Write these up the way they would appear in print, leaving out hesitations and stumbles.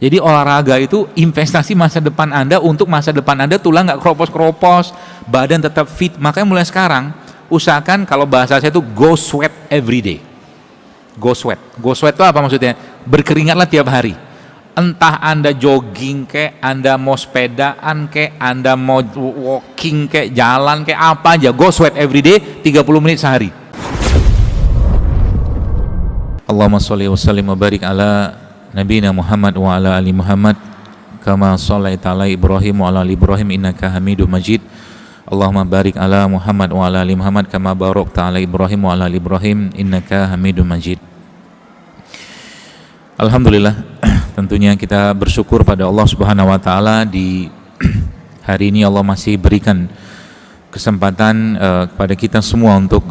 Jadi olahraga itu investasi masa depan Anda, untuk masa depan Anda tulang nggak keropos-keropos, badan tetap fit. Makanya mulai sekarang usahakan, kalau bahasa saya itu go sweat every day. Go sweat. Go sweat itu apa maksudnya? Berkeringatlah tiap hari. Entah Anda jogging kek, Anda mau sepedaan kek, Anda mau walking kek, jalan kek, apa aja, go sweat every day 30 menit sehari. Allahumma sholli wa sallim wa barik ala nabiyina Muhammad wa ala ali Muhammad kama shallaita ala Ibrahim wa ala ali Ibrahim innaka Hamidum Majid. Allahumma barik ala Muhammad wa ala ali Muhammad kama barakta ala Ibrahim wa ala ali Ibrahim innaka Hamidum Majid. Alhamdulillah, tentunya kita bersyukur pada Allah Subhanahu wa taala, di hari ini Allah masih berikan kesempatan kepada kita semua untuk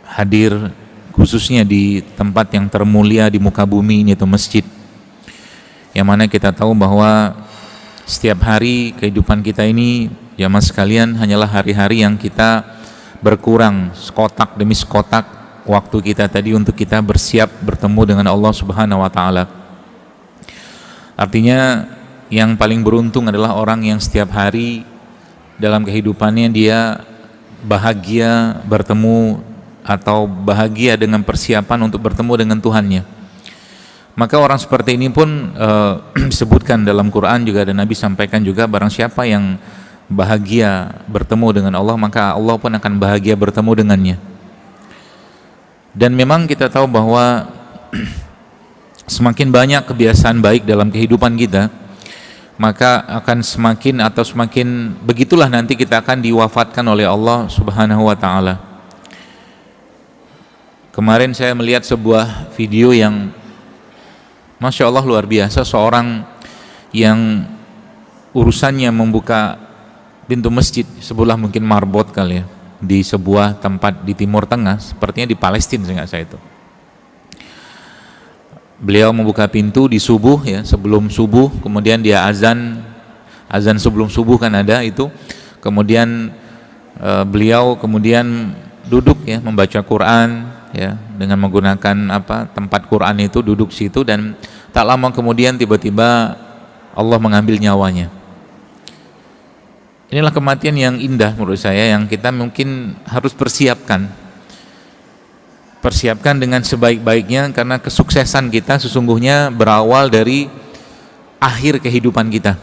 hadir, khususnya di tempat yang termulia di muka bumi ini, yaitu masjid. Yang mana kita tahu bahwa setiap hari kehidupan kita ini, jamaah sekalian, hanyalah hari-hari yang kita berkurang sekotak demi sekotak waktu kita tadi untuk kita bersiap bertemu dengan Allah Subhanahu wa taala. Artinya yang paling beruntung adalah orang yang setiap hari dalam kehidupannya dia bahagia bertemu atau bahagia dengan persiapan untuk bertemu dengan Tuhannya. Maka orang seperti ini pun disebutkan dalam Quran juga, dan Nabi sampaikan juga, barang siapa yang bahagia bertemu dengan Allah, maka Allah pun akan bahagia bertemu dengannya. Dan memang kita tahu bahwa semakin banyak kebiasaan baik dalam kehidupan kita, maka akan semakin begitulah nanti kita akan diwafatkan oleh Allah Subhanahu wa taala. Kemarin saya melihat sebuah video yang Masya Allah luar biasa, seorang yang urusannya membuka pintu masjid sebelah mungkin marbot kali ya, di sebuah tempat di Timur Tengah, sepertinya di Palestina seingat saya itu. Beliau membuka pintu di subuh ya, sebelum subuh, kemudian dia azan sebelum subuh kan ada itu, kemudian beliau kemudian duduk ya membaca Quran ya, dengan menggunakan tempat Quran itu, duduk situ, dan tak lama kemudian tiba-tiba Allah mengambil nyawanya. Inilah kematian yang indah menurut saya, yang kita mungkin harus persiapkan dengan sebaik-baiknya, karena kesuksesan kita sesungguhnya berawal dari akhir kehidupan kita.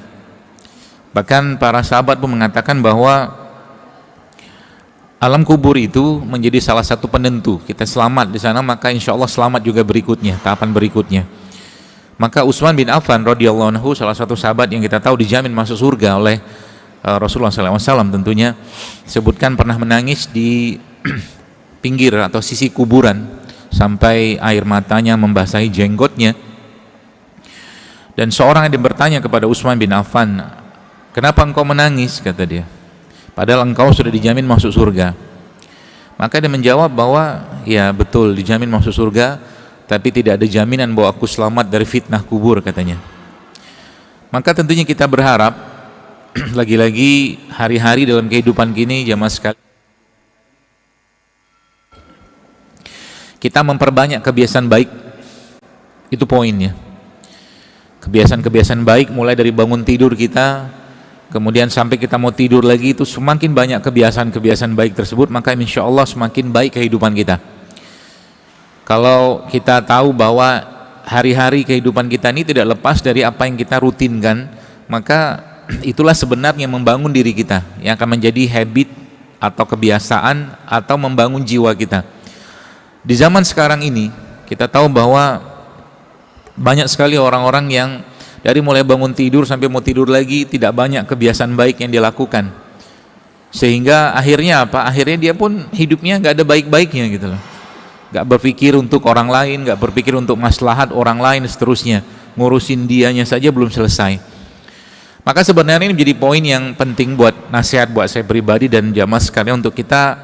Bahkan para sahabat pun mengatakan bahwa alam kubur itu menjadi salah satu penentu kita selamat di sana, maka insya Allah selamat juga berikutnya, tahapan berikutnya. Maka Utsman bin Affan radhiyallahu anhu, salah satu sahabat yang kita tahu dijamin masuk surga oleh Rasulullah SAW tentunya, sebutkan pernah menangis di pinggir atau sisi kuburan sampai air matanya membasahi jenggotnya. Dan seorang yang bertanya kepada Utsman bin Affan, kenapa engkau menangis, kata dia, padahal engkau sudah dijamin masuk surga. Maka dia menjawab bahwa ya betul dijamin masuk surga, tapi tidak ada jaminan bahwa aku selamat dari fitnah kubur, katanya. Maka tentunya kita berharap lagi-lagi hari-hari dalam kehidupan kini, jamaah sekalian, kita memperbanyak kebiasaan baik. Itu poinnya. Kebiasaan-kebiasaan baik mulai dari bangun tidur kita, kemudian sampai kita mau tidur lagi, itu semakin banyak kebiasaan-kebiasaan baik tersebut, maka insya Allah semakin baik kehidupan kita. Kalau kita tahu bahwa hari-hari kehidupan kita ini tidak lepas dari apa yang kita rutinkan, maka itulah sebenarnya membangun diri kita, yang akan menjadi habit atau kebiasaan atau membangun jiwa kita. Di zaman sekarang ini kita tahu bahwa banyak sekali orang-orang yang dari mulai bangun tidur sampai mau tidur lagi tidak banyak kebiasaan baik yang dilakukan, sehingga akhirnya apa? Akhirnya dia pun hidupnya nggak ada baik-baiknya gitu loh. Nggak berpikir untuk orang lain, nggak berpikir untuk maslahat orang lain, seterusnya ngurusin dianya saja belum selesai. Maka sebenarnya ini menjadi poin yang penting buat nasihat buat saya pribadi dan jamaah sekalian, untuk kita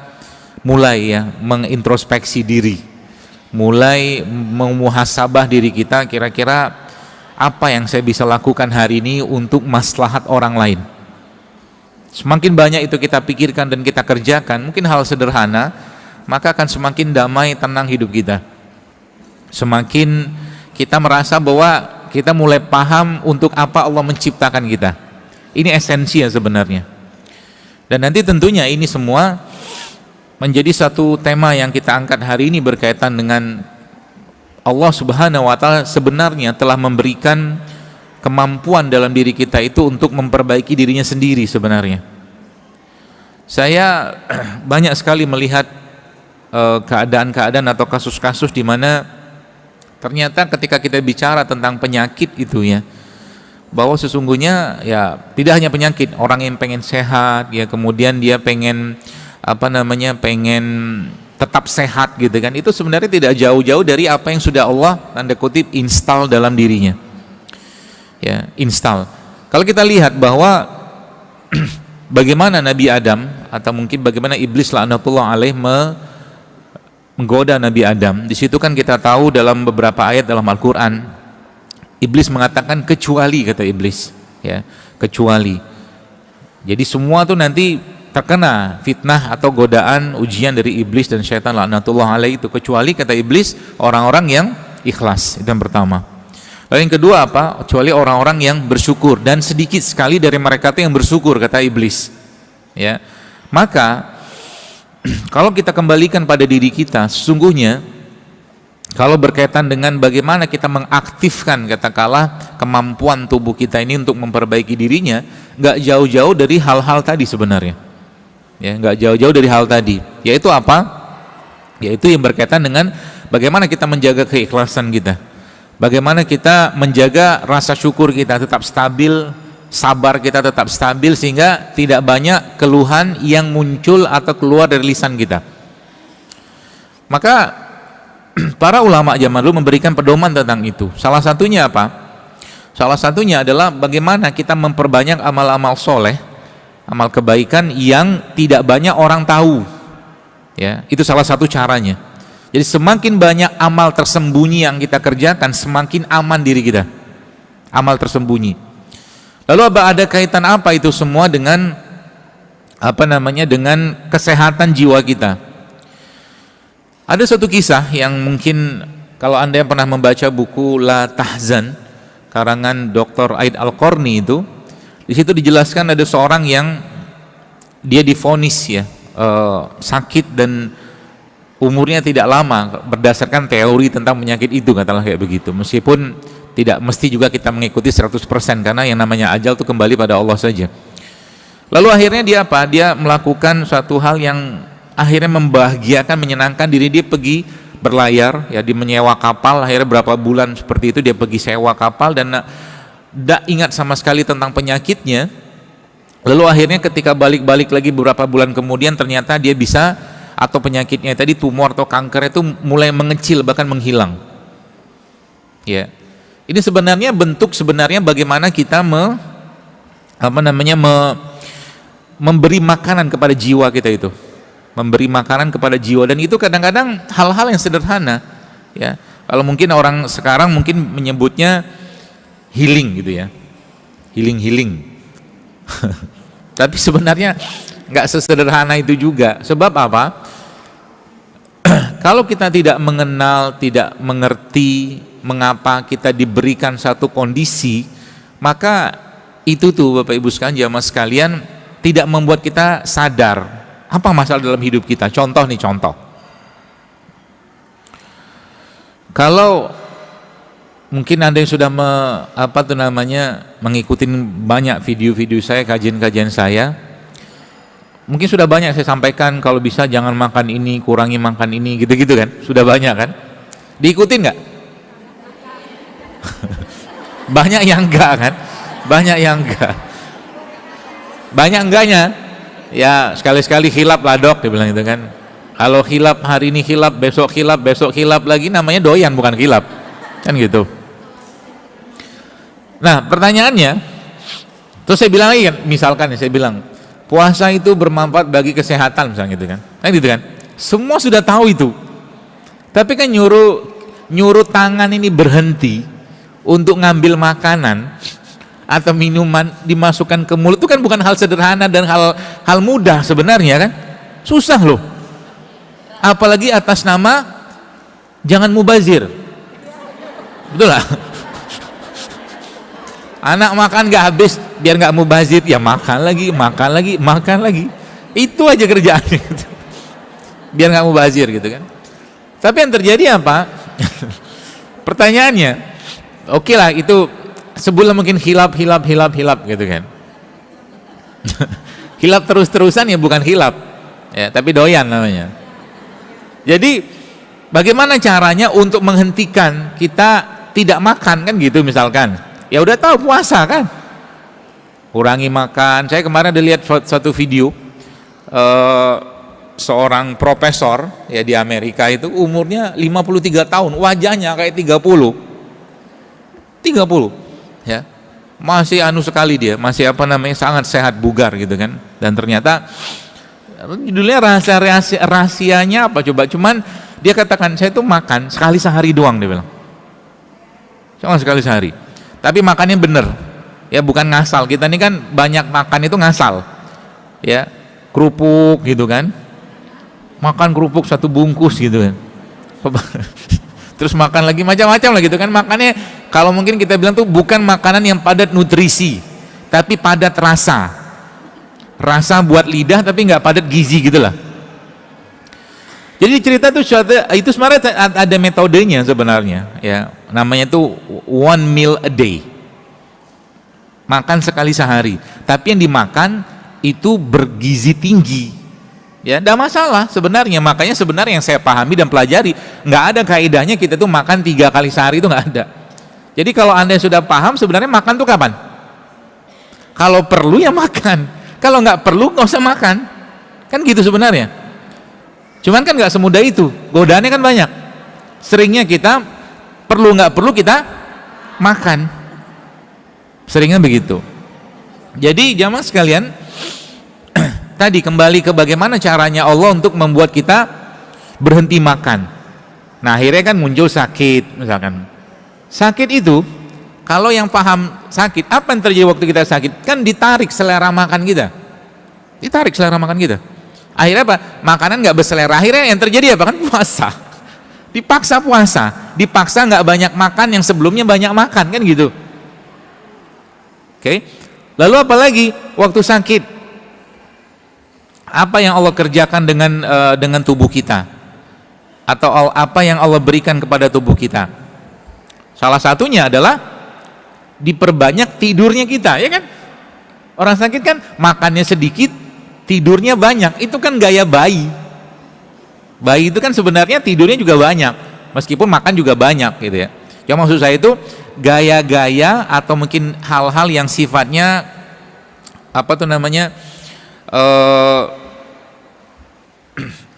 mulai ya mengintrospeksi diri, mulai memuhasabah diri kita, kira-kira apa yang saya bisa lakukan hari ini untuk maslahat orang lain. Semakin banyak itu kita pikirkan dan kita kerjakan, mungkin hal sederhana, maka akan semakin damai, tenang hidup kita. Semakin kita merasa bahwa Kita mulai paham untuk apa Allah menciptakan kita. Ini esensi ya sebenarnya. Dan nanti tentunya ini semua menjadi satu tema yang kita angkat hari ini berkaitan dengan Allah Subhanahu wa Ta'ala sebenarnya telah memberikan kemampuan dalam diri kita itu untuk memperbaiki dirinya sendiri sebenarnya. Saya banyak sekali melihat keadaan-keadaan atau kasus-kasus di mana ternyata ketika kita bicara tentang penyakit itu ya, bahwa sesungguhnya ya tidak hanya penyakit, orang yang pengen sehat ya, kemudian dia pengen pengen tetap sehat gitu kan, itu sebenarnya tidak jauh-jauh dari apa yang sudah Allah tanda kutip install dalam dirinya ya, install. Kalau kita lihat bahwa bagaimana Nabi Adam atau mungkin bagaimana iblis laknatullah alaih menggoda Nabi Adam, di situ kan kita tahu dalam beberapa ayat dalam Al-Quran, iblis mengatakan kecuali, kata iblis ya, kecuali. Jadi semua tuh nanti terkena fitnah atau godaan ujian dari iblis dan syaitan laknatullah alaih itu, kecuali kata iblis orang-orang yang ikhlas. Itu yang pertama. Lalu yang kedua apa? Kecuali orang-orang yang bersyukur, dan sedikit sekali dari mereka itu yang bersyukur, kata iblis ya. Maka kalau kita kembalikan pada diri kita, sesungguhnya kalau berkaitan dengan bagaimana kita mengaktifkan katakanlah kemampuan tubuh kita ini untuk memperbaiki dirinya, nggak jauh-jauh dari hal-hal tadi sebenarnya ya, nggak jauh-jauh dari hal tadi, yaitu apa? Yaitu yang berkaitan dengan bagaimana kita menjaga keikhlasan kita, bagaimana kita menjaga rasa syukur kita tetap stabil, sabar kita tetap stabil, sehingga tidak banyak keluhan yang muncul atau keluar dari lisan kita. Maka para ulama zaman dulu memberikan pedoman tentang itu. Salah satunya apa? Salah satunya adalah bagaimana kita memperbanyak amal-amal soleh, amal kebaikan yang tidak banyak orang tahu ya, itu salah satu caranya. Jadi semakin banyak amal tersembunyi yang kita kerjakan, semakin aman diri kita, amal tersembunyi. Lalu ada kaitan apa itu semua dengan dengan kesehatan jiwa kita? Ada satu kisah yang mungkin kalau Anda yang pernah membaca buku La Tahzan karangan Dr. Aid Al-Qarni itu, di situ dijelaskan ada seorang yang dia divonis ya sakit dan umurnya tidak lama berdasarkan teori tentang penyakit itu, katakanlah kayak begitu. Meskipun tidak mesti juga kita mengikuti 100%, karena yang namanya ajal itu kembali pada Allah saja. Lalu akhirnya dia apa? Dia melakukan suatu hal yang akhirnya membahagiakan, menyenangkan diri. Dia pergi berlayar ya, dia menyewa kapal. Akhirnya berapa bulan seperti itu dia pergi sewa kapal dan tidak ingat sama sekali tentang penyakitnya. Lalu akhirnya ketika balik-balik lagi beberapa bulan kemudian, ternyata dia bisa, atau penyakitnya tadi tumor atau kanker itu mulai mengecil bahkan menghilang ya. Ini sebenarnya bentuk sebenarnya bagaimana kita memberi makanan kepada jiwa kita itu, memberi makanan kepada jiwa. Dan itu kadang-kadang hal-hal yang sederhana ya. Kalau mungkin orang sekarang mungkin menyebutnya healing gitu ya, healing tapi sebenarnya nggak sesederhana itu juga. Sebab apa? Kalau kita tidak mengenal, tidak mengerti mengapa kita diberikan satu kondisi, maka itu tuh Bapak Ibu sekalian, jamaah sekalian, tidak membuat kita sadar apa masalah dalam hidup kita. Contoh nih, contoh. Kalau mungkin Anda yang sudah mengikuti banyak video-video saya, kajian-kajian saya, mungkin sudah banyak saya sampaikan kalau bisa jangan makan ini, kurangi makan ini, gitu-gitu kan, sudah banyak kan, diikutin nggak? Banyak yang enggak kan, banyak yang enggak, banyak enggaknya ya. Sekali-sekali khilaf lah dok, dia bilang itu kan. Kalau khilaf hari ini khilaf, besok khilaf lagi, namanya doyan bukan khilaf kan gitu. Nah pertanyaannya, terus saya bilang lagi kan, misalkan ya, saya bilang puasa itu bermanfaat bagi kesehatan misalnya gitu kan, gitu kan. Semua sudah tahu itu, tapi kan nyuruh tangan ini berhenti untuk ngambil makanan atau minuman dimasukkan ke mulut itu kan bukan hal sederhana dan hal mudah sebenarnya kan, susah loh. Apalagi atas nama jangan mubazir, betul lah. Anak makan nggak habis, biar nggak mubazir, ya makan lagi, makan lagi, makan lagi. Itu aja kerjaannya gitu. Biar nggak mubazir gitu kan. Tapi yang terjadi apa? Pertanyaannya, oke lah itu sebulan mungkin hilap gitu kan. Hilap terus-terusan ya bukan hilap ya, tapi doyan namanya. Jadi bagaimana caranya untuk menghentikan kita tidak makan kan gitu misalkan. Ya udah tahu puasa kan, kurangi makan. Saya kemarin ada lihat suatu video seorang profesor ya di Amerika, itu umurnya 53 tahun, wajahnya kayak 30 ya, masih anu sekali dia, masih apa namanya, sangat sehat bugar gitu kan. Dan ternyata judulnya rahasianya apa coba, cuman dia katakan saya tuh makan sekali sehari doang, dia bilang cuma sekali sehari, tapi makannya bener ya, bukan ngasal. Kita ini kan banyak makan itu ngasal ya, kerupuk gitu kan, makan kerupuk satu bungkus gitu kan terus makan lagi macam-macam lah gitu kan. Makannya kalau mungkin kita bilang tuh bukan makanan yang padat nutrisi, tapi padat rasa buat lidah, tapi nggak padat gizi gitulah. Jadi cerita tuh itu sebenarnya ada metodenya sebenarnya ya, namanya tuh 1 meal a day, makan sekali sehari, tapi yang dimakan itu bergizi tinggi ya, tidak masalah sebenarnya. Makanya sebenarnya yang saya pahami dan pelajari, nggak ada kaidahnya kita tuh makan 3 kali sehari, itu nggak ada. Jadi kalau Anda sudah paham sebenarnya makan tuh kapan, kalau perlu ya makan, kalau nggak perlu nggak usah makan, kan gitu sebenarnya. Cuman kan nggak semudah itu, godaannya kan banyak. Seringnya kita perlu nggak perlu kita makan, seringnya begitu. Jadi jamaah sekalian, tadi kembali ke bagaimana caranya Allah untuk membuat kita berhenti makan. Nah akhirnya kan muncul sakit misalkan. Sakit itu, kalau yang paham sakit, apa yang terjadi waktu kita sakit? Kan ditarik selera makan kita, akhirnya apa? Makanan nggak berselera, akhirnya yang terjadi apa? Kan puasa, dipaksa puasa, dipaksa nggak banyak makan yang sebelumnya banyak makan, kan gitu. Oke. Lalu apalagi waktu sakit, apa yang Allah kerjakan dengan tubuh kita, atau apa yang Allah berikan kepada tubuh kita? Salah satunya adalah diperbanyak tidurnya kita, ya kan? Orang sakit kan makannya sedikit, tidurnya banyak. Itu kan gaya bayi. Bayi itu kan sebenarnya tidurnya juga banyak, meskipun makan juga banyak gitu ya. Yang maksud saya itu gaya-gaya atau mungkin hal-hal yang sifatnya apa tuh namanya,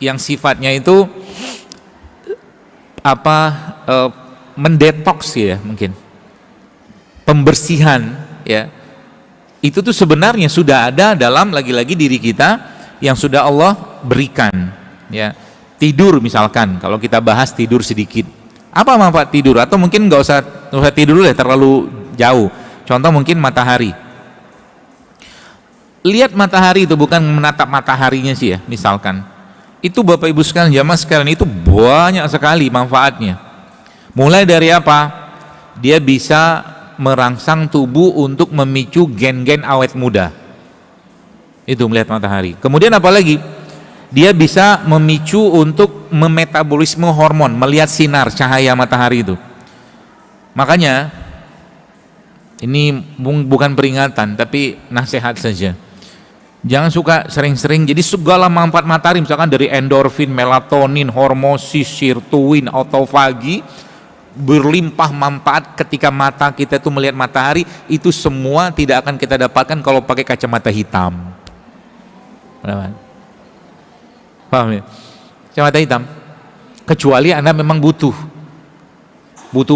yang sifatnya itu apa, mendetoks ya, mungkin pembersihan ya. Itu tuh sebenarnya sudah ada dalam lagi-lagi diri kita yang sudah Allah berikan ya. Tidur misalkan, kalau kita bahas tidur sedikit, apa manfaat tidur? Atau mungkin nggak usah tidur dulu ya, terlalu jauh. Contoh mungkin matahari, lihat matahari itu, bukan menatap mataharinya sih ya, misalkan itu Bapak Ibu sekalian, jamaah sekalian, itu banyak sekali manfaatnya. Mulai dari apa? Dia bisa merangsang tubuh untuk memicu gen-gen awet muda, itu melihat matahari. Kemudian apalagi, dia bisa memicu untuk memetabolisme hormon, melihat sinar cahaya matahari itu. Makanya ini bukan peringatan tapi nasihat saja, jangan suka sering-sering. Jadi segala manfaat matahari, misalkan dari endorfin, melatonin, hormosis, sirtuin, autofagi, berlimpah manfaat ketika mata kita itu melihat matahari. Itu semua tidak akan kita dapatkan kalau pakai kacamata hitam. Paham ya? Kacamata hitam, kecuali Anda memang butuh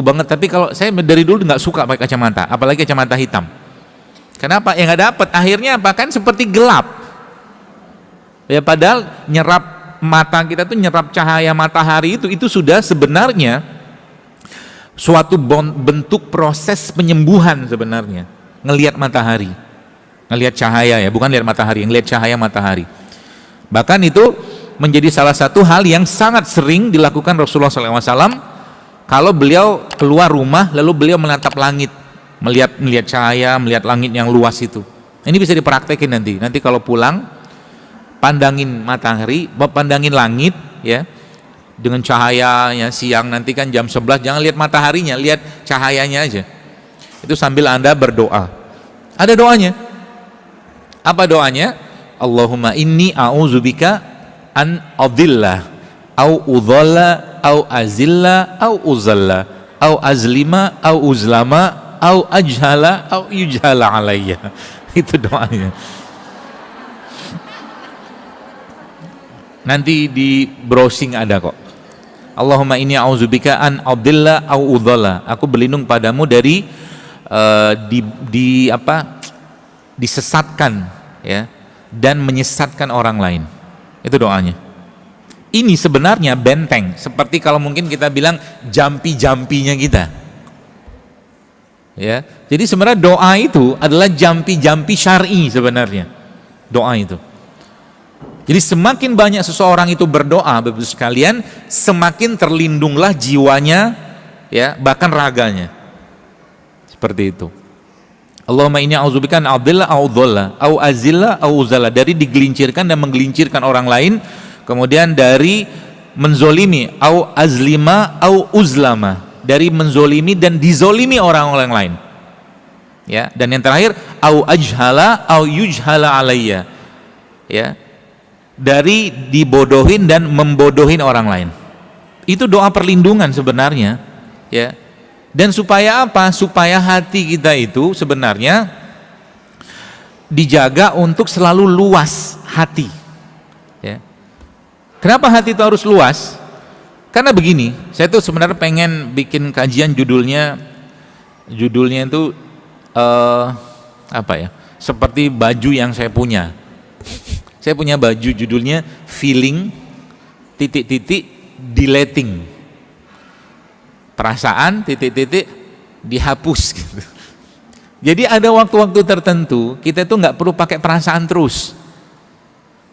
banget. Tapi kalau saya dari dulu nggak suka pakai kacamata, apalagi kacamata hitam. Kenapa? Ya nggak dapat. Akhirnya apa? Kan seperti gelap ya, padahal nyerap mata kita tuh nyerap cahaya matahari itu sudah sebenarnya suatu bentuk proses penyembuhan sebenarnya. Ngelihat matahari, ngelihat cahaya ya, bukan lihat matahari, ngelihat cahaya matahari. Bahkan itu menjadi salah satu hal yang sangat sering dilakukan Rasulullah SAW kalau beliau keluar rumah lalu beliau menatap langit. melihat cahaya, melihat langit yang luas itu. Ini bisa dipraktekin nanti. Nanti kalau pulang, pandangin matahari, pandangin langit ya, dengan cahayanya siang, nanti kan jam 11, jangan lihat mataharinya, lihat cahayanya aja. Itu sambil Anda berdoa. Ada doanya. Apa doanya? Allahumma inni a'udzubika an adilla au udhalla au azilla au uzalla au azlima au uzlama au ajhala au yujhala alayya. Itu doanya. Nanti di browsing ada kok. Allahumma inni a'udzubika an adilla au udhalla. Aku berlindung padamu dari disesatkan ya, dan menyesatkan orang lain. Itu doanya. Ini sebenarnya benteng, seperti kalau mungkin kita bilang jampi-jampinya kita. Ya. Jadi sebenarnya doa itu adalah jampi-jampi syar'i sebenarnya. Doa itu. Jadi semakin banyak seseorang itu berdoa, Bapak sekalian, semakin terlindunglah jiwanya ya, bahkan raganya. Seperti itu. Allahumma inni a'udzubika an adilla au dhalla au azilla au uzalla, dari digelincirkan dan menggelincirkan orang lain, kemudian dari menzolimi au azlima au uzlama, dari menzolimi dan dizolimi orang-orang lain ya, dan yang terakhir au ajhala au yujhala alayya ya, dari dibodohin dan membodohin orang lain. Itu doa perlindungan sebenarnya ya. Dan supaya apa? Supaya hati kita itu sebenarnya dijaga untuk selalu luas hati ya. Kenapa hati itu harus luas? Karena begini, saya tuh sebenarnya pengen bikin kajian judulnya itu apa ya, seperti baju yang saya punya. Saya punya baju judulnya feeling deleting, perasaan dihapus gitu. Jadi ada waktu-waktu tertentu kita itu nggak perlu pakai perasaan terus.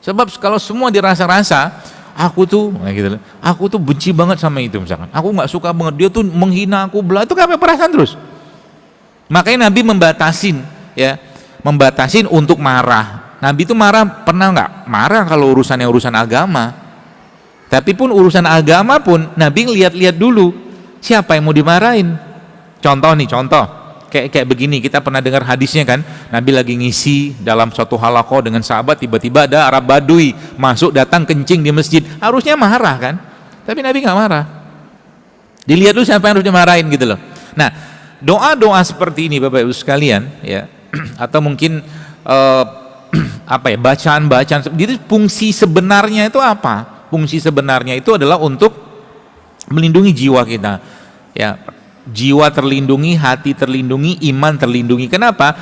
Sebab kalau semua dirasa-rasa, aku tuh benci banget sama itu misalkan. Aku nggak suka banget, dia tuh menghina aku, itu kan perasaan terus. Makanya Nabi membatasin untuk marah. Nabi itu marah, pernah nggak? Marah kalau urusan agama. Tapi pun urusan agama pun Nabi lihat-lihat dulu. Siapa yang mau dimarahin? Contoh kayak begini, kita pernah dengar hadisnya kan, Nabi lagi ngisi dalam suatu halaqah dengan sahabat, tiba-tiba ada Arab Badui masuk, datang kencing di masjid. Harusnya marah kan, tapi Nabi nggak marah. Dilihat dulu siapa yang harus dimarahin gitu loh. Nah, doa-doa seperti ini Bapak Ibu sekalian ya, atau mungkin bacaan-bacaan, jadi fungsi sebenarnya itu apa? Fungsi sebenarnya itu adalah untuk melindungi jiwa kita ya, jiwa terlindungi, hati terlindungi, iman terlindungi. Kenapa?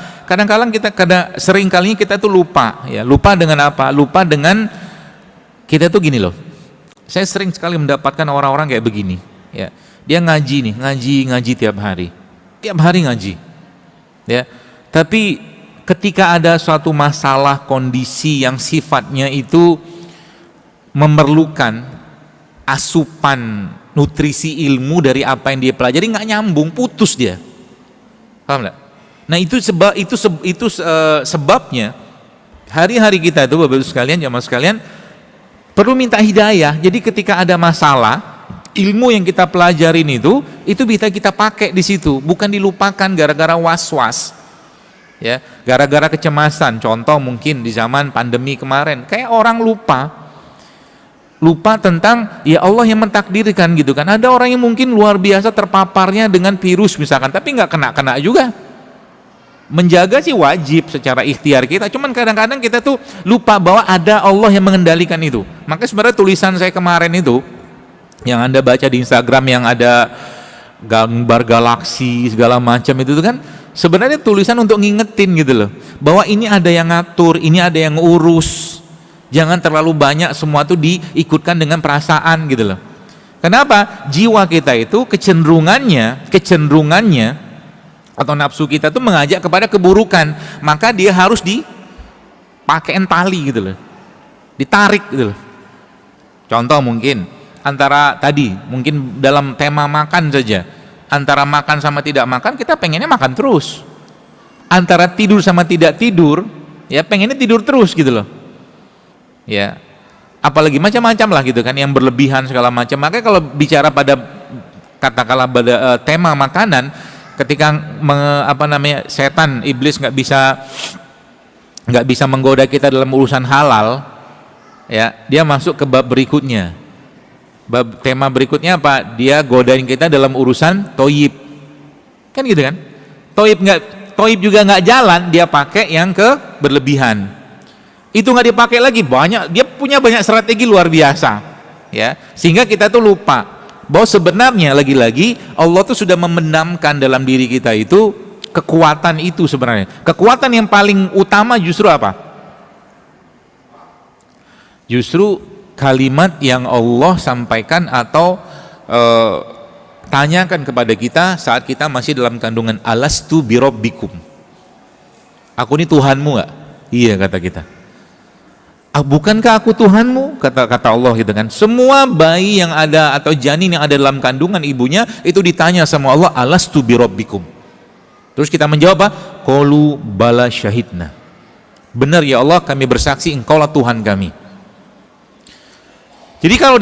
Sering kalinya kita tuh lupa ya. Lupa dengan apa? Lupa dengan kita tuh gini loh. Saya sering sekali mendapatkan orang-orang kayak begini ya. Dia ngaji tiap hari ngaji ya. Tapi ketika ada suatu masalah, kondisi yang sifatnya itu memerlukan asupan nutrisi ilmu dari apa yang dia pelajari, nggak nyambung, putus dia. Paham nggak? Nah itu sebabnya hari-hari kita itu Bapak Ibu sekalian, jamaah sekalian, perlu minta hidayah. Jadi ketika ada masalah, ilmu yang kita pelajarin itu bisa kita pakai di situ, bukan dilupakan gara-gara was-was. Ya, gara-gara kecemasan. Contoh mungkin di zaman pandemi kemarin, kayak orang lupa tentang ya Allah yang mentakdirkan gitu kan. Ada orang yang mungkin luar biasa terpaparnya dengan virus misalkan, tapi nggak kena juga. Menjaga sih wajib secara ikhtiar kita, cuman kadang-kadang kita tuh lupa bahwa ada Allah yang mengendalikan itu. Makanya sebenarnya tulisan saya kemarin itu yang Anda baca di Instagram, yang ada gambar galaksi segala macam itu kan sebenarnya tulisan untuk ngingetin gitu loh, bahwa ini ada yang ngatur, ini ada yang urus. Jangan terlalu banyak semua itu diikutkan dengan perasaan gitu loh. Kenapa? Jiwa kita itu kecenderungannya atau nafsu kita itu mengajak kepada keburukan, maka dia harus dipakein tali gitu loh, ditarik gitu loh. Contoh mungkin antara tadi, mungkin dalam tema makan saja, Antara makan sama tidak makan, kita pengennya makan terus. Antara tidur sama tidak tidur, ya pengennya tidur terus gitu loh. Ya, apalagi macam-macam lah gitu kan, yang berlebihan segala macam. Makanya kalau bicara pada katakanlah pada tema makanan, ketika setan, iblis nggak bisa menggoda kita dalam urusan halal, ya dia masuk ke bab berikutnya. Tema berikutnya apa? Dia godain kita dalam urusan toyib, kan gitu kan? Toyib juga nggak jalan, dia pakai yang ke berlebihan. Itu nggak dipakai lagi, dia punya banyak strategi luar biasa, ya. Sehingga kita tuh lupa bahwa sebenarnya lagi-lagi Allah tuh sudah memendamkan dalam diri kita itu kekuatan itu sebenarnya. Kekuatan yang paling utama justru apa? Justru kalimat yang Allah sampaikan atau tanyakan kepada kita saat kita masih dalam kandungan, alastu birabbikum, aku ini Tuhanmu nggak? Iya, kata kita. Bukankah aku Tuhanmu? Kata Allah gitu kan. Semua bayi yang ada atau janin yang ada dalam kandungan ibunya itu ditanya sama Allah, alastu birabbikum. Terus kita menjawab apa? Qalu bala syahidna. Benar ya Allah, kami bersaksi Engkaulah Tuhan kami. Jadi kalau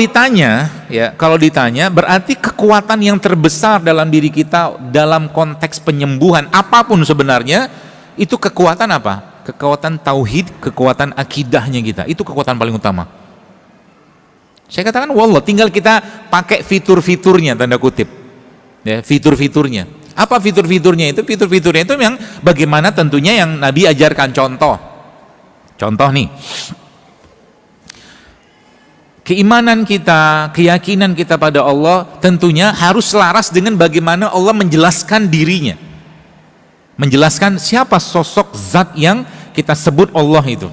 ditanya berarti kekuatan yang terbesar dalam diri kita dalam konteks penyembuhan apapun sebenarnya itu kekuatan apa? Kekuatan tauhid, kekuatan akidahnya kita. Itu kekuatan paling utama. Saya katakan wallah, tinggal kita pakai fitur-fiturnya, tanda kutip. Ya, fitur-fiturnya. Apa fitur-fiturnya itu? Fitur-fiturnya itu yang bagaimana tentunya yang Nabi ajarkan. Contoh nih. Keimanan kita, keyakinan kita pada Allah tentunya harus selaras dengan bagaimana Allah menjelaskan dirinya, menjelaskan siapa sosok zat yang kita sebut Allah itu.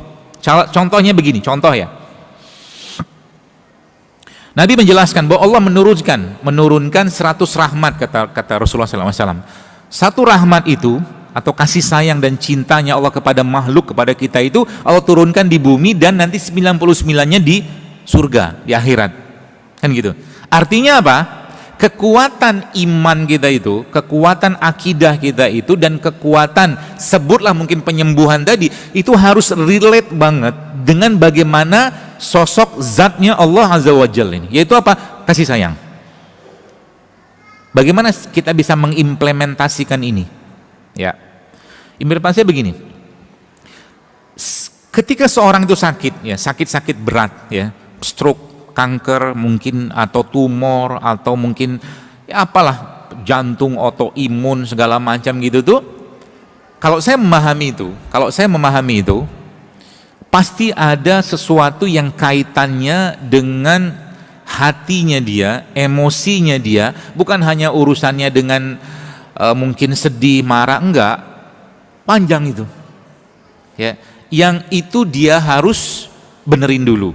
Contohnya begini, contoh ya, Nabi menjelaskan bahwa Allah menurunkan 100 rahmat, kata Rasulullah SAW. Satu rahmat itu atau kasih sayang dan cintanya Allah kepada makhluk, kepada kita itu Allah turunkan di bumi, dan nanti 99-nya di surga, di akhirat, kan gitu. Artinya apa? Kekuatan iman kita itu, kekuatan akidah kita itu, dan kekuatan sebutlah mungkin penyembuhan tadi, itu harus relate banget dengan bagaimana sosok zatnya Allah Azza wa Jalla ini, yaitu apa? Kasih sayang. Bagaimana kita bisa mengimplementasikan ini? Ya, implementasinya begini. Ketika seorang itu sakit, ya sakit berat, ya stroke, kanker mungkin, atau tumor, atau mungkin ya apalah, jantung, autoimun, segala macam gitu tuh. Kalau saya memahami itu, pasti ada sesuatu yang kaitannya dengan hatinya dia, emosinya dia, bukan hanya urusannya dengan mungkin sedih, marah, enggak, panjang itu. Ya, yang itu dia harus benerin dulu.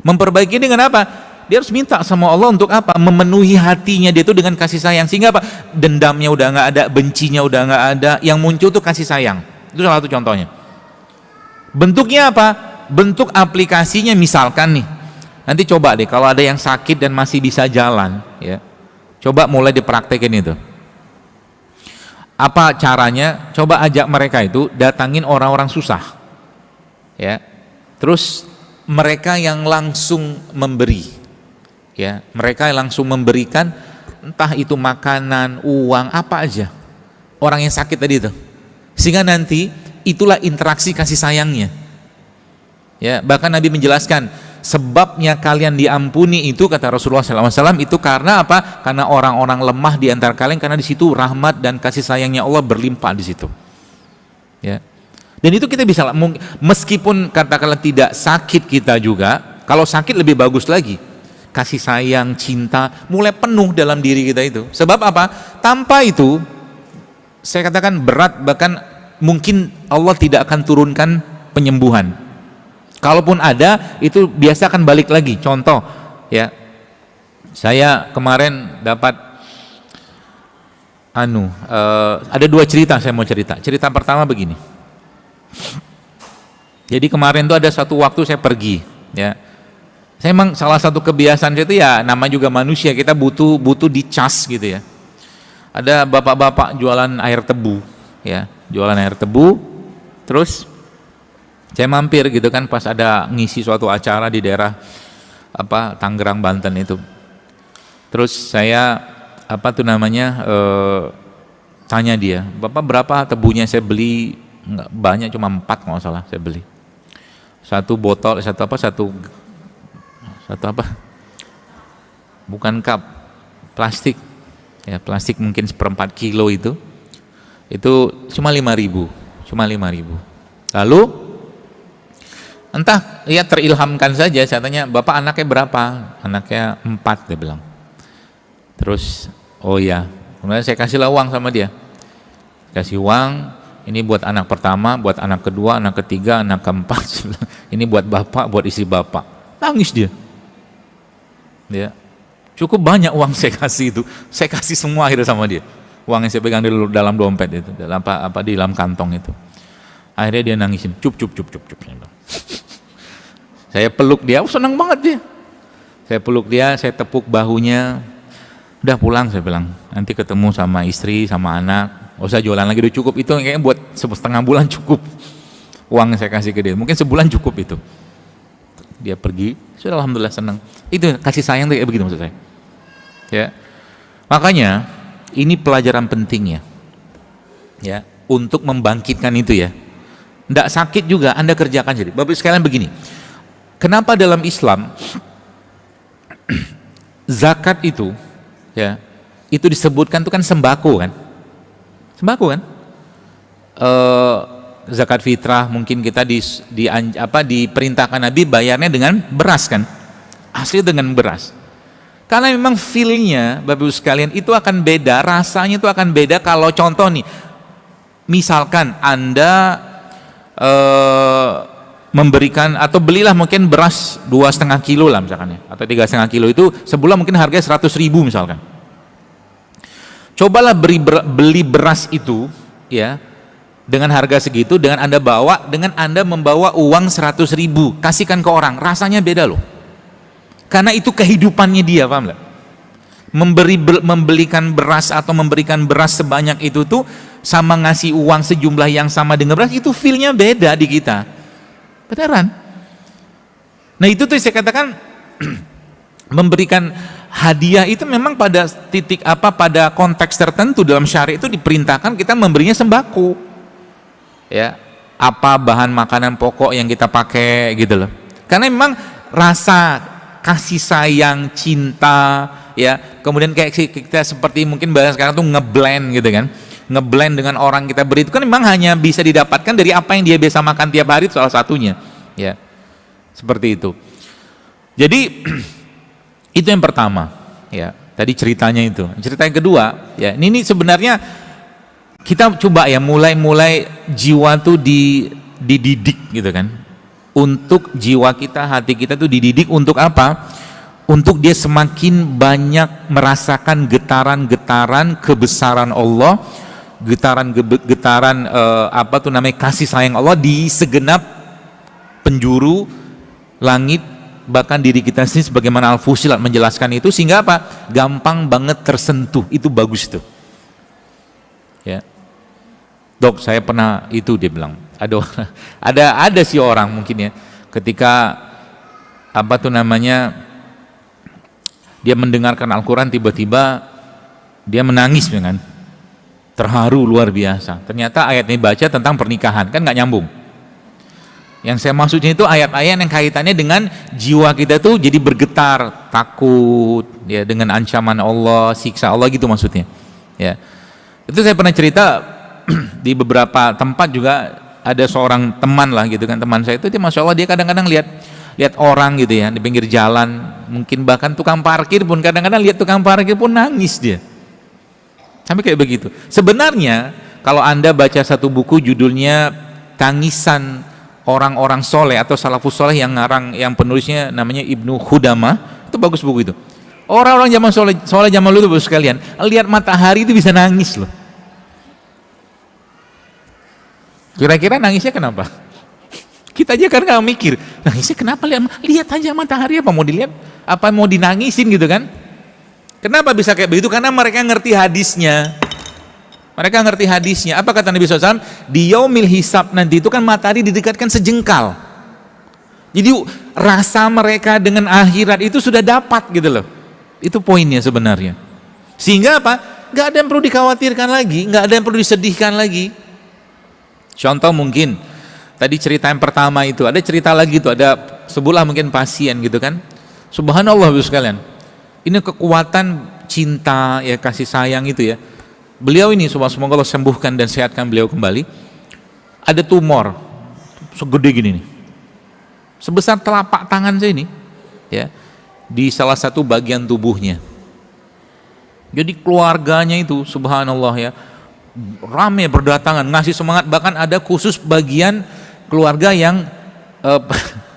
Memperbaiki dengan apa? Dia harus minta sama Allah untuk apa? Memenuhi hatinya dia itu dengan kasih sayang, sehingga apa? Dendamnya udah nggak ada, bencinya udah nggak ada, yang muncul tuh kasih sayang. Itu salah satu contohnya. Bentuknya apa? Bentuk aplikasinya misalkan nih, nanti coba deh kalau ada yang sakit dan masih bisa jalan, ya coba mulai dipraktekin itu. Apa caranya? Coba ajak mereka itu datangin orang-orang susah, ya, terus mereka yang langsung memberi, ya, mereka yang langsung memberikan, entah itu makanan, uang, apa aja, orang yang sakit tadi itu, sehingga nanti itulah interaksi kasih sayangnya, ya. Bahkan Nabi menjelaskan sebabnya kalian diampuni itu, kata Rasulullah SAW, itu karena apa? Karena orang-orang lemah di antara kalian, karena di situ rahmat dan kasih sayangnya Allah berlimpah di situ, ya. Dan itu kita bisa, meskipun katakanlah tidak sakit kita juga, kalau sakit lebih bagus lagi, kasih sayang, cinta mulai penuh dalam diri kita itu. Sebab apa? Tanpa itu saya katakan berat, bahkan mungkin Allah tidak akan turunkan penyembuhan. Kalaupun ada, itu biasa akan balik lagi. Contoh, ya, saya kemarin dapat ada 2 cerita saya mau cerita. Cerita pertama begini. Jadi kemarin tuh ada satu waktu saya pergi, ya. Saya emang salah satu kebiasaan saya itu, ya nama juga manusia, kita butuh dicas gitu ya. ada bapak-bapak jualan air tebu, ya, jualan air tebu. Terus saya mampir gitu kan pas ada ngisi suatu acara di daerah Tangerang, Banten itu. Terus saya tanya dia, Bapak berapa tebunya? Saya beli nggak banyak, cuma 4 kalau nggak salah saya beli. Satu botol, bukan cup, plastik, ya plastik mungkin 1/4 kilo itu cuma 5.000, Lalu entah ya terilhamkan saja, saya tanya, Bapak anaknya berapa? Anaknya 4, dia bilang. Terus oh ya, kemudian saya kasihlah uang sama dia, kasih uang, ini buat anak pertama, buat anak kedua, anak ketiga, anak keempat. Ini buat bapak, buat istri bapak. Nangis dia. Ya, cukup banyak uang saya kasih itu. Saya kasih semua akhirnya sama dia. Uang yang saya pegang di dalam dompet itu, di dalam kantong itu. Akhirnya dia nangisin, cup. Saya peluk dia, senang banget dia. Saya peluk dia, saya tepuk bahunya. Udah pulang, saya bilang. Nanti ketemu sama istri, sama anak. Gak usah jualan lagi, udah cukup. Itu kayaknya buat setengah bulan cukup. Uang yang saya kasih ke dia, mungkin sebulan cukup itu. Dia pergi, sudah alhamdulillah senang. Itu kasih sayang kayak begitu maksud saya. Ya, makanya ini pelajaran pentingnya, ya, untuk membangkitkan itu ya. Nggak sakit juga Anda kerjakan. Jadi Bapak sekalian begini, kenapa dalam Islam zakat itu, ya, itu disebutkan itu kan sembako kan? Sembako kan? Zakat fitrah mungkin kita diperintahkan Nabi bayarnya dengan beras kan? Asli dengan beras. Karena memang feel-nya Bapak Ibu sekalian itu akan beda, rasanya itu akan beda kalau contoh nih, misalkan Anda memberikan atau belilah mungkin beras 2,5 kilo lah misalkan ya, atau 3,5 kilo itu sebulan mungkin harganya 100.000 misalkan. Cobalah beli beras itu ya dengan harga segitu, dengan Anda membawa uang 100.000, kasihkan ke orang, rasanya beda loh. Karena itu kehidupannya dia, paham nggak? Membelikan beras atau memberikan beras sebanyak itu tuh sama ngasih uang sejumlah yang sama dengan beras, itu feel-nya beda di kita. Beneran. Nah itu tuh saya katakan memberikan hadiah itu memang pada titik pada konteks tertentu dalam syariat itu diperintahkan kita memberinya sembako. Ya, apa bahan makanan pokok yang kita pakai gitu loh. Karena memang rasa kasih sayang, cinta, ya. Kemudian kayak kita seperti mungkin bahasa sekarang tuh ngeblend gitu kan. Ngeblend dengan orang kita beri itu kan memang hanya bisa didapatkan dari apa yang dia biasa makan tiap hari, itu salah satunya. Ya. Seperti itu. Jadi itu yang pertama, ya. Tadi ceritanya itu. Cerita yang kedua, ya. Ini sebenarnya kita coba ya mulai jiwa tuh dididik gitu kan. Untuk jiwa kita, hati kita tuh dididik untuk apa? Untuk dia semakin banyak merasakan getaran-getaran kebesaran Allah, getaran-getaran kasih sayang Allah di segenap penjuru langit, bahkan diri kita sendiri, sebagaimana Al-Fusilat menjelaskan itu, sehingga apa? Gampang banget tersentuh. Itu bagus tuh. Ya. Dok, saya pernah itu, dia bilang. Ada sih orang mungkin ya, ketika dia mendengarkan Al-Quran, tiba-tiba dia menangis dengan terharu luar biasa. Ternyata ayat ini baca tentang pernikahan, kan nggak nyambung. Yang saya maksudnya itu ayat-ayat yang kaitannya dengan jiwa kita tuh jadi bergetar, takut ya dengan ancaman Allah, siksa Allah gitu maksudnya. Ya. Itu saya pernah cerita di beberapa tempat juga, ada seorang teman lah gitu kan, teman saya itu dia Masya Allah dia kadang-kadang lihat orang gitu ya di pinggir jalan, mungkin bahkan tukang parkir pun kadang-kadang lihat tukang parkir pun nangis dia. Sampai kayak begitu. Sebenarnya kalau Anda baca satu buku judulnya Tangisan Orang-orang Soleh atau Salafus Soleh yang penulisnya namanya Ibnu Khudamah, itu bagus buku itu. Orang-orang zaman soleh zaman dulu tuh sekalian, lihat matahari itu bisa nangis loh. Kira-kira nangisnya kenapa? Kita aja kan nggak mikir, nangisnya kenapa? Lihat aja matahari, apa mau dilihat? Apa mau dinangisin gitu kan? Kenapa bisa kayak begitu? Karena mereka ngerti hadisnya. Mereka ngerti hadisnya. Apa kata Nabi SAW? Di yaumil hisab nanti itu kan matahari didekatkan sejengkal. Jadi rasa mereka dengan akhirat itu sudah dapat gitu loh. Itu poinnya sebenarnya. Sehingga apa? Gak ada yang perlu dikhawatirkan lagi, gak ada yang perlu disedihkan lagi. Contoh mungkin tadi cerita yang pertama itu, ada cerita lagi itu, ada sebelah mungkin pasien gitu kan. Subhanallah Bapak sekalian. Ini kekuatan cinta ya, kasih sayang itu ya. Beliau ini semoga Allah sembuhkan dan sehatkan beliau kembali. Ada tumor segede gini nih, sebesar telapak tangan saya ini ya, di salah satu bagian tubuhnya. Jadi keluarganya itu subhanallah ya, rame berdatangan ngasih semangat, bahkan ada khusus bagian keluarga yang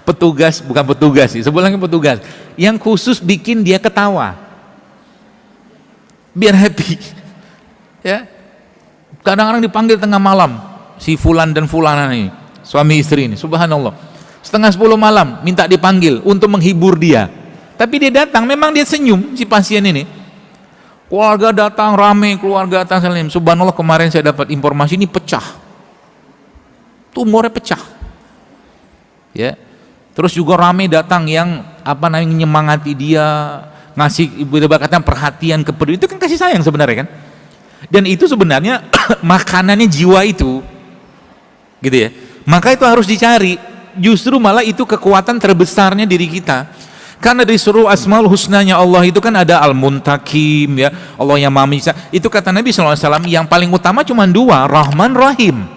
petugas, bukan petugas sih, sebelumnya petugas yang khusus bikin dia ketawa biar happy ya. Kadang-kadang dipanggil tengah malam si fulan dan fulana ini, suami istri ini, subhanallah, setengah 10 malam minta dipanggil untuk menghibur dia, tapi dia datang, memang dia senyum si pasien ini. Keluarga datang rame, keluarga datang salim. Subhanallah, kemarin saya dapat informasi ini pecah, tumornya pecah ya. Terus juga rame datang yang apa namanya, menyemangati dia, ngasih ibu kata perhatian, kepedulian. Itu kan kasih sayang sebenarnya kan. Dan itu sebenarnya makanannya jiwa itu gitu ya. Maka itu harus dicari. Justru malah itu kekuatan terbesarnya diri kita. Karena dari seluruh asmaul husnanya Allah itu kan ada Al-Muntakim ya, Allah yang Maha Menyiksa. Itu kata Nabi SAW yang paling utama cuma dua, Rahman, Rahim.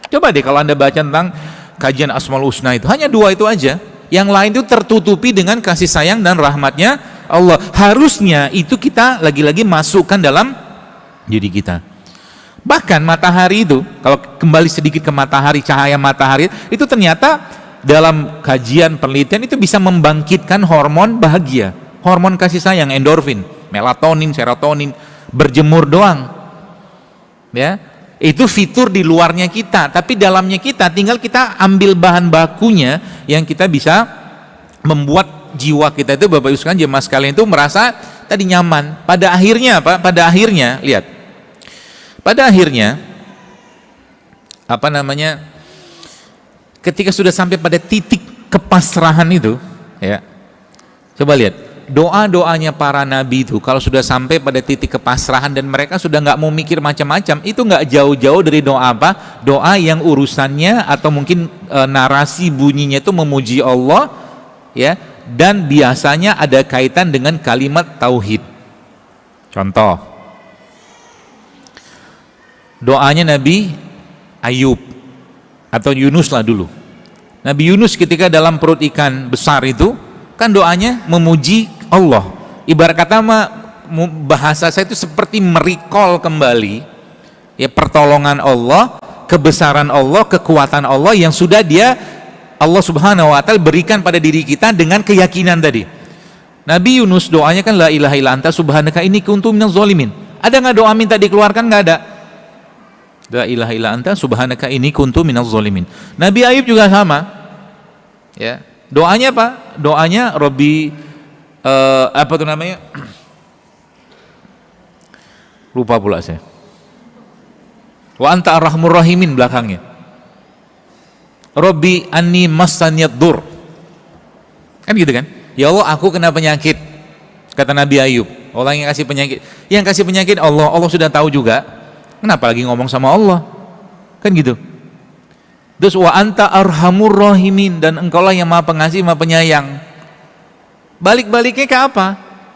Coba deh kalau Anda baca tentang kajian asmaul husna itu, hanya dua itu aja. Yang lain itu tertutupi dengan kasih sayang dan rahmatnya Allah. Harusnya itu kita lagi-lagi masukkan dalam diri kita. Bahkan matahari itu, kalau kembali sedikit ke matahari, cahaya matahari itu ternyata dalam kajian penelitian itu bisa membangkitkan hormon bahagia, hormon kasih sayang, endorfin, melatonin, serotonin. Berjemur doang ya, itu fitur di luarnya kita, tapi dalamnya kita tinggal kita ambil bahan bakunya yang kita bisa membuat jiwa kita itu, Bapak Ibu sekalian, jemaah sekalian, itu merasa tadi nyaman. Pada akhirnya apa? Pada akhirnya lihat, pada akhirnya apa namanya, ketika sudah sampai pada titik kepasrahan itu ya, coba lihat doa-doanya para nabi itu, kalau sudah sampai pada titik kepasrahan dan mereka sudah nggak mau mikir macam-macam, itu nggak jauh-jauh dari doa apa? Doa yang urusannya atau mungkin narasi bunyinya itu memuji Allah ya, dan biasanya ada kaitan dengan kalimat tauhid. Contoh doanya Nabi Ayub atau Yunus lah dulu. Nabi Yunus ketika dalam perut ikan besar itu kan doanya memuji Allah. Ibarat kata bahasa saya itu seperti merecall kembali ya, pertolongan Allah, kebesaran Allah, kekuatan Allah yang sudah Allah Subhanahu wa taala berikan pada diri kita dengan keyakinan tadi. Nabi Yunus doanya kan la ilaha illa anta subhanaka inni kuntu minaz zalimin. Ada nggak doa minta dikeluarkan? Nggak ada. La ilaha illa anta subhanaka inni kuntu minaz zalimin. Nabi Ayub juga sama ya, doanya apa? Doanya Robbi apa tuh namanya, lupa pula saya. Wa anta arrahmur rahimin belakangnya. Robbi anni massaniyad dur, kan gitu kan. Ya Allah, aku kena penyakit, kata Nabi Ayub. Orang yang kasih penyakit Allah sudah tahu juga. Kenapa lagi ngomong sama Allah? Kan gitu. Terus wa anta arhamur rahimin, dan engkaulah yang Maha Pengasih, Maha Penyayang. Balik-baliknya ke apa?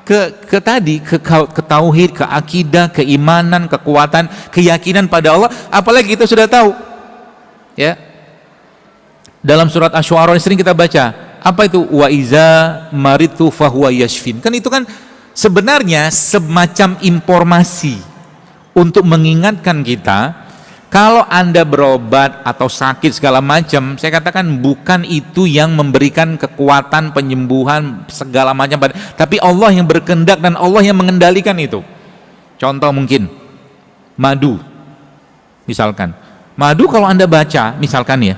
Ke tadi, ke tauhid, ke akidah, keimanan, kekuatan, keyakinan pada Allah. Apalagi kita sudah tahu. Ya. Dalam surat Asy-Syu'ara sering kita baca, apa itu? Wa iza maritu fahuwa yashfin. Kan itu kan sebenarnya semacam informasi untuk mengingatkan kita, kalau Anda berobat atau sakit segala macam, saya katakan bukan itu yang memberikan kekuatan penyembuhan segala macam, tapi Allah yang berkehendak dan Allah yang mengendalikan itu. Contoh mungkin madu, misalkan madu, kalau Anda baca misalkan ya,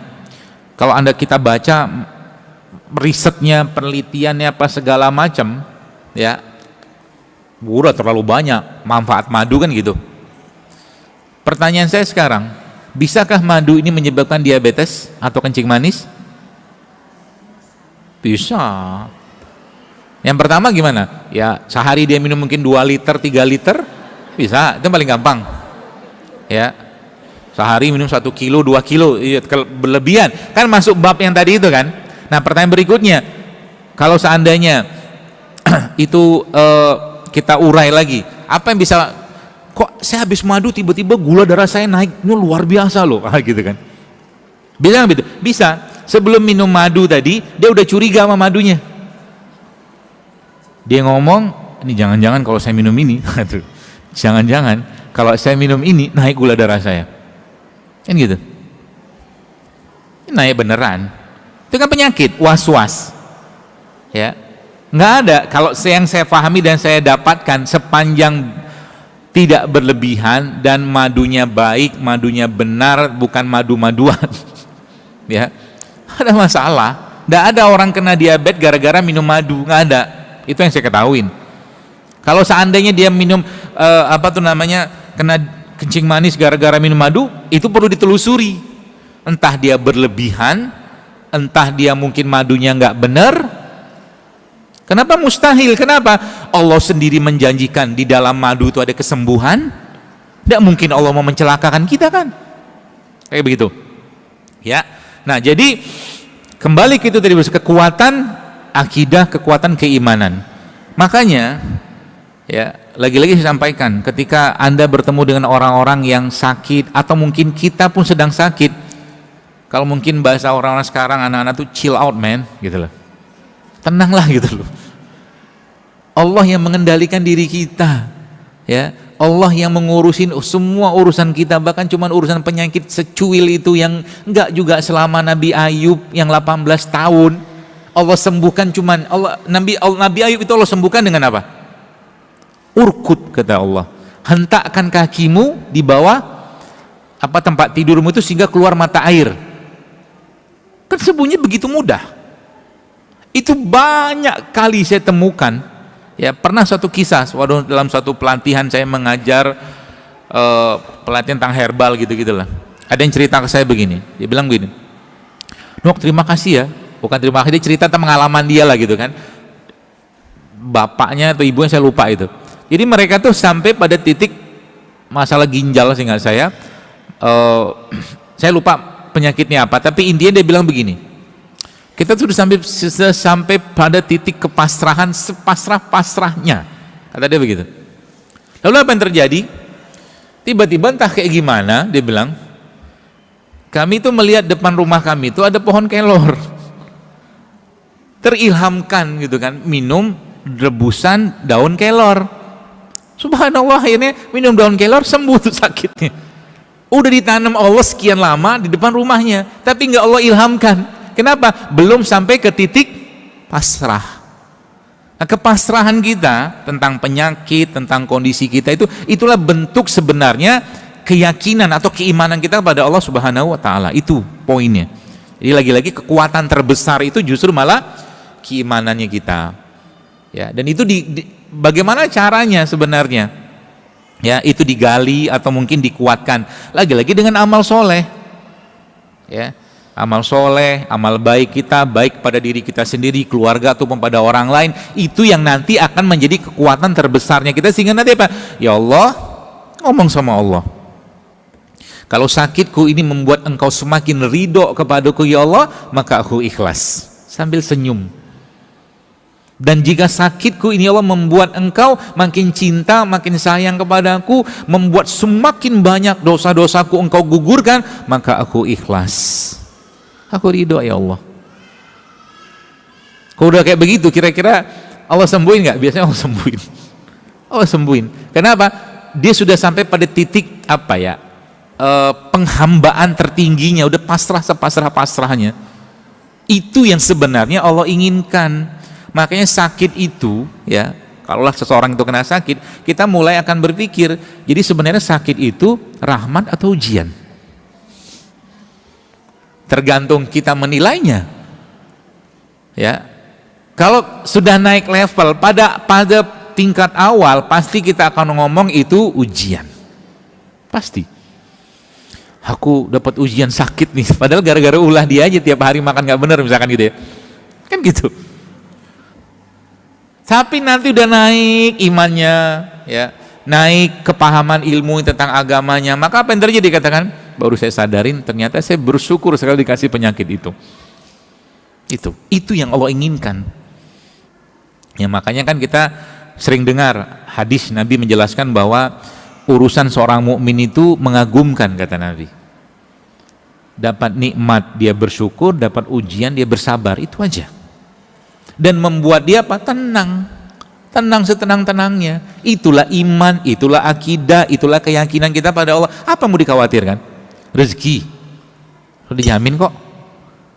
kalau kita baca risetnya, penelitiannya apa segala macam ya, udah terlalu banyak manfaat madu kan gitu. Pertanyaan saya sekarang, bisakah madu ini menyebabkan diabetes atau kencing manis? Bisa. Yang pertama gimana? Ya sehari dia minum mungkin 2 liter, 3 liter, bisa, itu paling gampang. Ya, sehari minum 1 kilo, 2 kilo, berlebihan. Kan masuk bab yang tadi itu kan. Nah pertanyaan berikutnya, kalau seandainya itu kita urai lagi, apa yang bisa, kok saya habis madu tiba-tiba gula darah saya naik, ini luar biasa loh, gitu kan. Bisa nggak? Bisa. Sebelum minum madu tadi, dia udah curiga sama madunya. Dia ngomong, ini jangan-jangan kalau saya minum ini, jangan-jangan kalau saya minum ini naik gula darah saya, kan gitu. Ini naik beneran. Itu kan penyakit, was-was. Ya, nggak ada. Kalau yang saya pahami dan saya dapatkan, sepanjang tidak berlebihan dan madunya baik, madunya benar, bukan madu-maduan, ya, ada masalah. Nggak ada orang kena diabetes gara-gara minum madu, nggak ada. Itu yang saya ketahuin. Kalau seandainya dia minum kena kencing manis gara-gara minum madu, itu perlu ditelusuri. Entah dia berlebihan, entah dia mungkin madunya nggak benar. Kenapa mustahil? Kenapa? Allah sendiri menjanjikan di dalam madu itu ada kesembuhan. Tidak mungkin Allah mau mencelakakan kita kan? Kayak begitu. Ya. Nah, jadi kembali ke itu tadi, kekuatan akidah, kekuatan keimanan. Makanya ya, lagi-lagi saya sampaikan, ketika Anda bertemu dengan orang-orang yang sakit atau mungkin kita pun sedang sakit, kalau mungkin bahasa orang-orang sekarang, anak-anak tuh chill out man, gitu loh. Tenanglah gitu loh. Allah yang mengendalikan diri kita, ya. Allah yang mengurusin semua urusan kita, bahkan cuma urusan penyakit secuil itu yang enggak juga selama Nabi Ayub yang 18 tahun Allah sembuhkan, cuman Nabi Ayub itu Allah sembuhkan dengan apa? Urkut, kata Allah. Hentakkan kakimu di bawah tempat tidurmu itu sehingga keluar mata air. Kan sembuhnya begitu mudah. Itu banyak kali saya temukan. Ya, pernah satu kisah, dalam satu pelatihan saya mengajar pelatihan tentang herbal gitu-gitulah. Ada yang cerita ke saya begini. Dia bilang begini, "Dok, terima kasih ya." Bukan terima kasih, dia cerita tentang pengalaman dia lah gitu kan. Bapaknya atau ibunya saya lupa itu. Jadi mereka tuh sampai pada titik masalah ginjal, seingat saya lupa penyakitnya apa, tapi intinya dia bilang begini, kita sudah sampai pada titik kepasrahan, sepasrah-pasrahnya, kata dia begitu. Lalu apa yang terjadi? Tiba-tiba entah kayak gimana, dia bilang, kami tuh melihat depan rumah kami itu ada pohon kelor. Terilhamkan gitu kan, minum rebusan daun kelor. Subhanallah, akhirnya minum daun kelor, sembuh tuh sakitnya. Udah ditanam Allah sekian lama di depan rumahnya, tapi nggak Allah ilhamkan. Kenapa? Belum sampai ke titik pasrah. Nah, kepasrahan kita tentang penyakit, tentang kondisi kita itulah bentuk sebenarnya keyakinan atau keimanan kita kepada Allah Subhanahu wa taala. Itu poinnya. Jadi lagi-lagi kekuatan terbesar itu justru malah keimanannya kita, ya. Dan itu bagaimana caranya sebenarnya, ya, itu digali atau mungkin dikuatkan lagi-lagi dengan amal soleh, ya, amal soleh, amal baik kita, baik pada diri kita sendiri, keluarga ataupun pada orang lain, itu yang nanti akan menjadi kekuatan terbesarnya kita, sehingga nanti apa? Ya Allah, ngomong sama Allah, kalau sakitku ini membuat engkau semakin ridho kepadaku ya Allah, maka aku ikhlas, sambil senyum. Dan jika sakitku ini Allah membuat engkau makin cinta, makin sayang kepadaku, membuat semakin banyak dosa-dosaku engkau gugurkan, maka aku ikhlas, aku ridho ya Allah. Kalau udah kayak begitu, kira-kira Allah sembuhin nggak? Biasanya Allah sembuhin. Allah sembuhin. Kenapa? Dia sudah sampai pada titik penghambaan tertingginya, udah pasrah sepasrah-pasrahnya. Itu yang sebenarnya Allah inginkan. Makanya sakit itu, ya, kalaulah seseorang itu kena sakit, kita mulai akan berpikir, jadi sebenarnya sakit itu rahmat atau ujian. Tergantung kita menilainya. Ya. Kalau sudah naik level pada tingkat awal, pasti kita akan ngomong itu ujian. Pasti. aku dapat ujian sakit nih, padahal gara-gara ulah dia aja tiap hari makan nggak bener misalkan gitu ya, kan gitu. Tapi nanti udah naik imannya, ya, naik kepahaman ilmu tentang agamanya, maka apa yang terjadi? Dikatakan, baru saya sadarin ternyata saya bersyukur sekali dikasih penyakit itu. Itu yang Allah inginkan. Ya, makanya kan kita sering dengar hadis Nabi menjelaskan bahwa urusan seorang mukmin itu mengagumkan, kata Nabi. Dapat nikmat dia bersyukur, dapat ujian dia bersabar, itu aja. Dan membuat dia apa? Tenang setenang-tenangnya. Itulah iman, itulah akidah, itulah keyakinan kita pada Allah. Apa mau dikhawatirkan? Rezeki udah dijamin kok,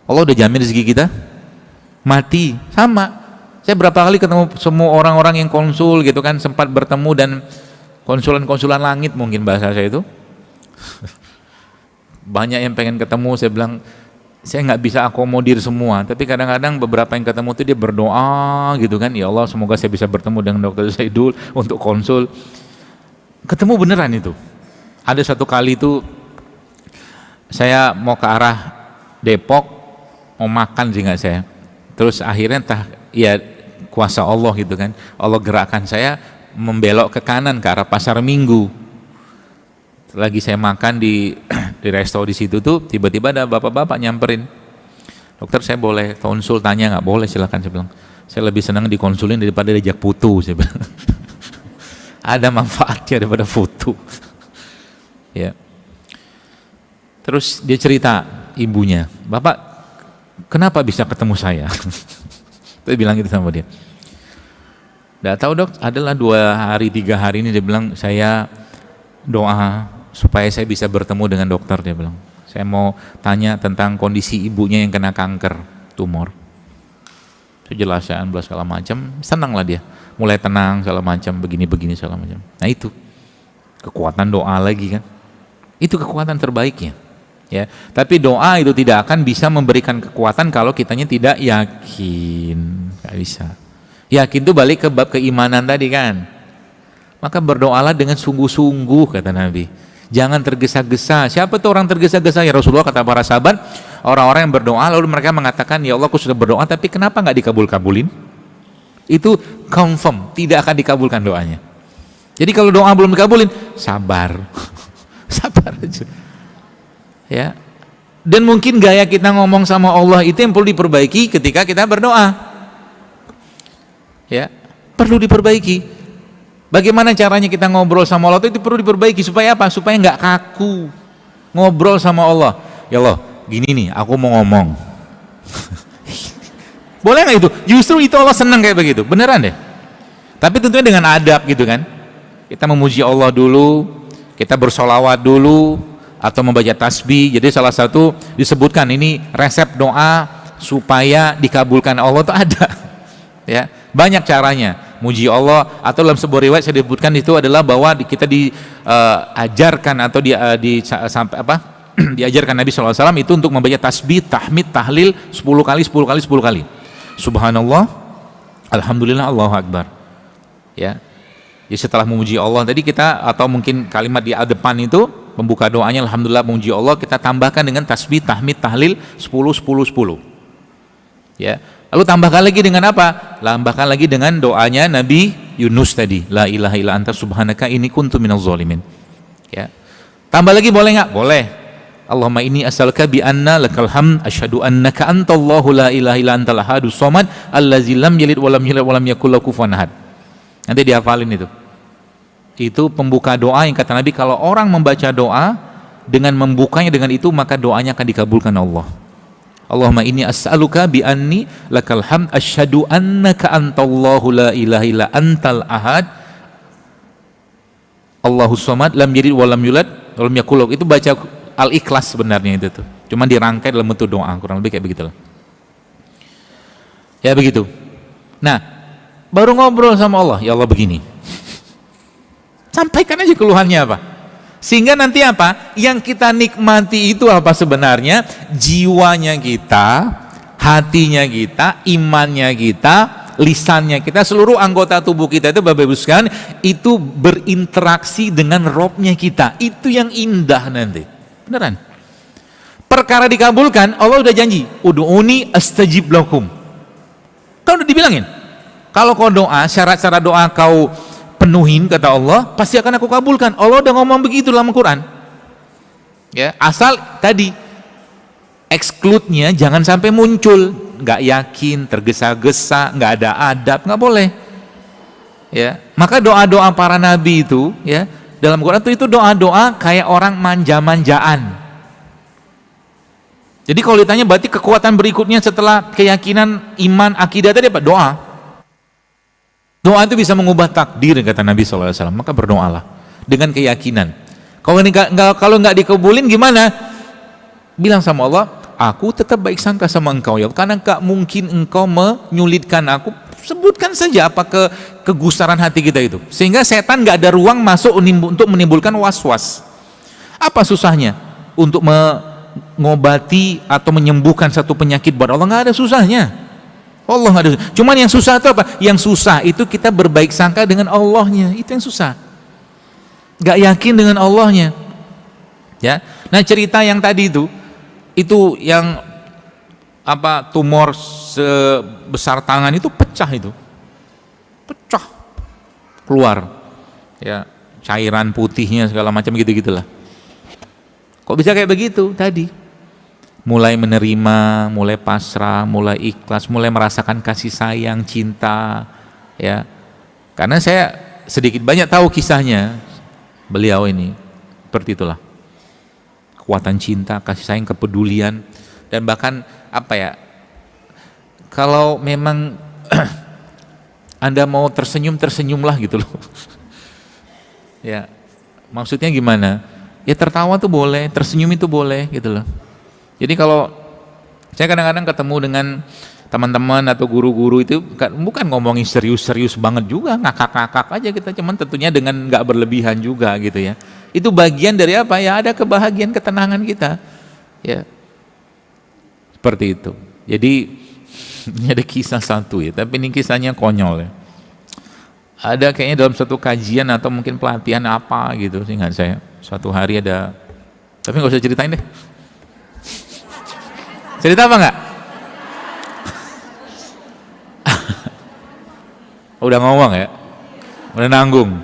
Allah udah jamin rezeki kita. Mati sama. Saya berapa kali ketemu semua orang-orang yang konsul gitu kan, sempat bertemu dan konsulan langit mungkin bahasa saya itu. Banyak yang pengen ketemu, saya bilang saya nggak bisa akomodir semua, tapi kadang-kadang beberapa yang ketemu itu dia berdoa gitu kan, ya Allah semoga saya bisa bertemu dengan Dokter Saidul untuk konsul. Ketemu beneran itu. Ada satu kali itu saya mau ke arah Depok, mau makan sih nggak saya, terus akhirnya entah ya kuasa Allah gitu kan, Allah gerakkan saya membelok ke kanan ke arah Pasar Minggu. Lagi saya makan di resto di situ tuh, tiba-tiba ada bapak-bapak nyamperin, dokter saya boleh konsul tanya nggak? Boleh, silakan. Saya bilang saya lebih senang dikonsulin daripada diajak foto, saya bilang. Ada manfaatnya daripada foto. Ya. Terus dia cerita ibunya, bapak kenapa bisa ketemu saya? Saya bilang gitu sama dia. Nggak tahu dok, adalah 2 hari 3 hari ini dia bilang saya doa supaya saya bisa bertemu dengan dokter, dia bilang. Saya mau tanya tentang kondisi ibunya yang kena kanker, tumor. Saya jelaskan segala macam, senanglah dia. Mulai tenang segala macam, begini segala macam. Nah itu kekuatan doa lagi kan. Itu kekuatan terbaiknya. Ya, tapi doa itu tidak akan bisa memberikan kekuatan kalau kitanya tidak yakin. Gak bisa. Yakin itu balik ke bab keimanan tadi kan. Maka berdoalah dengan sungguh-sungguh, kata Nabi. Jangan tergesa-gesa. Siapa tuh orang tergesa-gesa? Ya Rasulullah, kata para sahabat, orang-orang yang berdoa lalu mereka mengatakan, ya Allah aku sudah berdoa tapi kenapa nggak dikabul-kabulin? Itu confirm tidak akan dikabulkan doanya. Jadi kalau doa belum dikabulin, sabar. Sabar aja. Ya. Dan mungkin gaya kita ngomong sama Allah itu yang perlu diperbaiki ketika kita berdoa. Ya, perlu diperbaiki. Bagaimana caranya kita ngobrol sama Allah itu perlu diperbaiki supaya apa? Supaya nggak kaku. Ngobrol sama Allah. Ya Allah, gini nih, aku mau ngomong. Boleh nggak itu? Justru itu Allah senang kayak begitu. Beneran deh. Tapi tentunya dengan adab gitu kan. Kita memuji Allah dulu, kita bersolawat dulu, atau membaca tasbih. Jadi salah satu disebutkan ini resep doa supaya dikabulkan Allah itu ada. Ya, banyak caranya muji Allah, atau dalam sebuah riwayat saya disebutkan itu adalah bahwa kita diajarkan atau sampai apa? Diajarkan Nabi SAW itu untuk membaca tasbih, tahmid, tahlil 10 kali. Subhanallah, alhamdulillah, Allahu Akbar. Ya. Jadi setelah memuji Allah tadi kita, atau mungkin kalimat di depan itu pembuka doanya alhamdulillah memuji Allah, kita tambahkan dengan tasbih, tahmid, tahlil 10. Ya. Lalu tambahkan lagi dengan apa? Tambahkan lagi dengan doanya Nabi Yunus tadi, la ilaha illa anta subhanaka inni kuntu minaz zalimin. Ya. Tambah lagi boleh nggak? Boleh. Allahumma inni as'aluka bi anna lakal hamd asyhadu annaka antallahu la ilaha illa antal ahadus samad allazi lam yalid wa lam yulad wa lam yakul lahu kufuwan ahad. Nanti dihafalin itu. Itu pembuka doa yang kata Nabi kalau orang membaca doa dengan membukanya dengan itu maka doanya akan dikabulkan Allah. Allahumma inni as'aluka bi anni lakal hamd asyhadu annaka antallahu la ilaha illa antal ahad Allahus samad lam yalid wa lam yulad wa lam yakul lahu. Itu baca Al-Ikhlas sebenarnya itu tuh. Cuma dirangkai dalam bentuk doa, kurang lebih kayak begitulah. Ya begitu. Nah, baru ngobrol sama Allah, ya Allah begini. Sampaikan aja keluhannya apa. Sehingga nanti apa? Yang kita nikmati itu apa sebenarnya? Jiwanya kita, hatinya kita, imannya kita, lisannya kita, seluruh anggota tubuh kita itu Bapak Ibu sekalian itu berinteraksi dengan Robnya kita. Itu yang indah nanti. Beneran. Perkara dikabulkan, Allah udah janji, ud'uni astajib lakum. Kan udah dibilangin. Kalau kau doa, syarat-syarat doa kau penuhin, kata Allah, pasti akan aku kabulkan. Allah udah ngomong begitu dalam Al-Quran. Ya, asal tadi exclude-nya jangan sampai muncul, nggak yakin, tergesa-gesa, nggak ada adab, nggak boleh. Ya, maka doa-doa para nabi itu, ya, dalam Quran itu doa-doa kayak orang manja-manjaan. Jadi kalau ditanya berarti kekuatan berikutnya setelah keyakinan, iman, akidah tadi apa? Doa. Doa itu bisa mengubah takdir, kata Nabi SAW. Maka berdoalah dengan keyakinan. Kalau nggak dikabulin gimana? Bilang sama Allah, aku tetap baik sangka sama engkau ya, karena gak mungkin engkau menyulitkan aku. Sebutkan saja apa kegusaran hati kita itu, sehingga setan gak ada ruang masuk untuk menimbulkan was-was. Apa susahnya untuk mengobati atau menyembuhkan satu penyakit buat Allah? Gak ada susahnya. Allah gak ada. Cuman yang susah itu apa? Yang susah itu kita berbaik sangka dengan Allahnya, itu yang susah. Gak yakin dengan Allahnya. Ya. Nah, cerita yang tadi itu yang apa, tumor sebesar tangan itu pecah keluar, ya, cairan putihnya segala macam gitu-gitulah. Kok bisa kayak begitu tadi? Mulai menerima, mulai pasrah, mulai ikhlas, mulai merasakan kasih sayang, cinta, ya. Karena saya sedikit banyak tahu kisahnya beliau ini, seperti itulah. Kekuatan cinta, kasih sayang, kepedulian, dan bahkan apa ya, kalau memang Anda mau tersenyumlah gitu loh. Ya, maksudnya gimana? Ya tertawa tuh boleh, tersenyum itu boleh gitu loh. Jadi kalau saya kadang-kadang ketemu dengan teman-teman atau guru-guru itu bukan ngomongin serius-serius banget juga, ngakak-ngakak aja kita, cuman tentunya dengan nggak berlebihan juga gitu ya. Itu bagian dari apa ya, ada kebahagiaan, ketenangan kita ya, seperti itu. Jadi ini ada kisah satu ya, tapi ini kisahnya konyol ya. Ada kayaknya dalam satu kajian atau mungkin pelatihan apa gitu, ingat saya, suatu hari ada, tapi nggak usah ceritain deh. Cerita apa nggak? Udah ngomong ya, udah nanggung.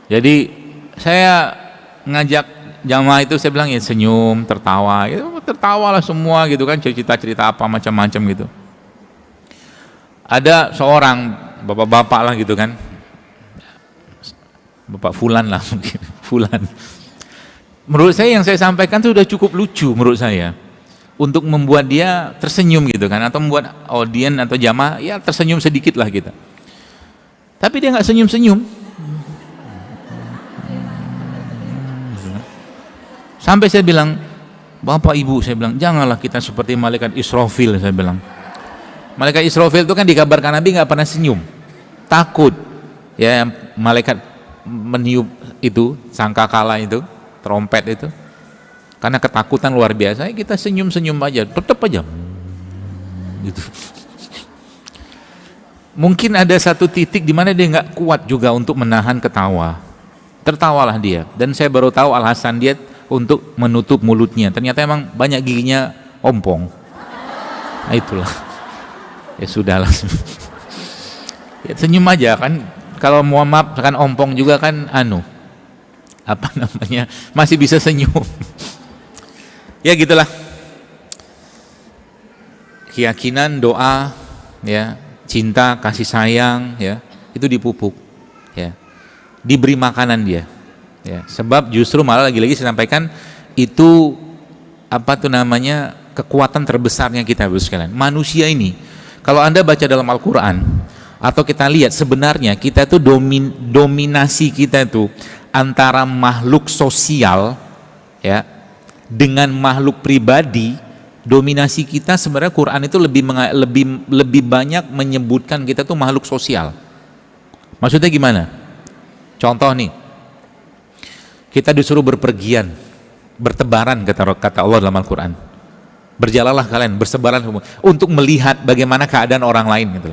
Jadi saya ngajak jamaah itu, saya bilang ya senyum, tertawa, ya tertawalah semua gitu kan, cerita-cerita apa macam-macam gitu. Ada seorang bapak-bapak lah gitu kan, bapak Fulan lah mungkin, Fulan. Menurut saya yang saya sampaikan itu sudah cukup lucu menurut saya, untuk membuat dia tersenyum gitu kan, atau membuat audien atau jamaah ya tersenyum sedikit lah kita. Tapi dia nggak senyum-senyum. Sampai saya bilang, Bapak Ibu, saya bilang, janganlah kita seperti malaikat Israfil, saya bilang. Malaikat Israfil itu kan dikabarkan Nabi nggak pernah senyum, takut ya, malaikat meniup itu sangkakala itu, trompet itu, karena ketakutan luar biasa. Kita senyum-senyum aja, tetap aja gitu. Mungkin ada satu titik di mana dia nggak kuat juga untuk menahan ketawa, tertawalah dia, dan saya baru tahu alasan dia untuk menutup mulutnya, ternyata emang banyak giginya ompong. Nah itulah, ya sudahlah. Ya, senyum aja kan, kalau mau maaf kan ompong juga kan apa namanya, masih bisa senyum. Ya gitulah, keyakinan, doa, ya, cinta, kasih sayang, ya, itu dipupuk, ya, diberi makanan dia. Ya, sebab justru malah lagi-lagi saya sampaikan itu apa tuh namanya, kekuatan terbesarnya kita sekalian. Manusia ini, kalau Anda baca dalam Al-Quran atau kita lihat sebenarnya kita tuh dominasi kita itu antara makhluk sosial ya dengan makhluk pribadi. Dominasi kita sebenarnya Quran itu lebih banyak menyebutkan kita tuh makhluk sosial. Maksudnya gimana? Contoh nih, kita disuruh berpergian, bertebaran, kata Allah dalam Al-Quran. Berjalanlah kalian, bersebaran untuk melihat bagaimana keadaan orang lain gitu.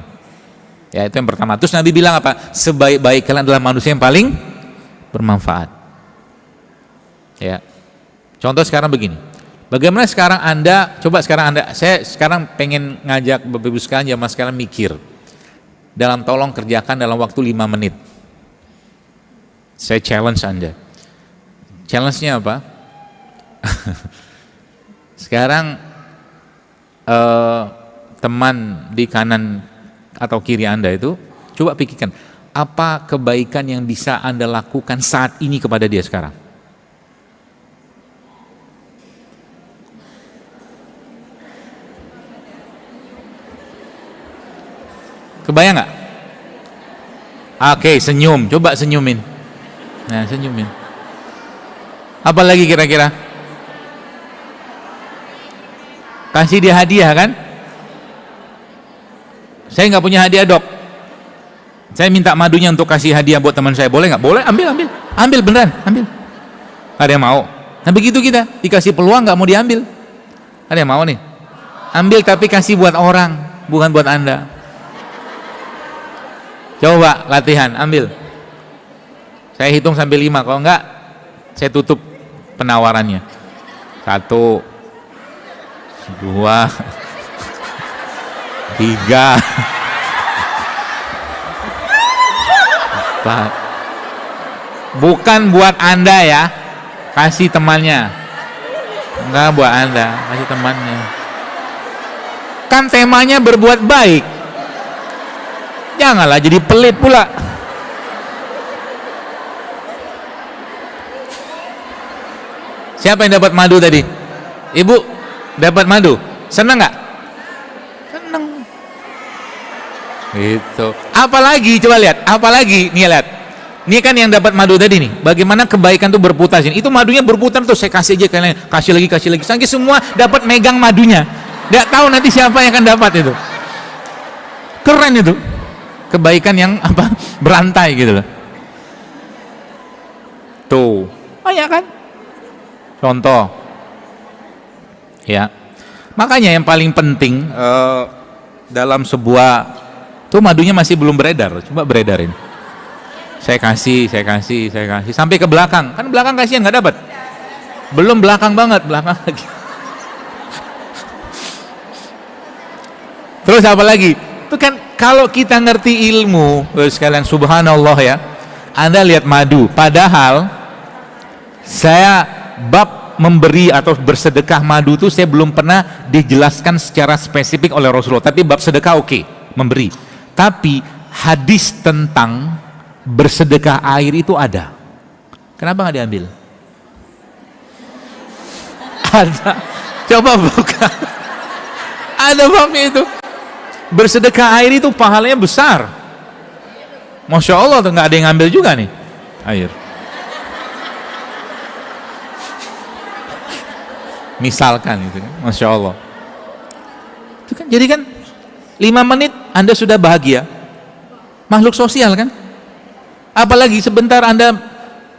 Ya, itu yang pertama. Terus Nabi bilang apa? Sebaik-baik kalian adalah manusia yang paling bermanfaat. Ya. Contoh sekarang begini, bagaimana sekarang saya sekarang pengen ngajak Bapak Ibu sekalian jamaah sekarang mikir, tolong kerjakan dalam waktu 5 menit. Saya challenge Anda. Challenge-nya apa? Sekarang teman di kanan atau kiri Anda itu, coba pikirkan, apa kebaikan yang bisa Anda lakukan saat ini kepada dia sekarang? Kebayang nggak? Oke, senyum, coba senyumin. Nah, senyumin. Apa lagi kira-kira? Kasih dia hadiah kan? Saya nggak punya hadiah, Dok. Saya minta madunya untuk kasih hadiah buat teman saya. Boleh nggak? Boleh, ambil beneran, ambil. Ada yang mau? Nah begitu kita dikasih peluang nggak mau diambil. Ada yang mau nih? Ambil tapi kasih buat orang, bukan buat Anda. Coba latihan, ambil. Saya hitung sampai 5, kalau enggak saya tutup penawarannya. 1, 2, 3, 4. Bukan buat Anda ya, kasih temannya. Enggak buat Anda, kasih temannya. Kan temanya berbuat baik. Janganlah jadi pelit pula. Siapa yang dapat madu tadi? Ibu dapat madu. Senang nggak? Senang. Itu. Apalagi coba lihat. Apalagi nih lihat. Ini kan yang dapat madu tadi nih. Bagaimana kebaikan tuh berputar sini. Itu madunya berputar tuh. Saya kasih aja kalian. Kasih lagi. Sampai semua dapat megang madunya. Nggak tahu nanti siapa yang akan dapat itu. Keren itu. Kebaikan yang berantai gitu loh. Tuh, banyak kan? Contoh, ya. Makanya yang paling penting dalam sebuah tuh madunya masih belum beredar. Coba beredarin. Saya kasih sampai ke belakang. Kan belakang kasihan nggak dapat. Belum belakang banget, belakang lagi. Terus apa lagi? Itu kan kalau kita ngerti ilmu, sekalian subhanallah ya, Anda lihat madu, padahal saya bab memberi atau bersedekah madu itu saya belum pernah dijelaskan secara spesifik oleh Rasulullah, tapi bab sedekah oke, memberi. Tapi hadis tentang bersedekah air itu ada. Kenapa nggak diambil? Ada. Coba buka. Ada babnya itu. Bersedekah air itu pahalanya besar. Masya Allah tuh nggak ada yang ngambil juga nih air. Misalkan itu, Masya Allah. Itu kan, jadi kan 5 menit Anda sudah bahagia. Makhluk sosial kan. Apalagi sebentar Anda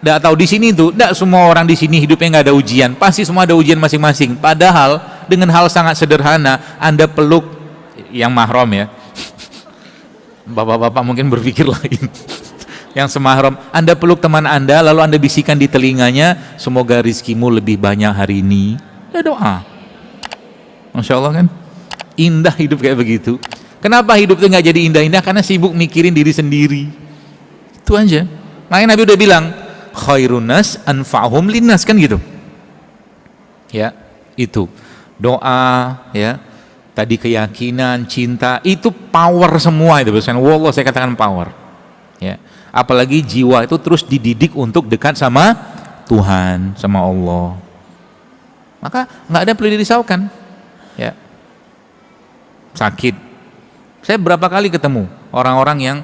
nggak tahu di sini tuh, nggak semua orang di sini hidupnya nggak ada ujian. Pasti semua ada ujian masing-masing. Padahal dengan hal sangat sederhana, Anda peluk yang mahram ya. Bapak-bapak mungkin berpikir lain. Yang semahram, Anda peluk teman Anda, lalu Anda bisikan di telinganya, semoga rizkimu lebih banyak hari ini. Ya doa. Masya Allah kan, indah hidup kayak begitu. Kenapa hidup itu nggak jadi indah-indah? Karena sibuk mikirin diri sendiri. Itu aja. Makanya Nabi udah bilang, khairun nas anfa'hum linnas, kan gitu. Ya, itu doa ya. Tadi keyakinan, cinta, itu power semua itu. Wallah saya katakan power. Ya. Apalagi jiwa itu terus dididik untuk dekat sama Tuhan, sama Allah. Maka nggak ada perlu dirisaukan. Ya. Sakit. Saya berapa kali ketemu orang-orang yang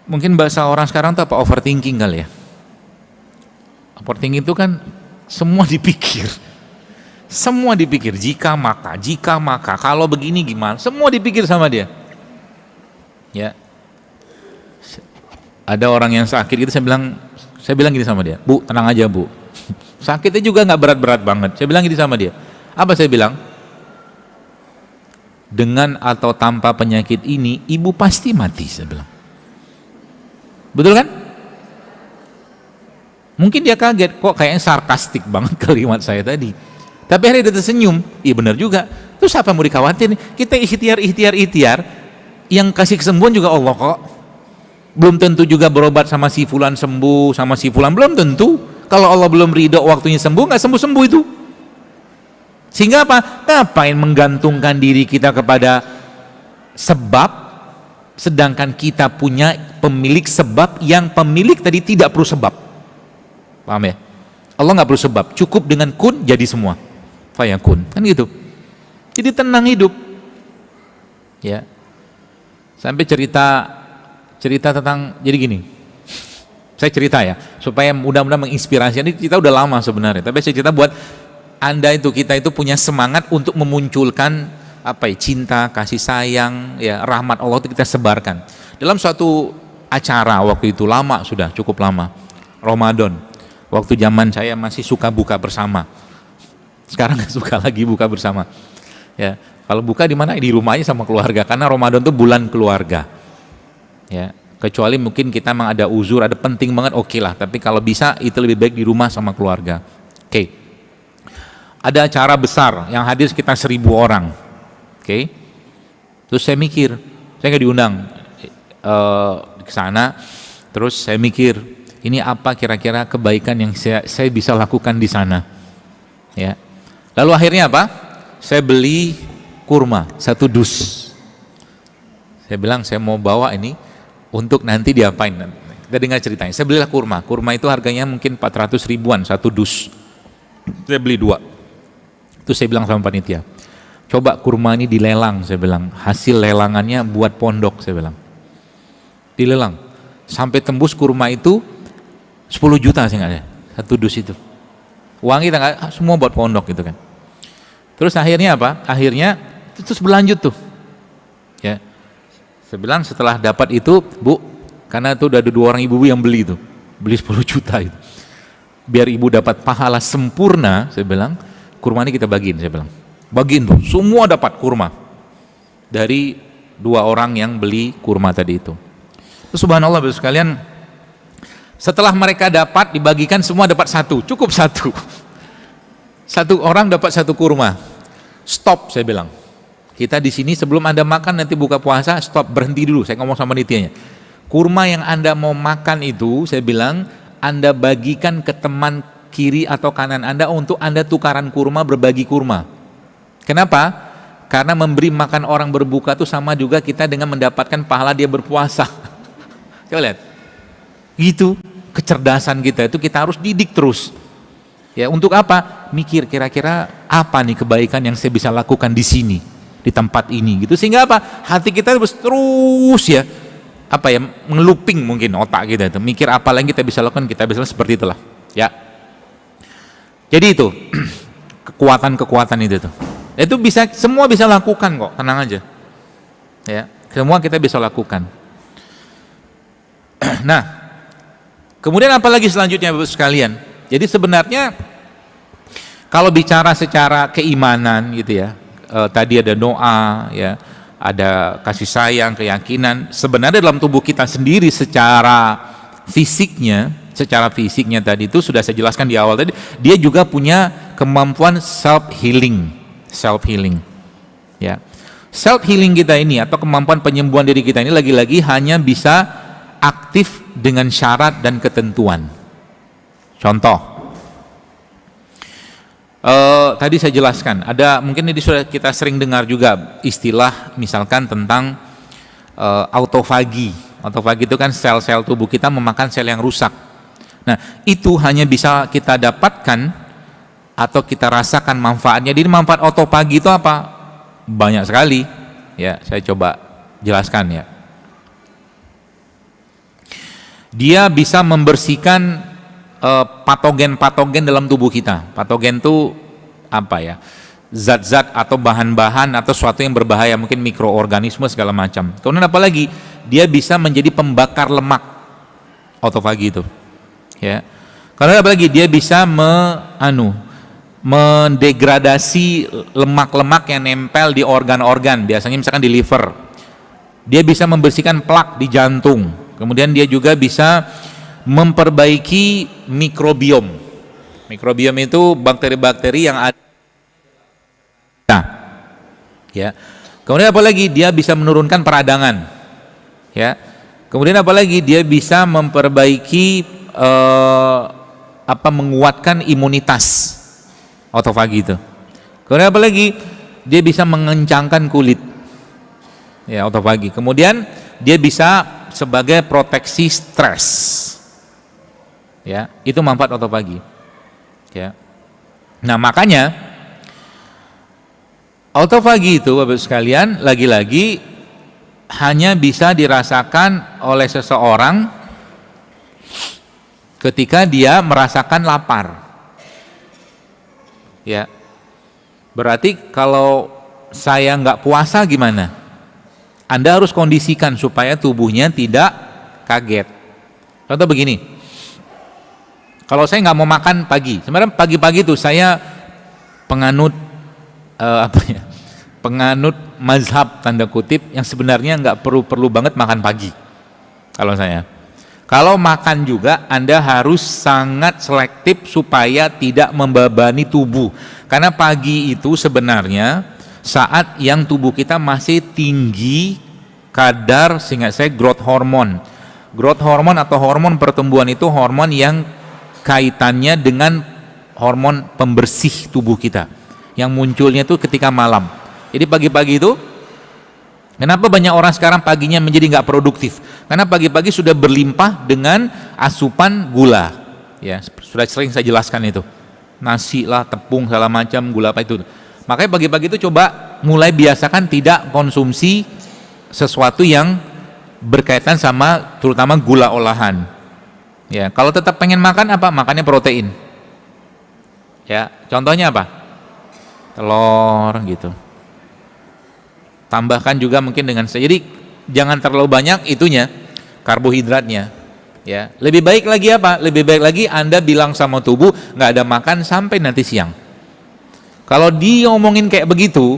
mungkin bahasa orang sekarang tuh apa, overthinking kali ya. Overthinking itu kan semua dipikir. Semua dipikir, jika maka, kalau begini gimana, semua dipikir sama dia. Ya. Ada orang yang sakit gitu, saya bilang gini sama dia, Bu, tenang aja Bu. Sakitnya juga nggak berat-berat banget. Saya bilang gini sama dia. Apa saya bilang? Dengan atau tanpa penyakit ini, ibu pasti mati, saya bilang. Betul kan? Mungkin dia kaget, kok kayaknya sarkastik banget kalimat saya tadi. Tapi akhirnya dia tersenyum, iya benar juga. Terus apa yang mau dikhawatirin? Kita ikhtiar, yang kasih kesembuhan juga Allah kok. Belum tentu juga berobat sama si fulan sembuh, sama si fulan belum tentu. Kalau Allah belum ridho waktunya sembuh, nggak sembuh-sembuh itu. Sehingga apa? Ngapain menggantungkan diri kita kepada sebab, sedangkan kita punya pemilik sebab yang pemilik tadi tidak perlu sebab. Paham ya? Allah nggak perlu sebab, cukup dengan kun jadi semua. Fayakun, kan gitu. Jadi tenang hidup. Ya. Sampai cerita tentang, jadi gini. Saya cerita ya, supaya mudah-mudahan menginspirasi. Ini kita udah lama sebenarnya, tapi saya cerita buat Anda kita itu punya semangat untuk memunculkan apa ya, cinta, kasih sayang, ya rahmat Allah itu kita sebarkan. Dalam suatu acara waktu itu lama sudah, cukup lama. Ramadan. Waktu zaman saya masih suka buka bersama. Sekarang nggak suka lagi buka bersama. Ya, kalau buka di mana? Di rumahnya sama keluarga, karena Ramadan itu bulan keluarga. Ya, kecuali mungkin kita memang ada uzur, ada penting banget, oke lah. Tapi kalau bisa itu lebih baik di rumah sama keluarga. Oke. Ada acara besar yang hadir sekitar 1.000 orang. Oke. Terus saya mikir, saya nggak diundang ke sana. Terus saya mikir, ini apa kira-kira kebaikan yang saya bisa lakukan di sana? Ya. Lalu akhirnya apa? Saya beli kurma 1 dus. Saya bilang saya mau bawa ini untuk nanti diapain. Kita dengar ceritanya. Saya belilah kurma. Kurma itu harganya mungkin 400 ribuan 1 dus. Saya beli 2. Terus saya bilang sama panitia, coba kurma ini dilelang, saya bilang. Hasil lelangannya buat pondok, saya bilang. Dilelang. Sampai tembus kurma itu 10 juta saya nggak ada. 1 dus itu. Uang kita nggak, semua buat pondok gitu kan. Terus akhirnya apa? Akhirnya terus berlanjut tuh. Ya. Saya bilang setelah dapat itu, Bu, karena itu udah ada 2 orang ibu yang beli itu. Beli 10 juta itu. Biar ibu dapat pahala sempurna, saya bilang, kurma ini kita bagiin, saya bilang. Bagiin tuh, semua dapat kurma. Dari 2 orang yang beli kurma tadi itu. Terus subhanallah Bapak sekalian, setelah mereka dapat, dibagikan semua dapat 1, cukup 1. 1 orang dapat 1 kurma. Stop, saya bilang. Kita di sini sebelum Anda makan nanti buka puasa, stop, berhenti dulu. Saya ngomong sama nitianya. Kurma yang Anda mau makan itu, saya bilang, Anda bagikan ke teman kiri atau kanan Anda untuk Anda tukaran kurma, berbagi kurma. Kenapa? Karena memberi makan orang berbuka itu sama juga kita dengan mendapatkan pahala dia berpuasa. Coba lihat. Gitu, kecerdasan kita itu kita harus didik terus. Ya, untuk apa? Mikir kira-kira apa nih kebaikan yang saya bisa lakukan di sini, di tempat ini gitu. Sehingga apa? Hati kita terus ya, apa ya, ngeluping mungkin otak kita itu. Mikir apa lagi kita bisa lakukan, kita bisa seperti itulah. Ya. Jadi itu kekuatan-kekuatan itu tuh. Itu bisa, semua bisa lakukan kok, tenang aja. Ya, semua kita bisa lakukan. Nah, kemudian apa lagi selanjutnya Bapak sekalian? Jadi sebenarnya kalau bicara secara keimanan gitu ya, tadi ada doa ya, ada kasih sayang, keyakinan. Sebenarnya dalam tubuh kita sendiri secara fisiknya tadi itu sudah saya jelaskan di awal tadi, dia juga punya kemampuan self healing. Ya. Self healing kita ini atau kemampuan penyembuhan diri kita ini lagi-lagi hanya bisa aktif dengan syarat dan ketentuan. Contoh, tadi saya jelaskan, ada mungkin ini sudah kita sering dengar juga istilah misalkan tentang autofagi. Autofagi itu kan sel-sel tubuh kita memakan sel yang rusak. Nah, itu hanya bisa kita dapatkan atau kita rasakan manfaatnya. Jadi manfaat autofagi itu apa? Banyak sekali. Ya, saya coba jelaskan ya. Dia bisa membersihkan patogen-patogen dalam tubuh kita. Patogen itu apa ya? Zat-zat atau bahan-bahan atau sesuatu yang berbahaya, mungkin mikroorganisme segala macam. Kemudian apa lagi? Dia bisa menjadi pembakar lemak. Autofagi itu. Ya. Karena apa lagi? Dia bisa mendegradasi lemak-lemak yang nempel di organ-organ, biasanya misalkan di liver. Dia bisa membersihkan plak di jantung. Kemudian dia juga bisa memperbaiki mikrobiom. Mikrobiom itu bakteri-bakteri yang ada. Nah, ya. Kemudian apalagi dia bisa menurunkan peradangan. Ya. Kemudian apalagi dia bisa memperbaiki menguatkan imunitas autofagi itu. Kemudian apalagi dia bisa mengencangkan kulit. Ya, autofagi. Kemudian dia bisa sebagai proteksi stres. Ya, itu manfaat autofagi. Ya. Nah, makanya autofagi itu Bapak sekalian lagi-lagi hanya bisa dirasakan oleh seseorang ketika dia merasakan lapar. Ya. Berarti kalau saya nggak puasa gimana? Anda harus kondisikan supaya tubuhnya tidak kaget. Contoh begini, kalau saya nggak mau makan pagi, sebenarnya pagi-pagi itu saya penganut penganut mazhab tanda kutip yang sebenarnya nggak perlu banget makan pagi. Kalau makan juga Anda harus sangat selektif supaya tidak membebani tubuh, karena pagi itu sebenarnya saat yang tubuh kita masih tinggi kadar growth hormone. Growth hormone atau hormon pertumbuhan itu hormon yang kaitannya dengan hormon pembersih tubuh kita yang munculnya itu ketika malam. Jadi pagi-pagi itu kenapa banyak orang sekarang paginya menjadi nggak produktif? Karena pagi-pagi sudah berlimpah dengan asupan gula. Ya, sudah sering saya jelaskan itu. Nasi lah, tepung, segala macam, gula apa itu. Makanya pagi-pagi itu coba mulai biasakan tidak konsumsi sesuatu yang berkaitan sama terutama gula olahan. Ya, kalau tetap pengen makan apa? Makannya protein. Ya, contohnya apa? Telur gitu. Tambahkan juga mungkin dengan jadi jangan terlalu banyak itunya karbohidratnya. Ya, lebih baik lagi apa? Lebih baik lagi Anda bilang sama tubuh nggak ada makan sampai nanti siang. Kalau diomongin kayak begitu,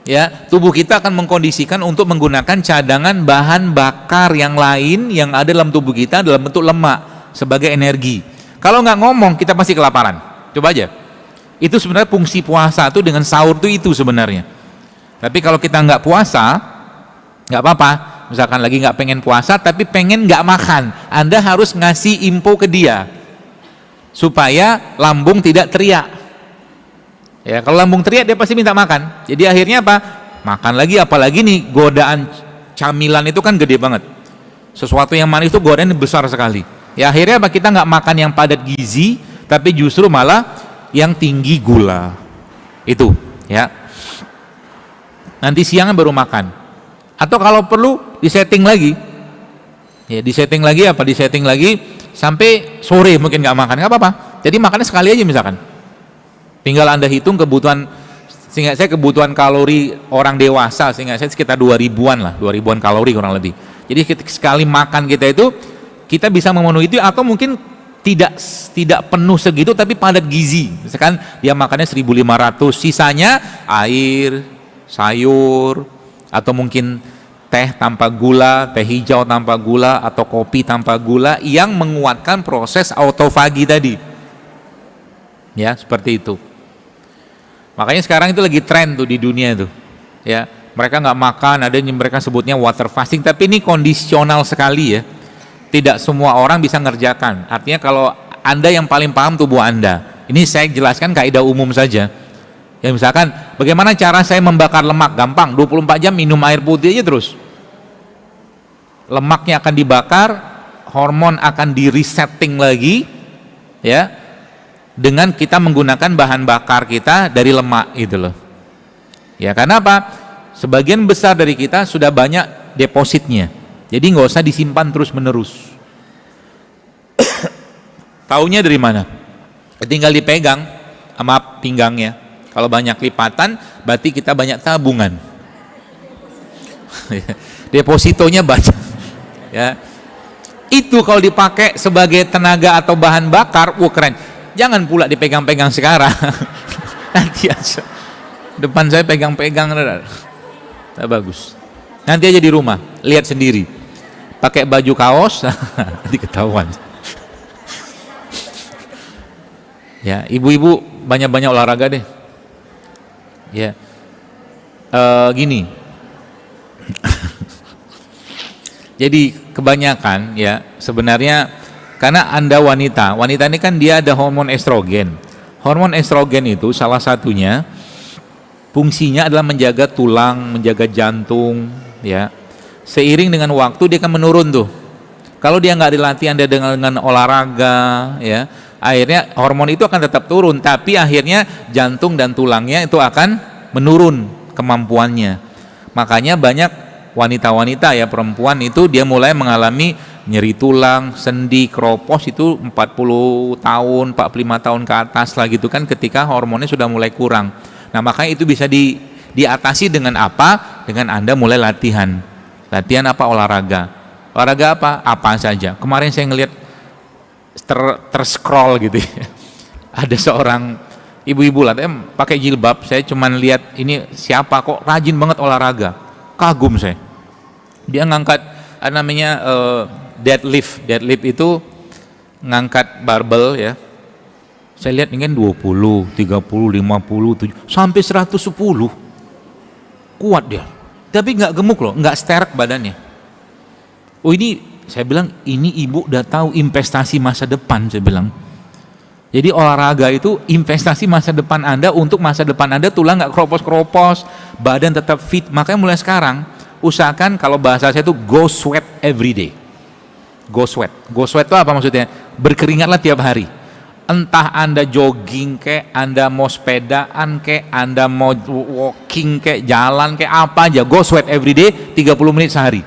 ya tubuh kita akan mengkondisikan untuk menggunakan cadangan bahan bakar yang lain yang ada dalam tubuh kita dalam bentuk lemak sebagai energi. Kalau nggak ngomong kita pasti kelaparan. Coba aja. Itu sebenarnya fungsi puasa itu dengan sahur itu sebenarnya. Tapi kalau kita nggak puasa, nggak apa-apa. Misalkan lagi nggak pengen puasa, tapi pengen nggak makan, Anda harus ngasih info ke dia supaya lambung tidak teriak. Ya, kalau lambung teriak dia pasti minta makan. Jadi akhirnya apa? Makan lagi, apalagi nih godaan camilan itu kan gede banget. Sesuatu yang manis itu godaan besar sekali. Ya akhirnya apa? Kita nggak makan yang padat gizi, tapi justru malah yang tinggi gula. Itu, ya. Nanti siangnya baru makan. Atau kalau perlu disetting lagi. Ya, disetting lagi apa? Disetting lagi sampai sore mungkin nggak makan, nggak apa-apa. Jadi makannya sekali aja misalkan. Tinggal Anda hitung kebutuhan, sehingga saya kebutuhan kalori orang dewasa, sehingga saya sekitar 2000-an lah, 2000-an kalori kurang lebih. Jadi sekali makan kita itu, kita bisa memenuhi itu, atau mungkin tidak penuh segitu, tapi padat gizi. Misalkan dia makannya 1500, sisanya air, sayur, atau mungkin teh tanpa gula, teh hijau tanpa gula, atau kopi tanpa gula, yang menguatkan proses autofagi tadi. Ya, seperti itu. Makanya sekarang itu lagi tren tuh di dunia itu, ya mereka nggak makan, ada yang mereka sebutnya water fasting, tapi ini kondisional sekali ya, tidak semua orang bisa ngerjakan. Artinya kalau Anda yang paling paham tubuh Anda, ini saya jelaskan kaidah umum saja. Ya misalkan bagaimana cara saya membakar lemak, gampang, 24 jam minum air putih aja terus, lemaknya akan dibakar, hormon akan di resetting lagi, ya. Dengan kita menggunakan bahan bakar kita dari lemak gitu loh. Ya karena apa? Sebagian besar dari kita sudah banyak depositnya. Jadi nggak usah disimpan terus menerus. Taunya dari mana? Tinggal dipegang sama pinggangnya. Kalau banyak lipatan, berarti kita banyak tabungan. Depositonya banyak. Ya. Itu kalau dipakai sebagai tenaga atau bahan bakar, wah keren. Jangan pula dipegang-pegang sekarang. Nanti aja. Depan saya pegang-pegang, tak bagus. Nanti aja di rumah, lihat sendiri. Pakai baju kaos, nanti ketahuan. Ya, ibu-ibu banyak-banyak olahraga deh. Ya, gini. Jadi kebanyakan ya sebenarnya karena Anda wanita ini kan dia ada hormon estrogen. Hormon estrogen itu salah satunya fungsinya adalah menjaga tulang, menjaga jantung, ya. Seiring dengan waktu dia akan menurun tuh. Kalau dia nggak dilatih Anda dengan olahraga, ya, akhirnya hormon itu akan tetap turun, tapi akhirnya jantung dan tulangnya itu akan menurun kemampuannya. Makanya banyak wanita-wanita ya perempuan itu dia mulai mengalami nyeri tulang, sendi, kropos itu 40 tahun, 45 tahun ke atas lah gitu kan ketika hormonnya sudah mulai kurang. Nah makanya itu bisa diatasi dengan apa? Dengan Anda mulai latihan. Latihan apa? Olahraga. Olahraga apa? Apa saja. Kemarin saya ngelihat terscroll gitu ya. Ada seorang ibu-ibu lah, pakai jilbab, saya cuman lihat ini siapa kok rajin banget olahraga. Kagum saya. Dia ngangkat namanya deadlift itu ngangkat barbel ya. Saya lihat ini kan 20, 30, 50, 7 sampai 110. Kuat dia. Tapi nggak gemuk loh, nggak sterek badannya. Oh ini saya bilang ini ibu udah tahu investasi masa depan, saya bilang. Jadi olahraga itu investasi masa depan Anda, untuk masa depan Anda tulang nggak keropos-keropos, badan tetap fit. Makanya mulai sekarang usahakan, kalau bahasa saya itu go sweat every day. Go sweat itu apa maksudnya? Berkeringatlah tiap hari. Entah Anda jogging kek, Anda mau sepedaan kek, Anda mau walking kek, jalan kek, apa aja, go sweat every day 30 menit sehari.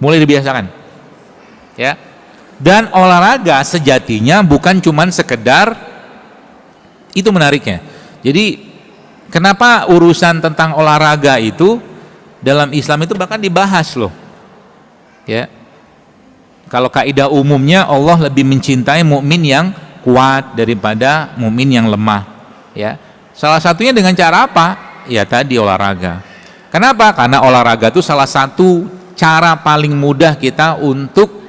Mulai dibiasakan. Ya. Dan olahraga sejatinya bukan cuman sekedar, itu menariknya. Jadi kenapa urusan tentang olahraga itu dalam Islam itu bahkan dibahas loh. Ya. Kalau kaidah umumnya Allah lebih mencintai mukmin yang kuat daripada mukmin yang lemah, ya. Salah satunya dengan cara apa? Ya tadi olahraga. Kenapa? Karena olahraga itu salah satu cara paling mudah kita untuk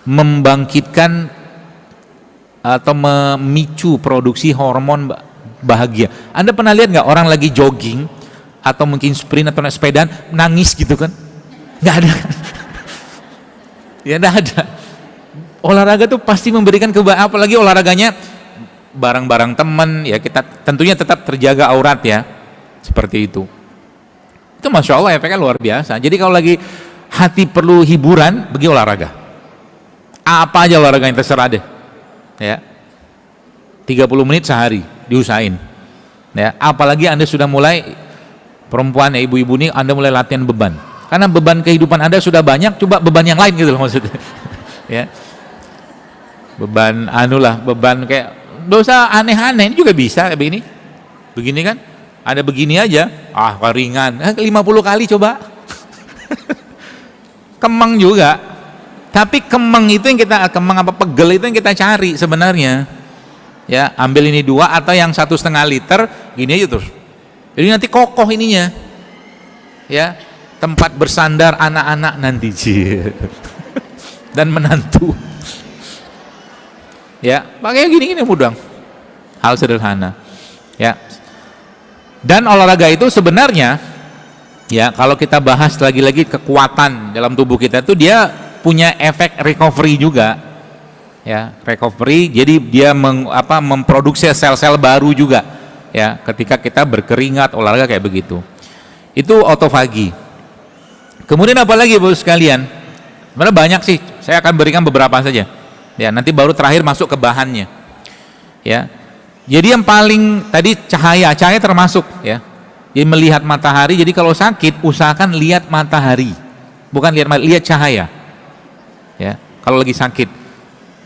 membangkitkan atau memicu produksi hormon bahagia. Anda pernah lihat nggak orang lagi jogging atau mungkin sprint atau naik sepedaan nangis gitu kan? Nggak ada. Ya nggak ada. Olahraga tuh pasti memberikan kebahagiaan, apalagi olahraganya bareng-bareng teman, ya kita tentunya tetap terjaga aurat ya, seperti itu. Itu masya Allah efeknya luar biasa. Jadi kalau lagi hati perlu hiburan, pergi olahraga. Apa aja olahraga yang terserah deh, ya. 30 menit sehari diusahain. Ya, apalagi Anda sudah mulai perempuan ya, ibu-ibu ini Anda mulai latihan beban. Karena beban kehidupan Anda sudah banyak, coba beban yang lain gitu loh maksudnya. Ya. Beban beban kayak dosa aneh-aneh ini juga bisa kayak begini. Begini kan? Ada begini aja, ringan. 50 kali coba. Kemang juga. Tapi kemang itu yang pegel itu yang kita cari sebenarnya. Ya, ambil ini 2 atau yang 1,5 liter, gini aja terus. Jadi nanti kokoh ininya. Ya. Tempat bersandar anak-anak nanti dan menantu. Ya, pakai gini-gini mudah. Hal sederhana. Ya. Dan olahraga itu sebenarnya ya, kalau kita bahas lagi-lagi kekuatan dalam tubuh kita itu dia punya efek recovery juga. Ya, recovery, jadi dia memproduksi sel-sel baru juga. Ya, ketika kita berkeringat olahraga kayak begitu. Itu autofagi. Kemudian apa lagi Bapak sekalian? Sebenarnya banyak sih, saya akan berikan beberapa saja. Ya, nanti baru terakhir masuk ke bahannya. Ya. Jadi yang paling tadi cahaya termasuk ya. Jadi melihat matahari, jadi kalau sakit usahakan lihat matahari. Bukan lihat cahaya. Ya, kalau lagi sakit.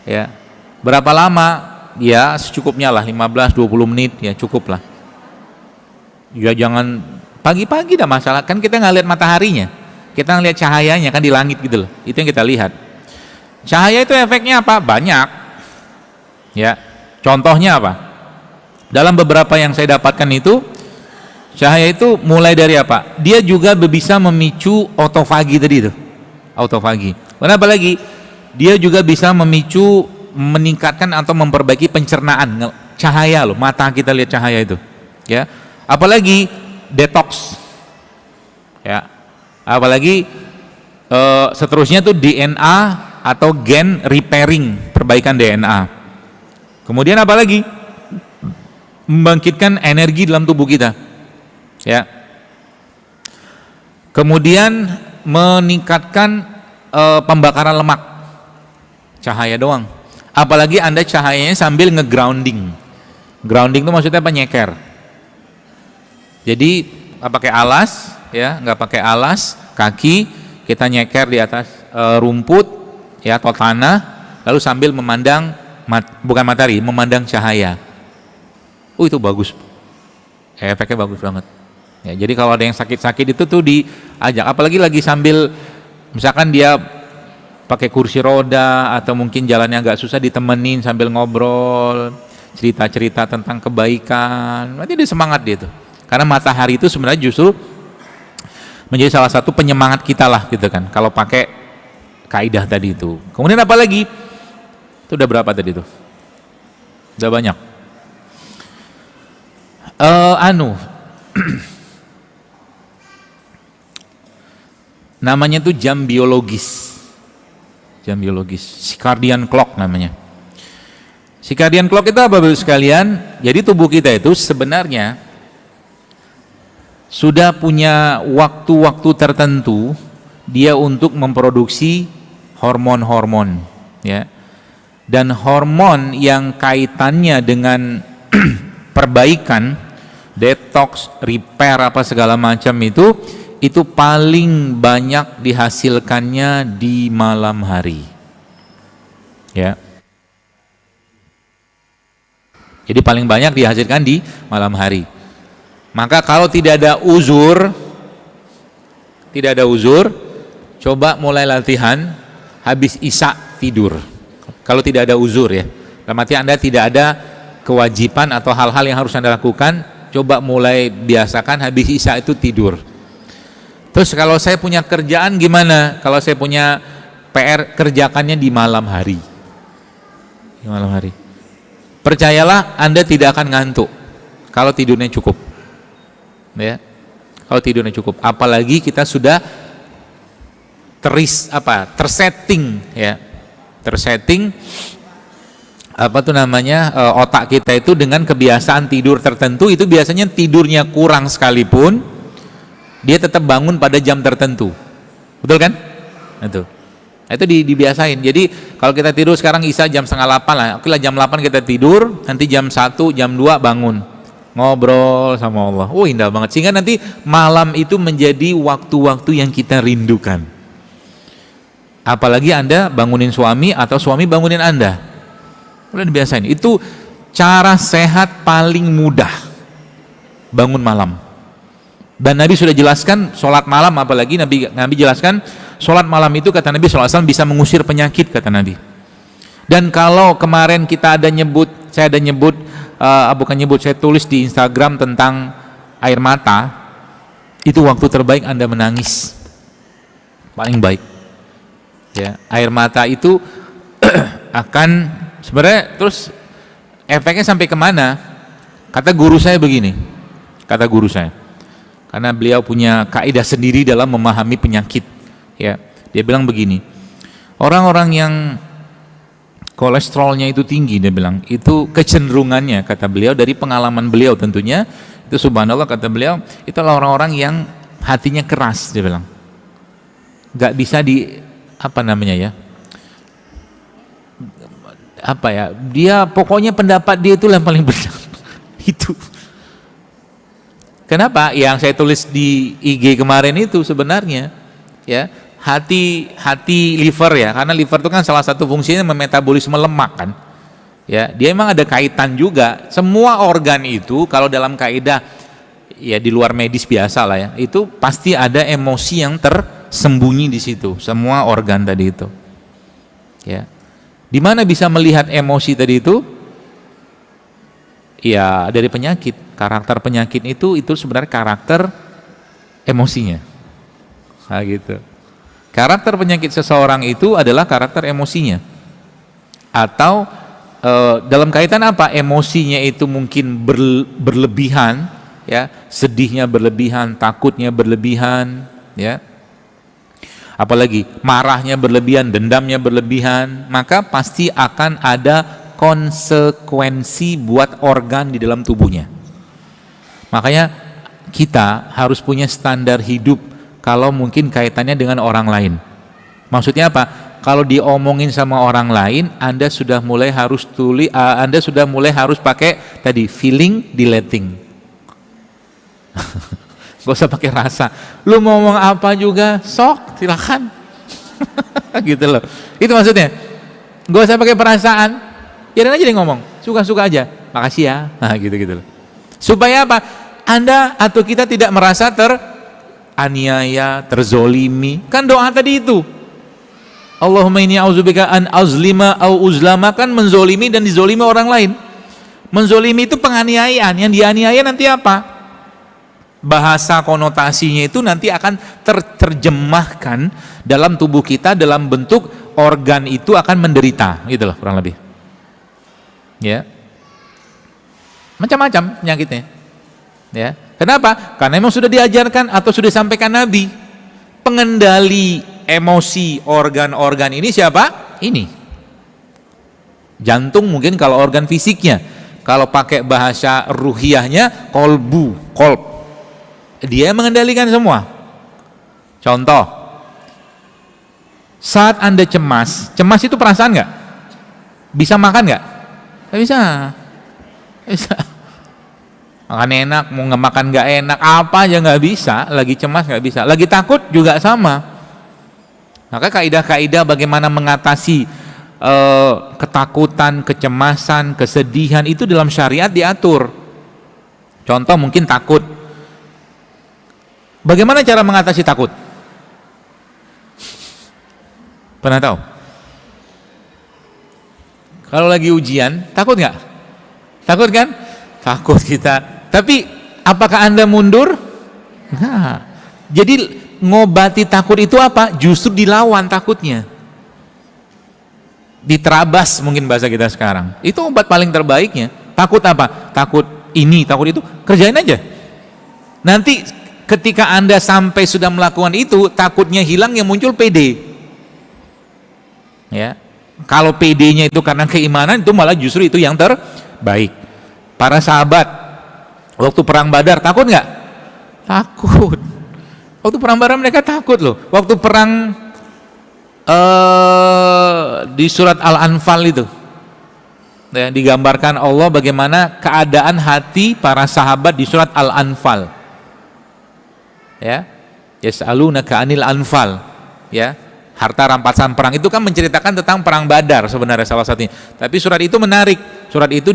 Ya. Berapa lama? Ya, secukupnya lah 15-20 menit ya cukup lah. Ya jangan pagi-pagi dah masalah, kan kita nggak lihat mataharinya. Kita ngelihat cahayanya kan di langit gitu loh. Itu yang kita lihat. Cahaya itu efeknya apa? Banyak. Ya. Contohnya apa? Dalam beberapa yang saya dapatkan itu, cahaya itu mulai dari apa? Dia juga bisa memicu autofagi tadi itu. Autofagi. Kenapa lagi? Dia juga bisa memicu meningkatkan atau memperbaiki pencernaan cahaya loh, mata kita lihat cahaya itu, ya. Apalagi detox, ya. Apalagi seterusnya tuh DNA atau gen repairing, perbaikan DNA. Kemudian apalagi membangkitkan energi dalam tubuh kita, ya. Kemudian meningkatkan pembakaran lemak, cahaya doang. Apalagi Anda cahayanya sambil nge-grounding. Grounding itu maksudnya apa? Nyeker. Jadi nggak pakai alas, ya, nggak pakai alas kaki, kita nyeker di atas rumput, ya, atau tanah, lalu sambil memandang bukan matahari, memandang cahaya. Itu bagus, efeknya bagus banget. Ya, jadi kalau ada yang sakit-sakit itu tuh diajak, apalagi lagi sambil misalkan dia pakai kursi roda atau mungkin jalannya agak susah, ditemenin sambil ngobrol, cerita-cerita tentang kebaikan, nanti dia semangat dia tuh. Karena matahari itu sebenarnya justru menjadi salah satu penyemangat kita lah gitu kan, kalau pakai kaidah tadi itu. Kemudian apa lagi? Itu udah berapa tadi tuh? Udah banyak. Namanya tuh jam biologis, circadian clock namanya. Circadian clock itu apa, Bapak sekalian? Jadi tubuh kita itu sebenarnya sudah punya waktu-waktu tertentu dia untuk memproduksi hormon-hormon, ya. Dan hormon yang kaitannya dengan perbaikan, detox, repair apa segala macam itu paling banyak dihasilkannya di malam hari, ya. Jadi paling banyak dihasilkan di malam hari. Maka kalau tidak ada uzur, coba mulai latihan habis isya tidur. Kalau tidak ada uzur, ya, dalam arti Anda tidak ada kewajiban atau hal-hal yang harus Anda lakukan, coba mulai biasakan habis isya itu tidur. Terus kalau saya punya kerjaan gimana? Kalau saya punya PR, kerjakannya di malam hari. Di malam hari. Percayalah Anda tidak akan ngantuk kalau tidurnya cukup. Ya. Kalau tidurnya cukup. Apalagi kita sudah tersetting, ya. Tersetting apa tuh namanya, otak kita itu dengan kebiasaan tidur tertentu, itu biasanya tidurnya kurang sekalipun dia tetap bangun pada jam tertentu, betul kan? Itu dibiasain. Jadi kalau kita tidur sekarang isya jam 7:30 lah, oke lah jam 8 kita tidur, nanti jam 1, jam 2 bangun, ngobrol sama Allah. Oh indah banget, sehingga nanti malam itu menjadi waktu-waktu yang kita rindukan. Apalagi Anda bangunin suami atau suami bangunin Anda, udah dibiasain. Itu cara sehat paling mudah, bangun malam. Dan Nabi sudah jelaskan sholat malam, apalagi Nabi jelaskan sholat malam itu kata Nabi SAW bisa mengusir penyakit, kata Nabi. Dan kalau kemarin saya tulis di Instagram tentang air mata, itu waktu terbaik Anda menangis, paling baik, ya. Air mata itu akan sebenarnya terus efeknya sampai kemana? Kata guru saya begini, karena beliau punya kaidah sendiri dalam memahami penyakit, ya. Dia bilang begini, orang-orang yang kolesterolnya itu tinggi, dia bilang itu kecenderungannya, kata beliau dari pengalaman beliau tentunya, itu subhanallah kata beliau, itu orang-orang yang hatinya keras, dia bilang nggak bisa dia pokoknya pendapat dia itu yang paling benar. Itu kenapa yang saya tulis di IG kemarin itu sebenarnya, ya, hati liver, ya, karena liver itu kan salah satu fungsinya memetabolisme lemak kan, ya. Dia emang ada kaitan juga, semua organ itu kalau dalam kaidah, ya, di luar medis biasa lah, ya, itu pasti ada emosi yang tersembunyi di situ, semua organ tadi itu, ya. Di mana bisa melihat emosi tadi itu? Ya dari penyakit. Karakter penyakit itu sebenarnya karakter emosinya. Nah, gitu. Karakter penyakit seseorang itu adalah karakter emosinya. atau dalam kaitan apa? Emosinya itu mungkin berlebihan, ya, sedihnya berlebihan, takutnya berlebihan, ya. Apalagi marahnya berlebihan, dendamnya berlebihan, maka pasti akan ada konsekuensi buat organ di dalam tubuhnya. Makanya kita harus punya standar hidup kalau mungkin kaitannya dengan orang lain. Maksudnya apa? Kalau diomongin sama orang lain, Anda sudah mulai harus Anda sudah mulai harus pakai tadi feeling dilating. Gak usah pakai rasa. Lu mau ngomong apa juga, sok, silakan. Gitu loh. Itu maksudnya. Gak usah pakai perasaan. Biarin aja dia ngomong, suka-suka aja. Makasih ya. Nah, gitu-gitu loh. Supaya apa? Anda atau kita tidak merasa teraniaya, terzolimi. Kan doa tadi itu. Allahumma inni a'udzubika an azlima au uzlama, kan menzolimi dan dizolimi orang lain. Menzolimi itu penganiayaan. Yang dianiaya nanti apa? Bahasa konotasinya itu nanti akan terjemahkan dalam tubuh kita dalam bentuk organ itu akan menderita, gitu loh kurang lebih. Ya, macam-macam penyakitnya. Ya, kenapa? Karena memang sudah diajarkan atau sudah disampaikan Nabi, pengendali emosi organ-organ ini siapa? Ini jantung, mungkin kalau organ fisiknya. Kalau pakai bahasa ruhiyahnya kolb. Dia mengendalikan semua. Contoh, saat Anda cemas itu perasaan nggak? Bisa makan nggak? Nggak bisa. Makan enak, mau nggak makan nggak enak, apa aja nggak bisa. Lagi cemas nggak bisa, lagi takut juga sama. Maka kaidah-kaidah bagaimana mengatasi ketakutan, kecemasan, kesedihan itu dalam syariat diatur. Contoh mungkin takut. Bagaimana cara mengatasi takut? Pernah tahu? Kalau lagi ujian, takut nggak? Takut kan? Takut kita. Tapi apakah Anda mundur? Nah, jadi ngobati takut itu apa? Justru dilawan takutnya. Diterabas mungkin bahasa kita sekarang. Itu obat paling terbaiknya. Takut apa? Takut ini, takut itu. Kerjain aja. Nanti ketika Anda sampai sudah melakukan itu, takutnya hilang, yang muncul PD. Ya, kalau PD-nya itu karena keimanan, itu malah justru itu yang terbaik. Para sahabat waktu perang Badar takut nggak? Takut. Waktu perang Badar mereka takut loh. Waktu perang di surat Al-Anfal itu, ya, digambarkan Allah bagaimana keadaan hati para sahabat di surat Al-Anfal. Ya, yas'alunaka 'anil anfal, ya, harta rampasan perang itu kan menceritakan tentang perang Badar sebenarnya salah satunya. Tapi surat itu menarik. Surat itu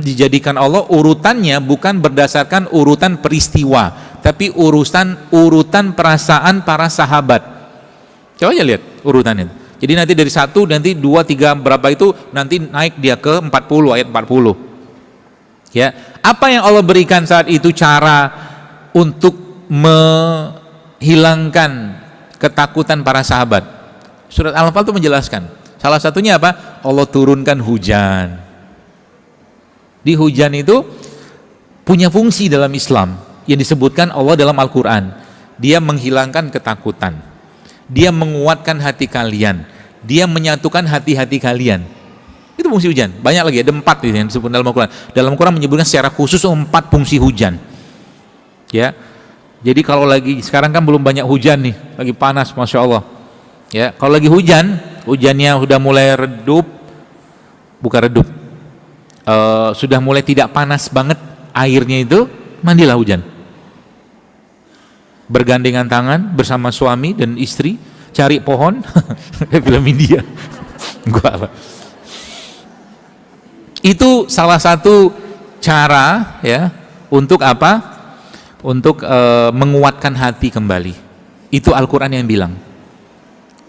dijadikan Allah urutannya bukan berdasarkan urutan peristiwa, tapi urutan perasaan para sahabat. Coba aja lihat urutannya. Jadi nanti dari 1, nanti 2, 3 berapa itu nanti naik dia ke 40, ayat 40. Ya, apa yang Allah berikan saat itu cara untuk menghilangkan ketakutan para sahabat. Surat Al-Anfal itu menjelaskan. Salah satunya apa? Allah turunkan hujan. Di hujan itu punya fungsi dalam Islam yang disebutkan Allah dalam Al-Quran. Dia menghilangkan ketakutan. Dia menguatkan hati kalian. Dia menyatukan hati-hati kalian. Itu fungsi hujan. Banyak lagi, ada 4 yang disebut dalam Al-Quran. Dalam Al-Quran menyebutkan secara khusus 4 fungsi hujan. Ya. Jadi kalau lagi sekarang kan belum banyak hujan nih, lagi panas, masya Allah. Ya, kalau lagi hujan, hujannya sudah mulai redup, bukan redup, sudah mulai tidak panas banget airnya itu, mandilah hujan. Bergandengan tangan bersama suami dan istri, cari pohon, film India. Gua. Itu salah satu cara ya untuk apa? Untuk menguatkan hati kembali. Itu Al-Quran yang bilang.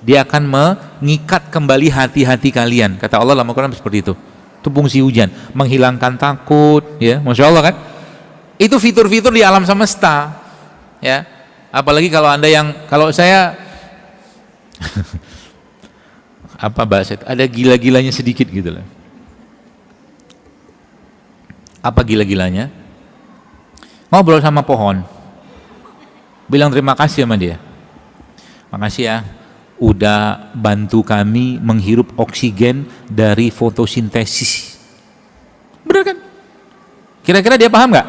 Dia akan mengikat kembali hati-hati kalian. Kata Allah dalam Al-Quran seperti itu. Itu fungsi hujan, menghilangkan takut, ya, masya Allah kan? Itu fitur-fitur di alam semesta, ya. Apalagi kalau Anda yang, kalau saya apa bahasa itu? Ada gila-gilanya sedikit gitu lah. Apa gila-gilanya? Ngobrol sama pohon, bilang terima kasih sama dia. Makasih ya, udah bantu kami menghirup oksigen dari fotosintesis. Bener kan? Kira-kira dia paham nggak?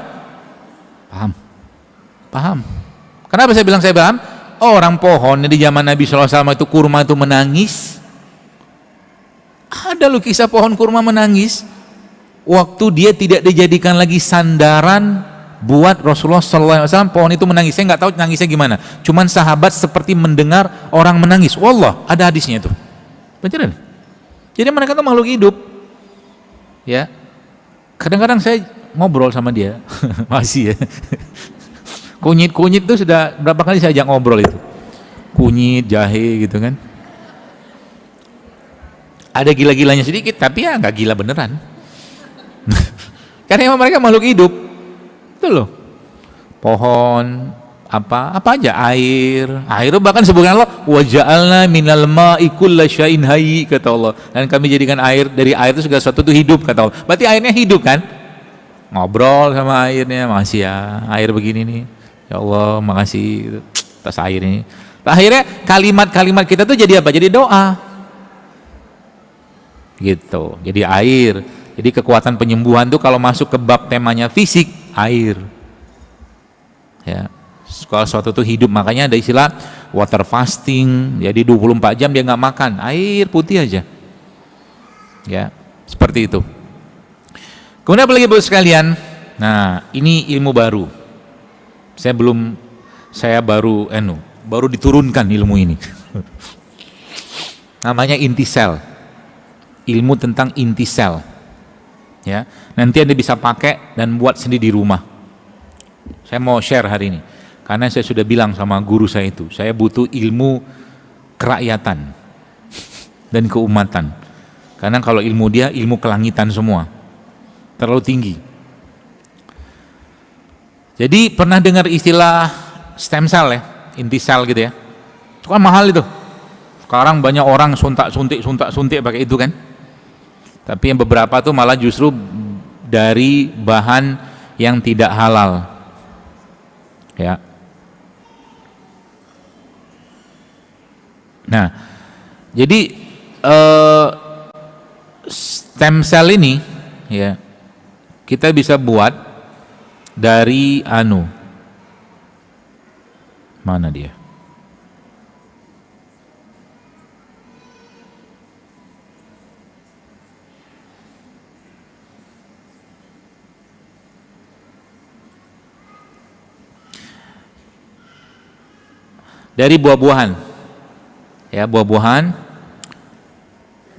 Paham. Paham. Kenapa saya bilang saya paham? Orang pohon di zaman Nabi SAW itu kurma itu menangis. Ada loh kisah pohon kurma menangis waktu dia tidak dijadikan lagi sandaran buat Rasulullah SAW. Pohon itu menangis. Saya nggak tahu nangisnya gimana. Cuman sahabat seperti mendengar orang menangis. Wallah, ada hadisnya itu. Beneran. Jadi mereka tuh makhluk hidup. Ya. Kadang-kadang saya ngobrol sama dia. Masih ya. Kunyit-kunyit itu sudah berapa kali saya ajak ngobrol itu. Kunyit, jahe gitu kan. Ada gila-gilanya sedikit, tapi ya nggak gila beneran. Karena emang mereka makhluk hidup. Itu loh. Pohon, apa aja, air bahkan sebutkan Allah, wa ja'alna minal ma'i kulla syai'in hayy, kata Allah. Dan kami jadikan air, dari air itu segala sesuatu itu hidup, kata Allah. Berarti airnya hidup kan? Ngobrol sama airnya, makasih ya, air begini nih. Ya Allah, makasih atas air ini. Akhirnya kalimat-kalimat kita tuh jadi apa? Jadi doa. Gitu. Jadi air. Jadi kekuatan penyembuhan tuh kalau masuk ke bab temanya fisik, air. Ya. Kalau suatu itu hidup, makanya ada istilah water fasting. Jadi 24 jam dia nggak makan, air putih aja. Ya, seperti itu. Kemudian apa lagi Bapak sekalian? Nah, ini ilmu baru. Saya baru diturunkan ilmu ini. Namanya intisel. Ilmu tentang intisel. Ya, nanti Anda bisa pakai dan buat sendiri di rumah. Saya mau share hari ini. Karena saya sudah bilang sama guru saya itu, saya butuh ilmu kerakyatan dan keumatan. Karena kalau ilmu dia, ilmu kelangitan semua. Terlalu tinggi. Jadi pernah dengar istilah stem cell ya, intisel gitu ya. Itu kan mahal itu. Sekarang banyak orang suntik pakai itu kan. Tapi yang beberapa tuh malah justru dari bahan yang tidak halal. Ya. Nah, jadi stem cell ini ya kita bisa buat dari mana dia? Dari buah-buahan. Ya, buah-buahan.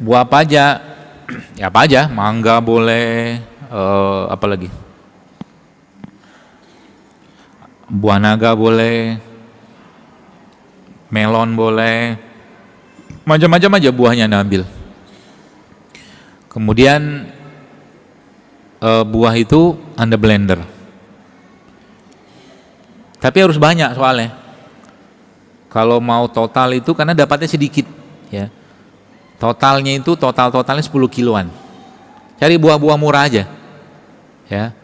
Buah apa aja? Ya apa aja, mangga boleh, apa lagi? Buah naga boleh, melon boleh, macam-macam aja buahnya Anda ambil. Kemudian buah itu Anda blender. Tapi harus banyak soalnya. Kalau mau total itu karena dapatnya sedikit, ya. Totalnya 10 kiloan. Cari buah-buah murah aja, ya.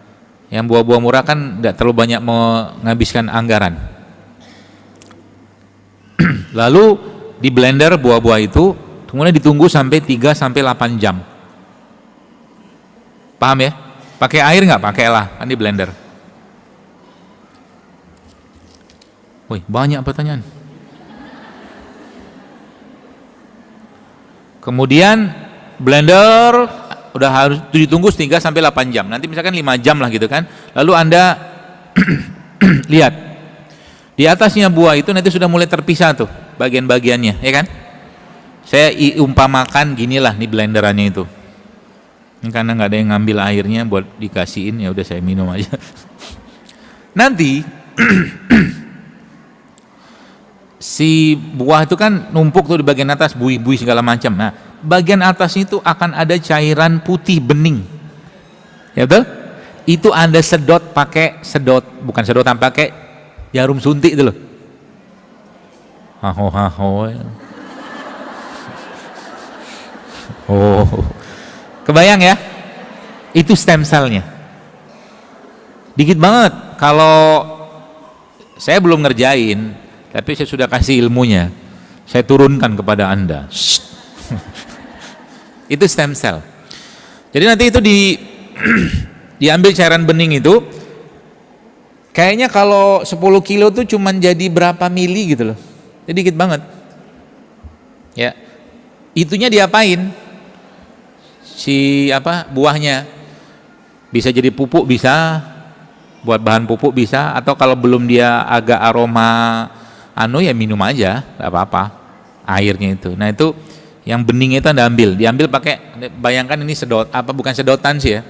Yang buah-buah murah kan tidak terlalu banyak menghabiskan anggaran. Lalu di blender buah-buah itu, kemudian ditunggu sampai 3-8 jam. Paham ya? Pakai air nggak? Pakailah, kan di blender. Wih, banyak pertanyaan. Kemudian blender udah harus ditunggu 3-8 jam. Nanti misalkan 5 jam lah gitu kan. Lalu Anda lihat di atasnya buah itu nanti sudah mulai terpisah tuh bagian-bagiannya, ya kan? Saya umpamakan ginilah nih blenderannya itu. Ini karena nggak ada yang ngambil airnya buat dikasihin, ya udah saya minum aja. Nanti si buah itu kan numpuk tuh di bagian atas, buih-buih segala macam. Nah, bagian atas itu akan ada cairan putih bening. Ya betul? Itu Anda bukan sedotan, pakai jarum suntik itu loh. Oh, kebayang ya? Itu stem cell-nya. Dikit banget. Kalau saya belum ngerjain, tapi saya sudah kasih ilmunya. Saya turunkan kepada Anda. Itu stem cell. Jadi nanti itu diambil cairan bening itu, kayaknya kalau 10 kilo tuh cuman jadi berapa mili gitu loh. Jadi dikit banget. Ya. Itunya diapain? Si buahnya. Bisa jadi pupuk bisa, buat bahan pupuk bisa, atau kalau belum dia agak aroma ya minum aja, enggak apa-apa. Airnya itu. Nah, itu yang bening itu Anda diambil pakai, bayangkan ini bukan sedotan sih ya,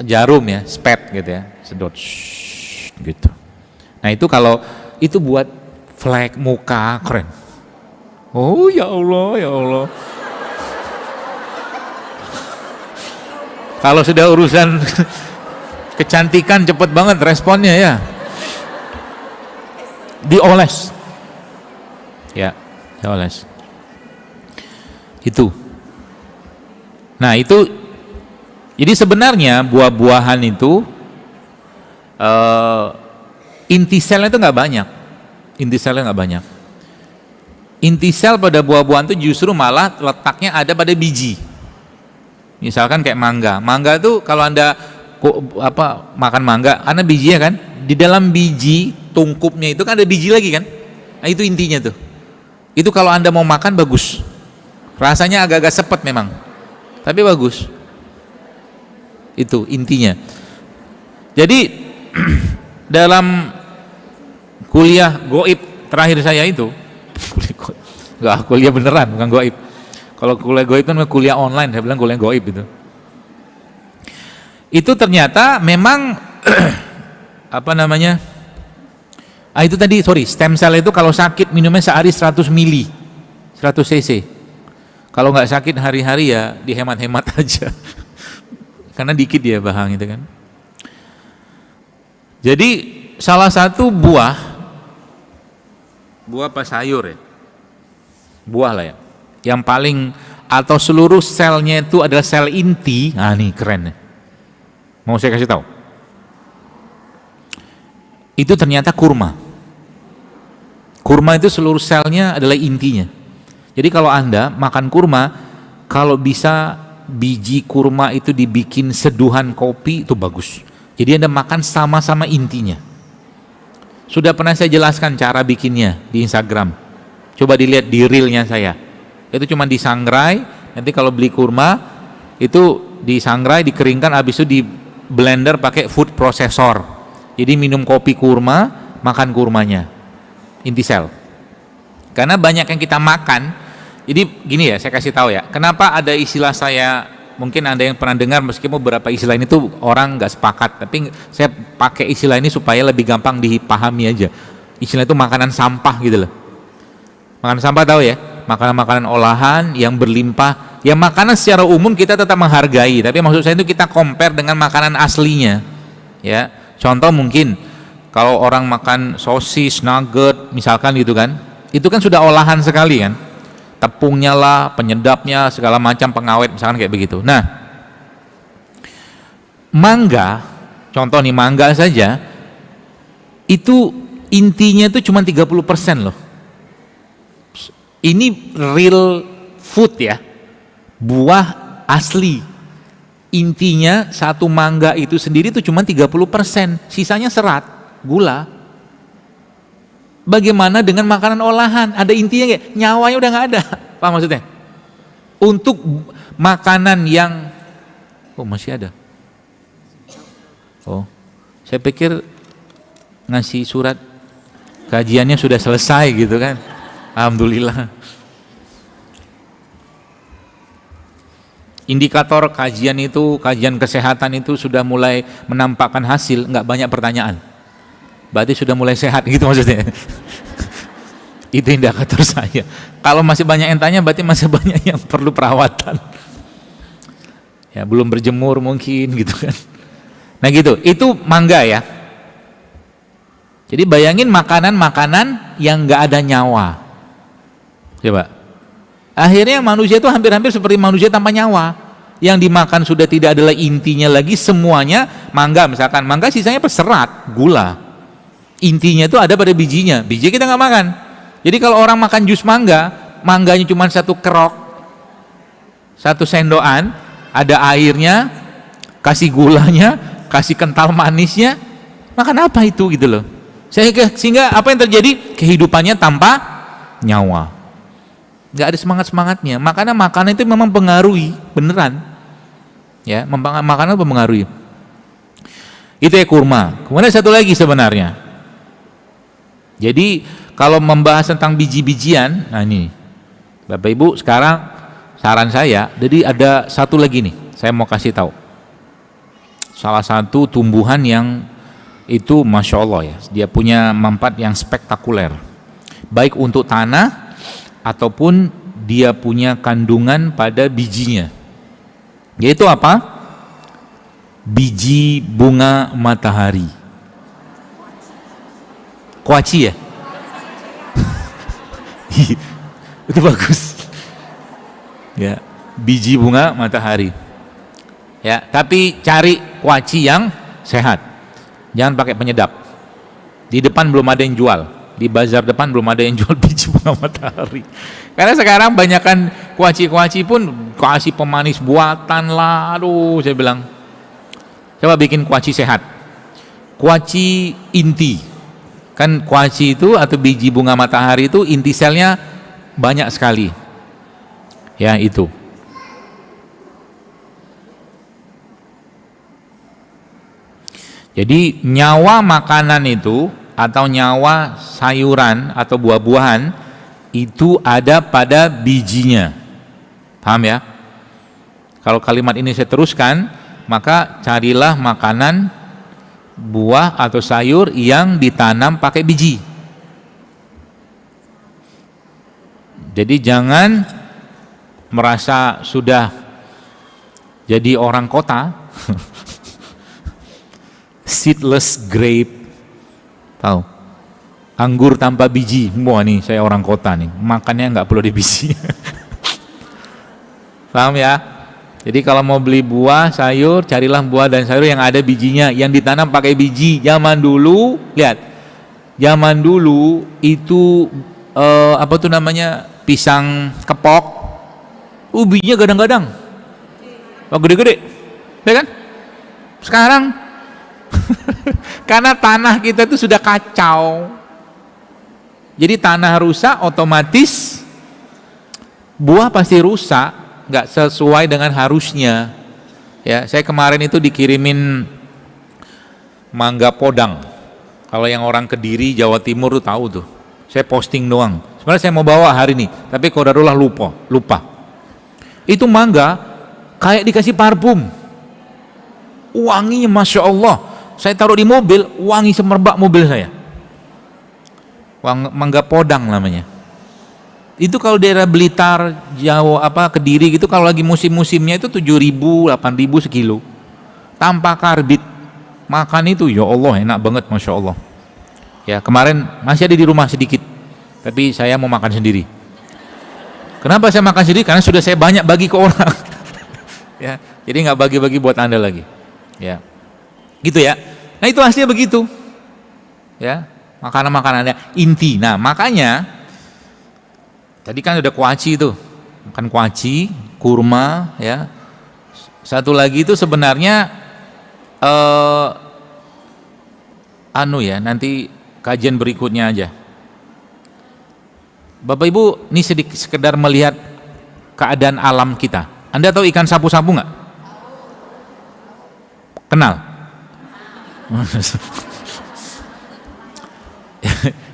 jarum ya, spet gitu ya, sedot gitu. Nah, itu kalau itu buat flek muka, keren. Oh ya Allah, ya Allah. Kalau sudah urusan kecantikan cepet banget responnya ya. Dioles. Ya, dioles. Itu. Nah, itu jadi sebenarnya buah-buahan itu inti selnya itu nggak banyak. Inti selnya nggak banyak. Inti sel pada buah-buahan itu justru malah letaknya ada pada biji. Misalkan kayak mangga. Mangga tuh kalau Anda makan mangga, karena bijinya kan, di dalam biji tungkupnya itu kan ada biji lagi kan. Nah, itu intinya tuh. Itu kalau Anda mau makan bagus. Rasanya agak-agak sepet memang, tapi bagus. Itu intinya. Jadi dalam kuliah goib terakhir saya itu, kuliah beneran bukan goib. Kalau kuliah goib kan kuliah online, saya bilang kuliah goib itu. Itu ternyata memang itu tadi, stem cell itu kalau sakit minumnya sehari 100 mili, 100 cc. Kalau nggak sakit hari-hari ya dihemat-hemat aja. Karena dikit ya bahang itu kan. Jadi salah satu buah apa sayur ya? Buah lah ya. Yang paling atau seluruh selnya itu adalah sel inti. Nah, nih keren nih. Mau saya kasih tahu. Itu ternyata kurma. Kurma itu seluruh selnya adalah intinya. Jadi kalau Anda makan kurma, kalau bisa biji kurma itu dibikin seduhan kopi itu bagus. Jadi Anda makan sama-sama intinya. Sudah pernah saya jelaskan cara bikinnya di Instagram. Coba dilihat di reelnya saya. Itu cuma disangrai, nanti kalau beli kurma itu disangrai, dikeringkan, habis itu di blender pakai food processor. Jadi minum kopi kurma, makan kurmanya. Inti sel. Karena banyak yang kita makan. Jadi gini ya, saya kasih tahu ya, kenapa ada istilah saya, mungkin Anda yang pernah dengar, meskipun beberapa istilah ini tuh orang nggak sepakat, tapi saya pakai istilah ini supaya lebih gampang dipahami aja. Istilah itu makanan sampah gitu loh. Makanan sampah tahu ya, makanan-makanan olahan yang berlimpah. Ya, makanan secara umum kita tetap menghargai, tapi maksud saya itu kita compare dengan makanan aslinya. Ya, contoh mungkin kalau orang makan sosis, nugget, misalkan gitu kan, itu kan sudah olahan sekali kan. Tepungnya lah, penyedapnya, segala macam pengawet, misalkan kayak begitu. Nah, mangga, contoh nih mangga saja, itu intinya itu cuma 30% loh. Ini real food ya, buah asli. Intinya satu mangga itu sendiri itu cuma 30%, sisanya serat, gula. Bagaimana dengan makanan olahan? Ada intinya nggak? Nyawanya udah nggak ada. Apa maksudnya? Untuk makanan yang masih ada. Saya pikir ngasih surat kajiannya sudah selesai gitu kan. Alhamdulillah. Indikator kajian kesehatan itu sudah mulai menampakkan hasil, nggak banyak pertanyaan. Berarti sudah mulai sehat gitu maksudnya. Itu indikator saya. Kalau masih banyak yang tanya, berarti masih banyak yang perlu perawatan. Ya, belum berjemur mungkin gitu kan. Nah gitu, itu mangga ya. Jadi bayangin makanan-makanan yang nggak ada nyawa. Coba. Akhirnya manusia itu hampir-hampir seperti manusia tanpa nyawa. Yang dimakan sudah tidak adalah intinya lagi, semuanya mangga misalkan, mangga sisanya serat, gula. Intinya itu ada pada bijinya, biji kita nggak makan. Jadi kalau orang makan jus mangga, mangganya cuma satu kerok, satu sendokan, ada airnya, kasih gulanya, kasih kental manisnya, makan apa itu gitu loh. Sehingga apa yang terjadi? Kehidupannya tanpa nyawa. Nggak ada semangat-semangatnya. Makanya makanan itu memang pengaruhi, beneran. Ya, makanan itu mempengaruhi. Itu ya kurma. Kemudian satu lagi sebenarnya. Jadi kalau membahas tentang biji-bijian, nah ini Bapak Ibu sekarang saran saya, jadi ada satu lagi nih, saya mau kasih tahu. Salah satu tumbuhan yang itu Masya Allah ya, dia punya manfaat yang spektakuler. Baik untuk tanah, ataupun dia punya kandungan pada bijinya, yaitu apa? Biji bunga matahari. Kuaci ya? Itu bagus ya, biji bunga matahari ya, tapi cari kuaci yang sehat, jangan pakai penyedap. Di depan belum ada yang jual, di bazar depan belum ada yang jual biji bunga matahari. Karena sekarang banyakkan kuaci-kuaci pun kasih pemanis buatan lah. Aduh, saya bilang coba bikin kuaci sehat, kuaci inti. Kan kuaci itu atau biji bunga matahari itu inti selnya banyak sekali ya, itu jadi nyawa makanan itu atau nyawa sayuran atau buah-buahan itu ada pada bijinya. Paham ya? Kalau kalimat ini saya teruskan, maka carilah makanan, buah atau sayur yang ditanam pakai biji. Jadi jangan merasa sudah jadi orang kota seedless grape, tahu? Anggur tanpa biji. Wah nih saya orang kota nih, makannya nggak perlu ada biji. Paham ya? Jadi kalau mau beli buah, sayur, carilah buah dan sayur yang ada bijinya, yang ditanam pakai biji. Zaman dulu, lihat, zaman dulu itu apa tuh namanya, pisang kepok, bijinya gadang-gadang, gede-gede, ya kan? Sekarang, karena tanah kita itu sudah kacau, jadi tanah rusak, otomatis buah pasti rusak, nggak sesuai dengan harusnya. Ya, saya kemarin itu dikirimin mangga podang. Kalau yang orang Kediri, Jawa Timur tuh tahu tuh. Saya posting doang. Sebenarnya saya mau bawa hari ini, tapi qadarullah lupa. Itu mangga kayak dikasih parfum. Wanginya Masya Allah. Saya taruh di mobil, wangi semerbak mobil saya. Mangga podang namanya. Itu kalau daerah Blitar, Jawa Kediri gitu, kalau lagi musim-musimnya itu 7.000, 8.000 sekilo. Tanpa karbit. Makan itu ya Allah enak banget Masya Allah. Ya, kemarin masih ada di rumah sedikit. Tapi saya mau makan sendiri. Kenapa saya makan sendiri? Karena sudah saya banyak bagi ke orang. Ya, jadi nggak bagi-bagi buat Anda lagi. Ya. Gitu ya. Nah, itu hasilnya begitu. Ya, makanan-makanannya inti. Nah, makanya tadi kan udah kuaci tuh, makan kuaci, kurma, ya. Satu lagi itu sebenarnya nanti kajian berikutnya aja. Bapak Ibu, ini sedikit sekedar melihat keadaan alam kita. Anda tahu ikan sapu-sapu nggak? Kenal?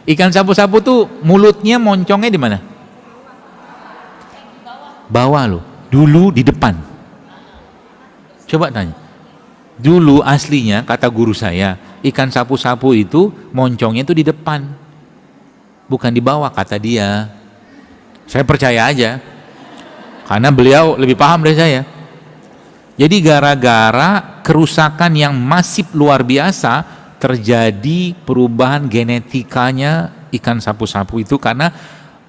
Ikan sapu-sapu tuh mulutnya moncongnya di mana? Bawah loh, dulu di depan. Coba tanya. Dulu aslinya kata guru saya, ikan sapu-sapu itu moncongnya itu di depan. Bukan di bawah kata dia. Saya percaya aja. Karena beliau lebih paham dari saya. Jadi gara-gara kerusakan yang masif luar biasa, terjadi perubahan genetikanya ikan sapu-sapu itu karena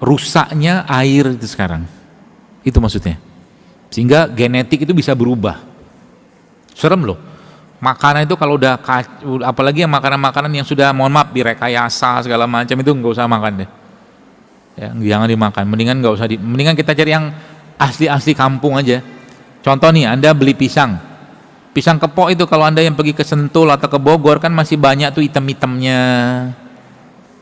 rusaknya air itu sekarang. Itu maksudnya. Sehingga genetik itu bisa berubah. Serem loh. Makanan itu kalau udah, apalagi yang makanan-makanan yang sudah, mohon maaf, direkayasa segala macam, itu nggak usah makan deh. Ya, jangan dimakan. Mendingan nggak usah mendingan kita cari yang asli-asli kampung aja. Contoh nih, Anda beli pisang kepok itu, kalau Anda yang pergi ke Sentul atau ke Bogor kan masih banyak tuh item-itemnya.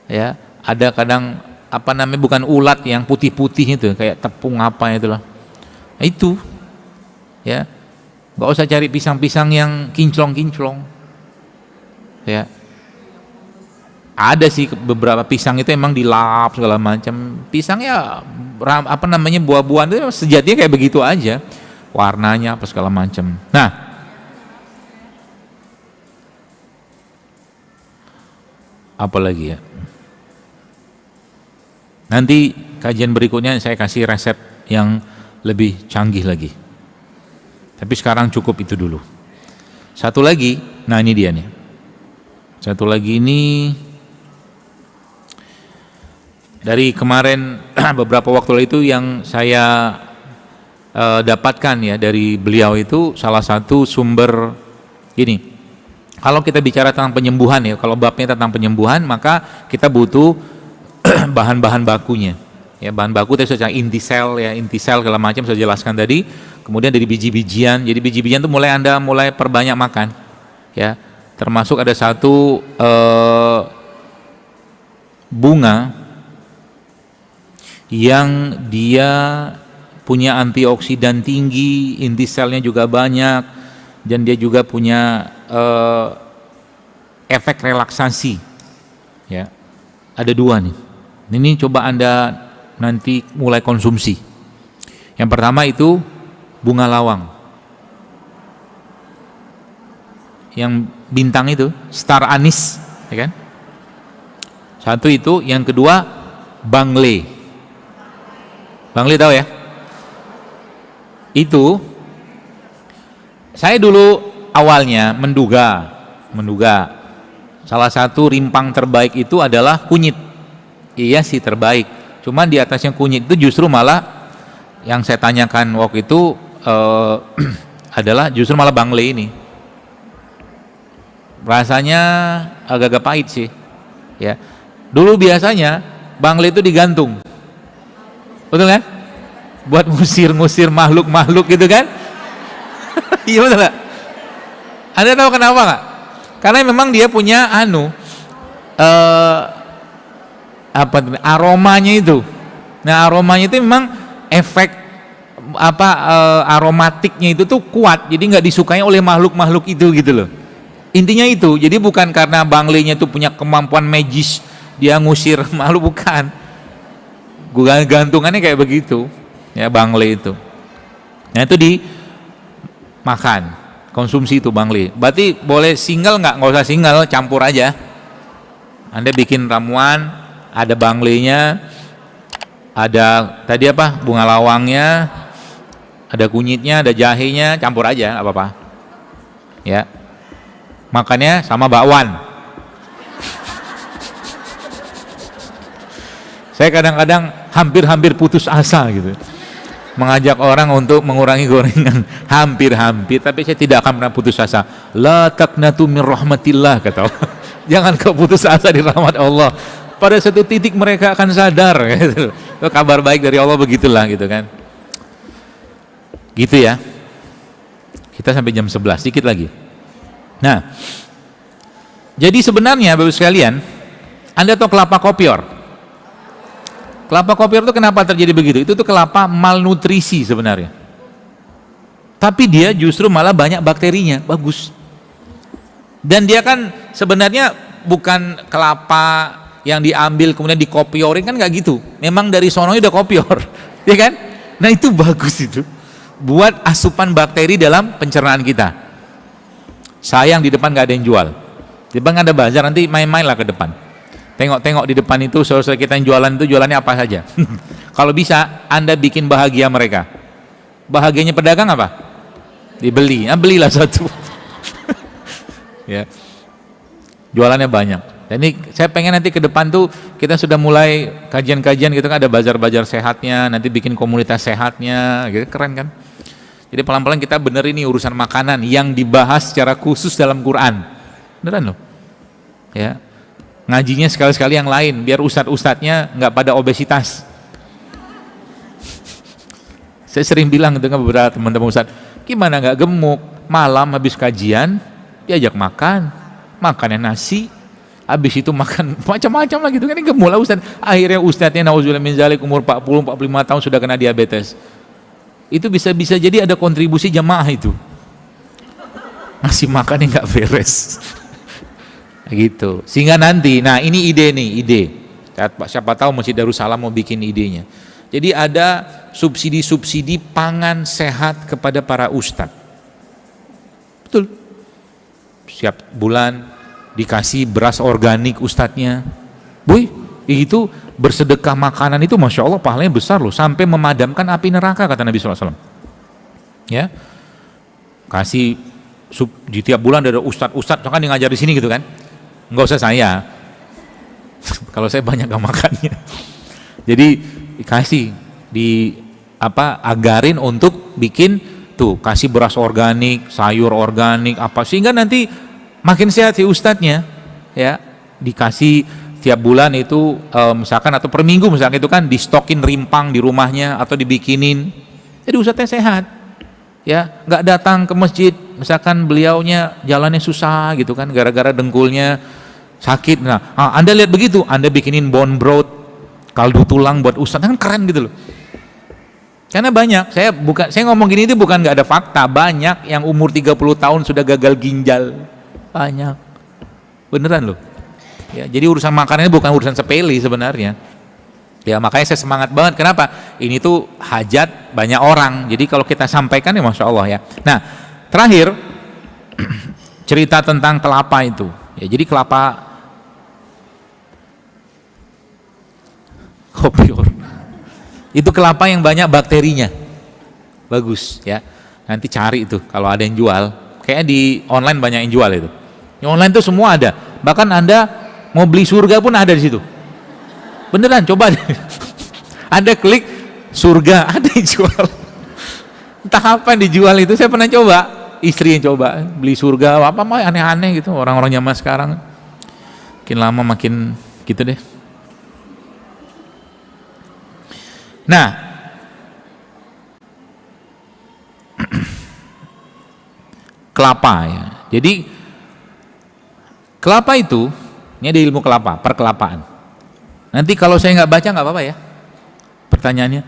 Ya, ada kadang apa namanya, bukan ulat, yang putih-putih itu kayak tepung apa itulah. Nah, itu ya, nggak usah cari pisang-pisang yang kinclong-kinclong. Ya, ada sih beberapa pisang itu emang dilap segala macam. Pisang ya apa namanya, buah-buahan itu sejatinya kayak begitu aja, warnanya apa segala macam. Nah, apa lagi ya, nanti kajian berikutnya saya kasih resep yang lebih canggih lagi. Tapi sekarang cukup itu dulu. Satu lagi, nah ini dia nih. Satu lagi ini dari kemarin beberapa waktu lalu itu yang saya dapatkan ya dari beliau, itu salah satu sumber ini. Kalau kita bicara tentang penyembuhan ya, kalau babnya tentang penyembuhan, maka kita butuh bahan-bahan bakunya. Ya, bahan baku tadi sudah intisel ya, intisel segala macam saya jelaskan tadi. Kemudian dari biji-bijian. Jadi biji-bijian itu Anda mulai perbanyak makan. Ya, termasuk ada satu bunga yang dia punya antioksidan tinggi, intiselnya juga banyak, dan dia juga punya efek relaksasi. Ya, ada dua nih. Ini coba Anda nanti mulai konsumsi. Yang pertama itu bunga lawang, yang bintang itu, star anis, ya kan? Satu itu, yang kedua bangle. Bangle tahu ya? Itu saya dulu awalnya menduga salah satu rimpang terbaik itu adalah kunyit. Iya sih terbaik. Cuman di atasnya kunyit itu justru malah yang saya tanyakan waktu itu adalah justru malah bangle ini. Rasanya agak-agak pahit sih. Ya. Dulu biasanya bangle itu digantung. Betul kan? Buat ngusir-ngusir makhluk-makhluk gitu kan? Iya betul gak? Anda tahu kenapa gak? Karena memang dia punya aromanya itu. Nah, aromanya itu memang efek aromatiknya itu tuh kuat, jadi nggak disukai oleh makhluk-makhluk itu gitu loh. Intinya itu. Jadi bukan karena banglenya itu punya kemampuan magis dia ngusir makhluk, bukan. Gantungannya kayak begitu ya, bangle itu. Nah, itu dimakan, konsumsi itu bangle. Berarti boleh single nggak usah single, campur aja. Anda bikin ramuan, ada banglenya, ada tadi bunga lawangnya, ada kunyitnya, ada jahenya, campur aja, nggak apa-apa. Ya, makannya sama bakwan. Saya kadang-kadang hampir putus asa gitu, mengajak orang untuk mengurangi gorengan, hampir, tapi saya tidak akan pernah putus asa. La taqnatu min rahmatillah, kata Allah. Jangan kau putus asa di rahmat Allah. Pada satu titik mereka akan sadar gitu. Kabar baik dari Allah begitulah gitu kan. Gitu ya. Kita sampai jam 11, dikit lagi. Nah, jadi sebenarnya Bapak sekalian, Anda tahu kelapa kopior? Kelapa kopior itu kenapa terjadi begitu? Itu tuh kelapa malnutrisi sebenarnya. Tapi dia justru malah banyak bakterinya, bagus. Dan dia kan sebenarnya bukan kelapa yang diambil kemudian dikopiorin, kan nggak gitu. Memang dari sononya udah kopior, ya kan? Nah, itu bagus itu buat asupan bakteri dalam pencernaan kita. Sayang di depan nggak ada yang jual. Di depan ada bazar, nanti main-main lah ke depan. Tengok-tengok di depan itu saudara kita yang jualan itu jualannya apa saja. Kalau bisa Anda bikin bahagia mereka. Bahagianya pedagang apa? Dibeli. Nah, belilah satu. Ya. Jualannya banyak. Dan ini saya pengen nanti ke depan tuh kita sudah mulai kajian-kajian gitu kan, ada bazar-bazar sehatnya, nanti bikin komunitas sehatnya, gitu keren kan? Jadi pelan-pelan kita bener ini urusan makanan yang dibahas secara khusus dalam Quran, beneran loh, ya. Ngajinya sekali-sekali yang lain, biar ustadz-ustadznya nggak pada obesitas. Saya sering bilang dengan beberapa teman-teman ustadz, gimana nggak gemuk? Malam habis kajian diajak makan, makannya nasi. Habis itu makan macam-macam lah gitu kan, ini gemuk lah Ustaz. Akhirnya Ustaznya nauzubillah min zalik umur 40-45 tahun sudah kena diabetes. Itu bisa jadi ada kontribusi jamaah itu. Ngasih makan yang nggak beres. Gitu. Sehingga nanti, nah ini ide nih, ide. Siapa tahu Masjid Darussalam mau bikin idenya. Jadi ada subsidi-subsidi pangan sehat kepada para ustadz. Betul. Setiap bulan dikasih beras organik ustadznya. Boy, itu bersedekah makanan itu Masya Allah pahalanya besar loh, sampai memadamkan api neraka kata Nabi SAW. Ya, kasih di tiap bulan ada ustadz kan yang ngajar di sini gitu kan, nggak usah saya. Kalau saya banyak gak makannya. Jadi dikasih agarin untuk bikin tuh, kasih beras organik, sayur organik apa, sehingga nanti makin sehat si ustadznya, ya. Dikasih tiap bulan itu misalkan atau per minggu misalkan itu kan di stokin rimpang di rumahnya atau dibikinin, jadi ustadznya sehat, ya. Nggak datang ke masjid misalkan beliaunya jalannya susah gitu kan gara-gara dengkulnya sakit. Nah, Anda lihat begitu, Anda bikinin bone broth, kaldu tulang buat ustadz, kan keren gitu loh. Karena banyak, saya ngomong gini itu bukan nggak ada fakta, banyak yang umur 30 tahun sudah gagal ginjal. Banyak, beneran loh. Ya, jadi urusan makanan ini bukan urusan sepele sebenarnya. Ya makanya saya semangat banget. Kenapa? Ini tuh hajat banyak orang. Jadi kalau kita sampaikan ya Masya Allah ya. Nah terakhir cerita tentang kelapa itu. Ya jadi kelapa kopior itu kelapa yang banyak bakterinya, bagus ya. Nanti cari itu kalau ada yang jual. Kayaknya di online banyak yang jual itu. Yang online tuh semua ada. Bahkan Anda mau beli surga pun ada di situ. Beneran, coba deh. Anda klik surga, ada yang jual. Entah apa yang dijual itu, saya pernah coba. Istri yang coba beli surga, apa mah aneh-aneh gitu. Orang-orang zaman sekarang makin lama makin gitu deh. Nah, kelapa ya. Jadi kelapa itu, ini ada ilmu kelapa, perkelapaan. Nanti kalau saya nggak baca nggak apa-apa ya pertanyaannya.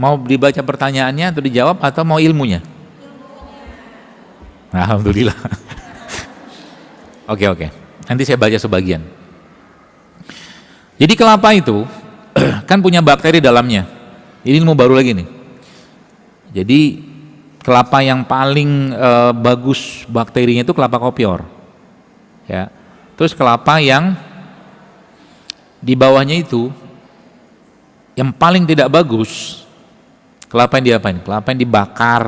Mau dibaca pertanyaannya atau dijawab atau mau ilmunya? Alhamdulillah. Oke. Nanti saya baca sebagian. Jadi kelapa itu kan punya bakteri dalamnya. Ini ilmu baru lagi nih. Jadi kelapa yang paling bagus bakterinya itu kelapa kopior. Ya, terus kelapa yang di bawahnya itu yang paling tidak bagus, kelapa yang diapain? Kelapa yang dibakar.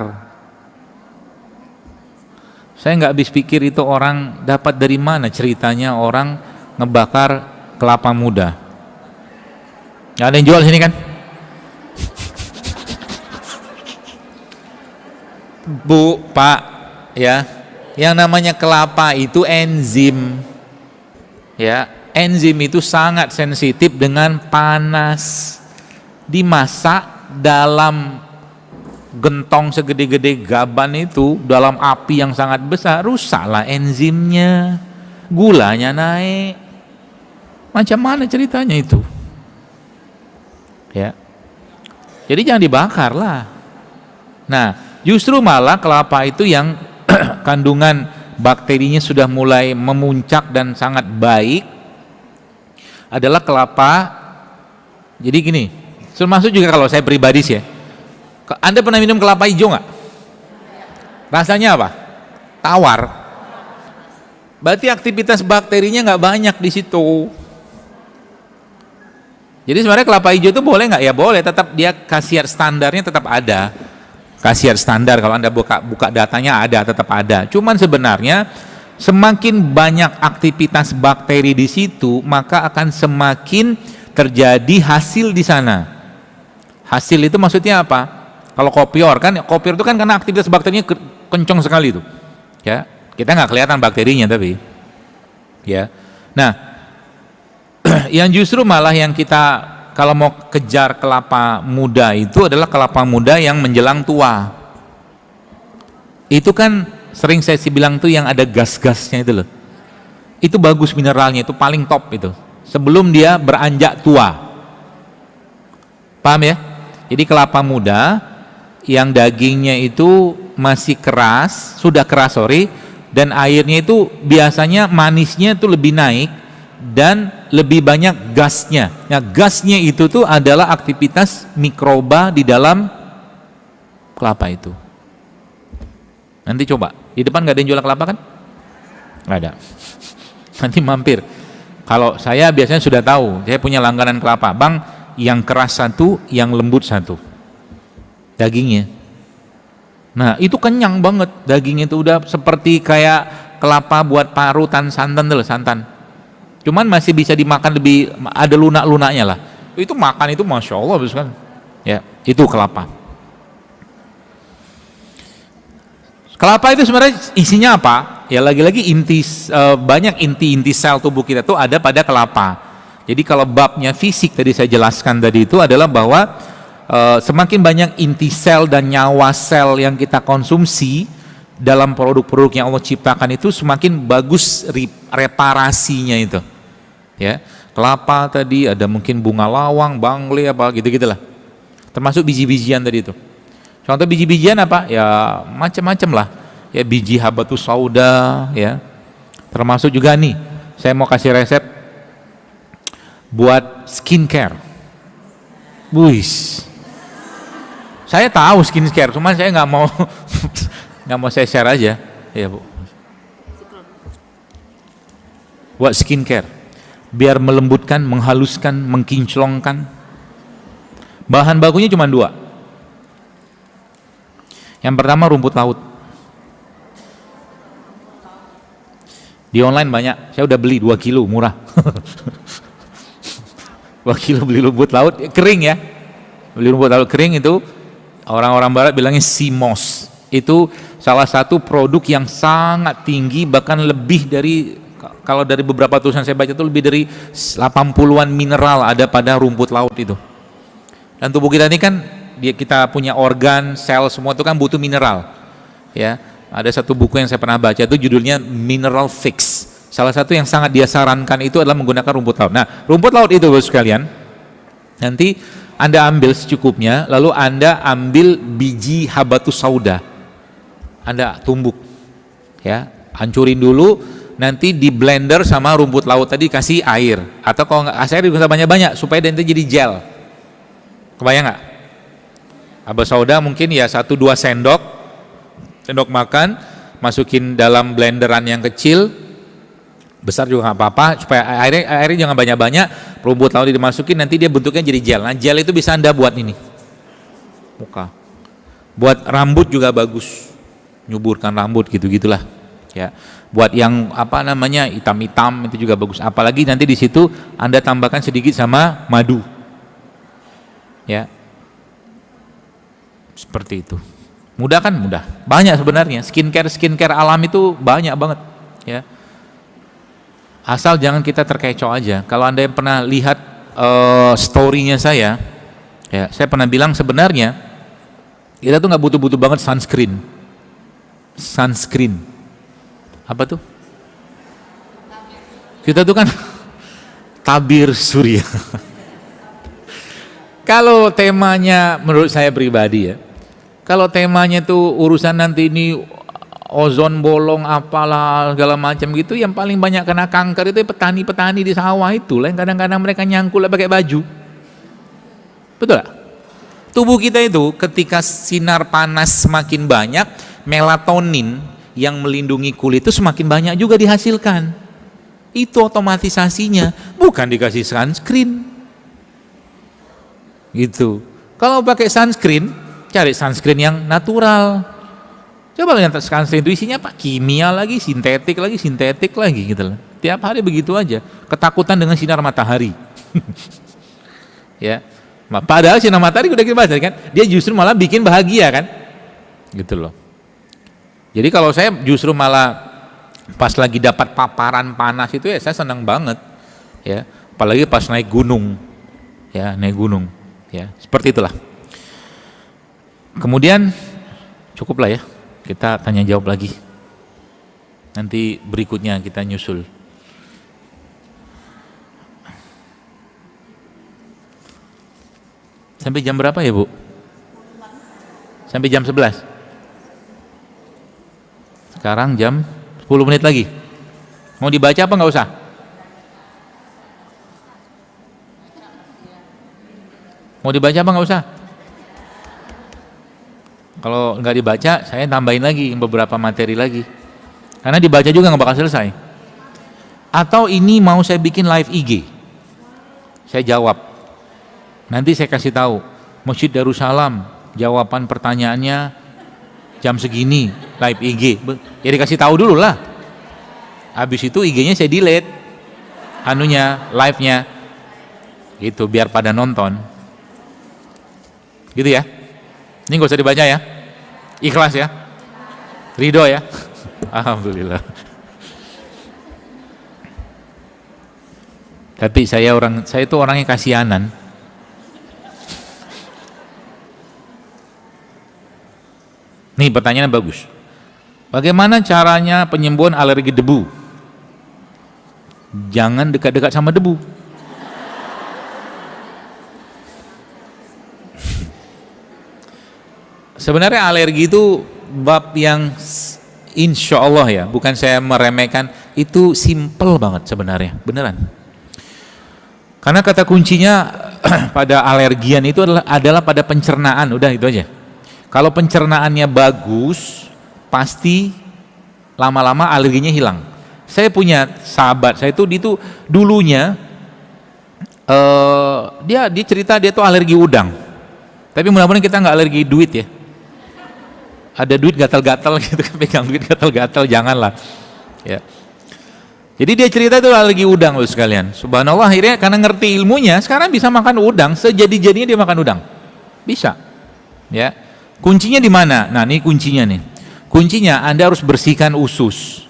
Saya nggak habis pikir itu orang dapat dari mana ceritanya orang ngebakar kelapa muda. Nggak ada yang jual sini kan? Bu, Pak, ya. Yang namanya kelapa itu enzim, ya. Enzim itu sangat sensitif dengan panas. Dimasak dalam gentong segede-gede gaban itu, dalam api yang sangat besar, rusaklah enzimnya, gulanya naik. Macam mana ceritanya itu? Ya. Jadi jangan dibakar lah. Nah, justru malah kelapa itu yang kandungan bakterinya sudah mulai memuncak dan sangat baik adalah kelapa. Jadi gini, termasuk juga kalau saya pribadi sih ya, Anda pernah minum kelapa hijau nggak? Rasanya apa? Tawar. Berarti aktivitas bakterinya nggak banyak di situ. Jadi sebenarnya kelapa hijau itu boleh nggak? Ya boleh, tetap dia khasiat standarnya tetap ada. Khasiat standar kalau Anda buka datanya ada, tetap ada. Cuman sebenarnya Semakin banyak aktivitas bakteri di situ, maka akan semakin terjadi hasil di sana. Hasil itu maksudnya apa? Kalau kopior kan, kopior itu kan karena aktivitas bakterinya kencang sekali itu. Ya, kita nggak kelihatan bakterinya tapi, ya. Nah, yang justru malah yang kita kalau mau kejar kelapa muda itu adalah kelapa muda yang menjelang tua. Itu kan sering saya bilang tuh yang ada gas-gasnya itu loh. Itu bagus mineralnya, itu paling top itu. Sebelum dia beranjak tua. Paham ya? Jadi kelapa muda yang dagingnya itu masih keras, sudah keras dan airnya itu biasanya manisnya itu lebih naik dan lebih banyak gasnya. Nah, gasnya itu tuh adalah aktivitas mikroba di dalam kelapa itu. Nanti coba, di depan nggak ada yang jual kelapa kan? Nggak ada. Nanti mampir. Kalau saya biasanya sudah tahu, saya punya langganan kelapa, Bang, yang keras satu, yang lembut satu dagingnya. Nah, itu kenyang banget dagingnya, itu udah seperti kayak kelapa buat parutan santan tuh, santan. Cuman masih bisa dimakan, lebih ada lunak-lunaknya lah. Itu makan itu masya Allah bagus kan. Ya, itu kelapa. Kelapa itu sebenarnya isinya apa? Ya lagi-lagi banyak inti sel tubuh kita tuh ada pada kelapa. Jadi kalau babnya fisik tadi saya jelaskan tadi itu adalah bahwa semakin banyak inti sel dan nyawa sel yang kita konsumsi dalam produk-produk yang Allah ciptakan itu semakin bagus reparasinya itu. Ya, kelapa tadi ada mungkin bunga lawang, bangle apa gitu-gitulah. Termasuk biji-bijian tadi itu. Contoh biji-bijian apa? Ya macam-macam lah. Ya biji habatus sauda ya. Termasuk juga nih, saya mau kasih resep buat skincare. Buis. Saya tahu skincare, cuman saya nggak mau saya share aja, ya Bu. Buat skincare, biar melembutkan, menghaluskan, mengkinclongkan. Bahan bakunya cuma 2. Yang pertama rumput laut. Di online banyak, saya udah beli 2 kilo, murah. 2 kilo beli rumput laut, kering ya. Beli rumput laut kering itu, orang-orang barat bilangnya sea moss. Itu salah satu produk yang sangat tinggi, bahkan lebih dari, kalau dari beberapa tulisan saya baca itu lebih dari 80-an mineral ada pada rumput laut itu. Dan tubuh kita ini kan, kita punya organ, sel semua itu kan butuh mineral. Ya, ada satu buku yang saya pernah baca itu judulnya Mineral Fix. Salah satu yang sangat dia sarankan itu adalah menggunakan rumput laut. Nah, rumput laut itu Bapak sekalian, nanti Anda ambil secukupnya, lalu Anda ambil biji habatus sauda. Anda tumbuk. Ya, hancurin dulu, nanti di blender sama rumput laut tadi, kasih air. Atau kalau nggak air bisa banyak-banyak supaya nanti jadi gel. Kebayang nggak? Habatus sauda mungkin ya 1-2 sendok makan, masukin dalam blenderan yang kecil, besar juga nggak apa-apa, supaya airnya jangan banyak-banyak. Rumput laut dimasukin, nanti dia bentuknya jadi gel. Nah, gel itu bisa Anda buat ini muka, buat rambut juga bagus, nyuburkan rambut gitu-gitulah ya. Buat yang apa namanya hitam-hitam itu juga bagus, apalagi nanti di situ Anda tambahkan sedikit sama madu ya, seperti itu. Mudah kan? Mudah. Banyak sebenarnya. Skincare alam itu banyak banget. Ya. Asal jangan kita terkecoh aja. Kalau Anda yang pernah lihat story-nya saya, ya, saya pernah bilang sebenarnya kita tuh nggak butuh-butuh banget sunscreen. Sunscreen. Apa tuh? Kita tuh kan tabir surya. Kalau temanya menurut saya pribadi ya, kalau temanya tuh urusan nanti ini ozon bolong apalah segala macam gitu, yang paling banyak kena kanker itu petani-petani di sawah itu lah, yang kadang-kadang mereka nyangkul pakai baju. Betul gak? Tubuh kita itu ketika sinar panas semakin banyak, melatonin yang melindungi kulit itu semakin banyak juga dihasilkan. Itu otomatisasinya, bukan dikasih sunscreen. Gitu. Kalau pakai sunscreen, cari sunscreen yang natural, Coba lihat sekarang itu isinya apa? Kimia lagi, sintetik lagi gitu loh. Tiap hari begitu aja. Ketakutan dengan sinar matahari. Ya. Padahal sinar matahari udah kita bahas kan, dia justru malah bikin bahagia kan? Gitu loh. Jadi kalau saya justru malah pas lagi dapat paparan panas itu ya saya senang banget. Ya, apalagi pas naik gunung. Ya, naik gunung. Ya, seperti itulah. Kemudian cukuplah ya. Kita tanya jawab lagi. Nanti berikutnya kita nyusul. Sampai jam berapa ya, Bu? Sampai jam 11. Sekarang jam 10 menit lagi. Mau dibaca apa nggak usah? Mau dibaca apa nggak usah? Kalau nggak dibaca, saya tambahin lagi beberapa materi lagi. Karena dibaca juga nggak bakal selesai. Atau ini mau saya bikin live IG? Saya jawab. Nanti saya kasih tahu. Masjid Darussalam, jawaban pertanyaannya jam segini, live IG. Ya dikasih tahu dulu lah. Habis itu IG-nya saya delete. Anunya, live-nya. Gitu, biar pada nonton. Gitu ya. Ini nggak usah dibaca ya. Ikhlas ya. Ridho ya. Alhamdulillah. Tapi saya itu orangnya kasihanan. Nih pertanyaannya bagus. Bagaimana caranya penyembuhan alergi debu? Jangan dekat-dekat sama debu. Sebenarnya alergi itu bab yang insya Allah ya, bukan saya meremehkan, itu simple banget sebenarnya, beneran. Karena kata kuncinya pada alergian itu adalah pada pencernaan, udah itu aja. Kalau pencernaannya bagus, pasti lama-lama alerginya hilang. Saya punya sahabat, saya itu dulunya dia cerita dia tuh alergi udang. Tapi mudah-mudahan kita nggak alergi duit ya. Ada duit gatal-gatal gitu, pegang duit gatal-gatal, janganlah. Ya. Jadi dia cerita itu alergi udang loh sekalian. Subhanallah, akhirnya karena ngerti ilmunya, sekarang bisa makan udang, sejadi-jadinya dia makan udang. Bisa. Ya. Kuncinya di mana? Nah, ini kuncinya nih. Kuncinya Anda harus bersihkan usus.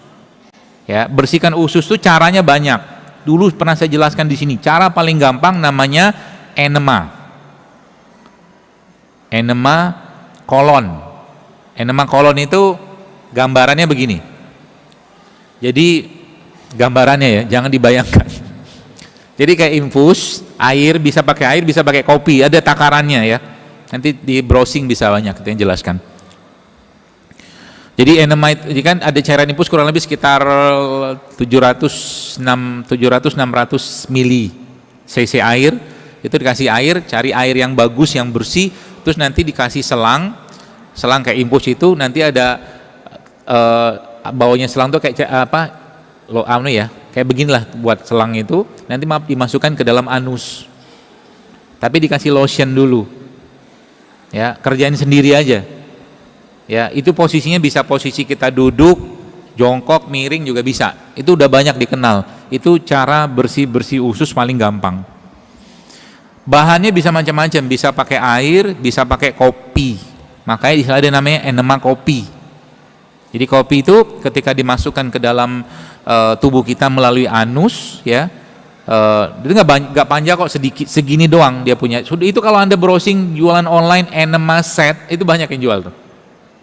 Ya, bersihkan usus itu caranya banyak. Dulu pernah saya jelaskan di sini. Cara paling gampang namanya enema. Enema kolon. Enema kolon itu gambarannya begini. Jadi gambarannya ya, jangan dibayangkan. Jadi kayak infus, air, bisa pakai kopi, ada takarannya ya. Nanti di browsing bisa banyak kita yang jelaskan. Jadi enema itu kan ada cairan infus kurang lebih sekitar 700-600 mili cc air. Itu dikasih air, cari air yang bagus, yang bersih, terus nanti dikasih selang kayak infus itu, nanti ada bawahnya selang tuh kayak kayak beginilah buat selang itu, nanti dimasukkan ke dalam anus. Tapi dikasih lotion dulu. Ya, kerjain sendiri aja. Ya, itu posisinya bisa posisi kita duduk, jongkok, miring juga bisa. Itu udah banyak dikenal. Itu cara bersih usus paling gampang. Bahannya bisa macam-macam, bisa pakai air, bisa pakai kopi. Makanya di sana ada namanya enema kopi. Jadi kopi itu ketika dimasukkan ke dalam tubuh kita melalui anus, ya, itu nggak panjang kok, sedikit segini doang dia punya. Itu kalau Anda browsing jualan online enema set, itu banyak yang jual tuh.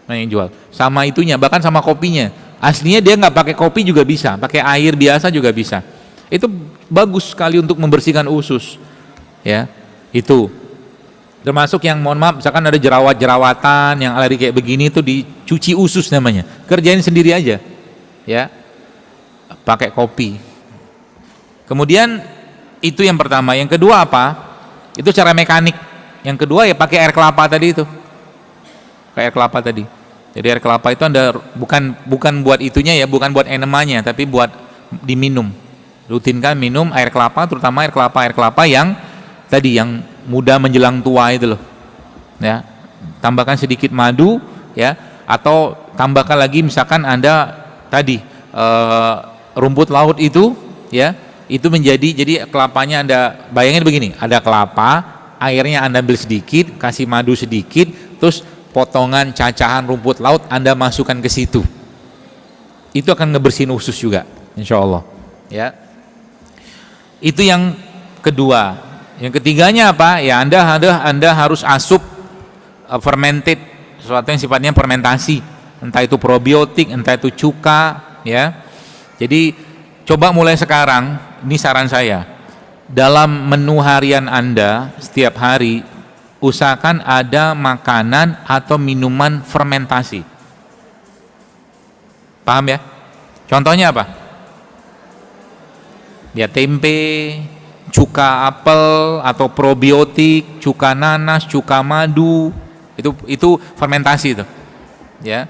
Banyak yang jual. Sama itunya, bahkan sama kopinya. Aslinya dia nggak pakai kopi juga bisa, pakai air biasa juga bisa. Itu bagus sekali untuk membersihkan usus. Ya, itu. Termasuk yang mohon maaf, misalkan ada jerawat-jerawatan yang alergi kayak begini, itu dicuci usus namanya. Kerjain sendiri aja. Ya. Pakai kopi. Kemudian itu yang pertama. Yang kedua apa? Itu cara mekanik. Yang kedua ya pakai air kelapa tadi itu. Kayak air kelapa tadi. Jadi air kelapa itu Anda bukan buat itunya ya, bukan buat enemanya, tapi buat diminum. Rutinkan minum air kelapa, terutama air kelapa yang tadi yang muda menjelang tua itu loh. Ya. Tambahkan sedikit madu ya, atau tambahkan lagi misalkan Anda tadi rumput laut itu ya, itu menjadi, jadi kelapanya Anda bayangin begini, ada kelapa, airnya Anda ambil sedikit, kasih madu sedikit, terus potongan cacahan rumput laut Anda masukkan ke situ. Itu akan ngebersihin usus juga, insya Allah. Ya, itu yang kedua. Yang ketiganya apa? Ya Anda harus asup fermented, sesuatu yang sifatnya fermentasi, entah itu probiotik, entah itu cuka, ya. Jadi coba mulai sekarang, ini saran saya, dalam menu harian Anda setiap hari usahakan ada makanan atau minuman fermentasi. Paham ya? Contohnya apa? Ya tempe, cuka apel atau probiotik, cuka nanas, cuka madu, itu fermentasi itu. Ya.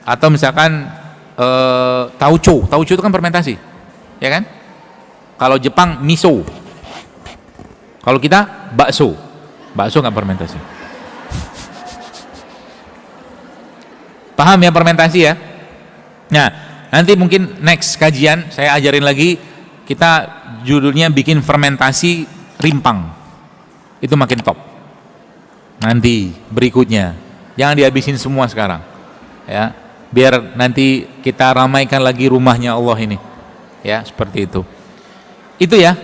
Atau misalkan tauco itu kan fermentasi. Ya kan? Kalau Jepang miso. Kalau kita bakso nggak fermentasi. Paham ya fermentasi ya? Nah, nanti mungkin next kajian saya ajarin lagi, kita judulnya bikin fermentasi rimpang. Itu makin top. Nanti berikutnya, jangan dihabisin semua sekarang. Ya, biar nanti kita ramaikan lagi rumahnya Allah ini. Ya, seperti itu. Itu ya.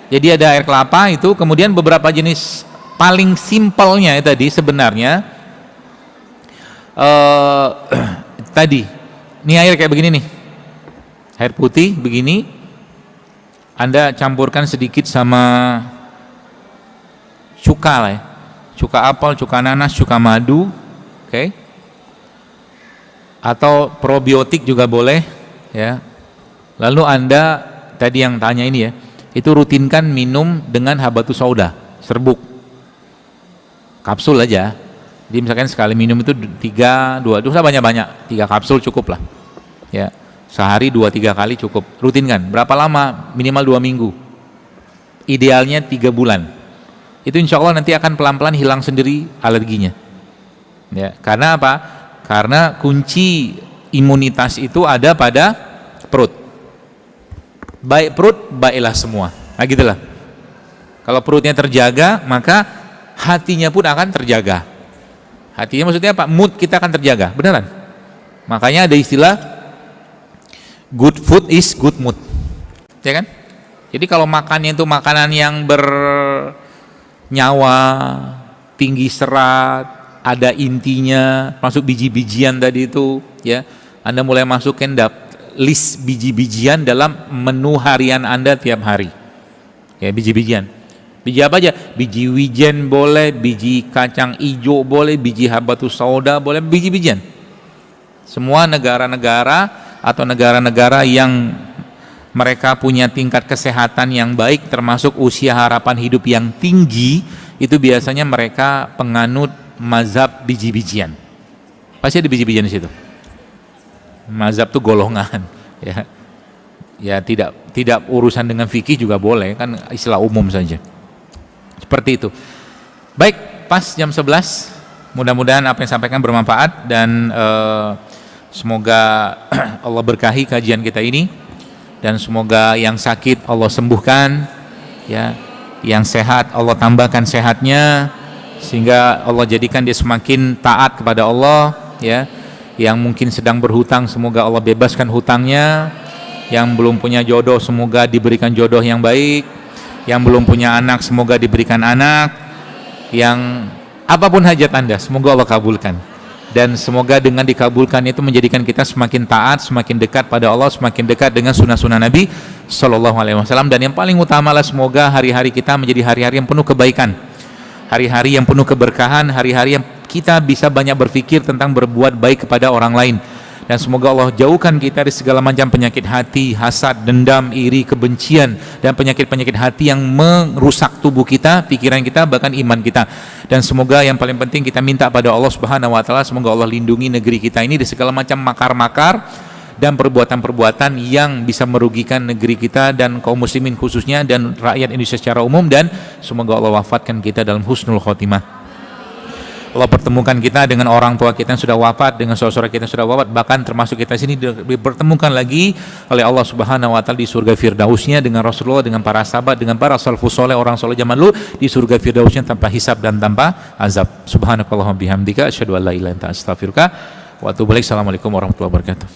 Jadi ada air kelapa itu, kemudian beberapa jenis paling simpelnya tadi sebenarnya tadi ini air kayak begini nih, air putih begini, Anda campurkan sedikit sama cuka lah ya, cuka apel, cuka nanas, cuka madu, oke. Atau probiotik juga boleh ya. Lalu Anda tadi yang tanya ini ya, itu rutinkan minum dengan habatus sauda, serbuk, kapsul aja. Jadi misalkan sekali minum itu 2 usah banyak-banyak, 3 kapsul cukup lah ya, sehari 2-3 kali cukup, rutinkan. Berapa lama? Minimal 2 minggu, idealnya 3 bulan. Itu insya Allah nanti akan pelan-pelan hilang sendiri alerginya ya. Karena apa? Karena kunci imunitas itu ada pada perut. Baik perut, baiklah semua. Nah gitulah. Kalau perutnya terjaga, maka hatinya pun akan terjaga. Hatinya maksudnya apa? Mood kita akan terjaga, beneran. Makanya ada istilah good food is good mood, ya kan? Jadi kalau makannya itu makanan yang bernyawa, tinggi serat, ada intinya, masuk biji-bijian tadi itu, ya. Anda mulai masukin list biji-bijian dalam menu harian Anda tiap hari. Ya, biji-bijian. Biji apa aja? Biji wijen boleh, biji kacang ijo boleh, biji habatus sauda boleh, biji-bijian. Semua negara-negara atau negara-negara yang mereka punya tingkat kesehatan yang baik, termasuk usia harapan hidup yang tinggi, itu biasanya mereka penganut mazhab biji-bijian. Pasti ada biji-bijian di situ. Mazhab itu golongan, ya. Ya tidak urusan dengan fikih juga boleh, kan istilah umum saja. Seperti itu. Baik, pas jam 11. Mudah-mudahan apa yang sampaikan bermanfaat dan semoga Allah berkahi kajian kita ini, dan semoga yang sakit Allah sembuhkan, ya. Yang sehat Allah tambahkan sehatnya, sehingga Allah jadikan dia semakin taat kepada Allah, ya. Yang mungkin sedang berhutang, semoga Allah bebaskan hutangnya. Yang belum punya jodoh, semoga diberikan jodoh yang baik. Yang belum punya anak, semoga diberikan anak. Yang apapun hajat Anda, semoga Allah kabulkan. Dan semoga dengan dikabulkan itu menjadikan kita semakin taat, semakin dekat pada Allah, semakin dekat dengan sunnah-sunnah Nabi Sallallahu Alaihi Wasallam. Dan yang paling utama lah, semoga hari-hari kita menjadi hari-hari yang penuh kebaikan, hari-hari yang penuh keberkahan, hari-hari yang kita bisa banyak berpikir tentang berbuat baik kepada orang lain. Dan semoga Allah jauhkan kita dari segala macam penyakit hati, hasad, dendam, iri, kebencian, dan penyakit-penyakit hati yang merusak tubuh kita, pikiran kita, bahkan iman kita. Dan semoga yang paling penting kita minta pada Allah Subhanahu wa taala, semoga Allah lindungi negeri kita ini dari segala macam makar-makar dan perbuatan-perbuatan yang bisa merugikan negeri kita dan kaum muslimin khususnya, dan rakyat Indonesia secara umum. Dan semoga Allah wafatkan kita dalam husnul khotimah. Allah pertemukan kita dengan orang tua kita yang sudah wafat, dengan saudara kita yang sudah wafat, bahkan termasuk kita sini dipertemukan lagi oleh Allah Subhanahu wa taala di surga Firdausnya dengan Rasulullah, dengan para sahabat, dengan para salafus saleh, orang saleh zaman dulu di surga Firdausnya tanpa hisab dan tanpa azab. Subhanakallahumma bihamdika asyhadu an la ilaha illa anta astaghfiruka wa atubu ilaik. Assalamualaikum warahmatullahi wabarakatuh.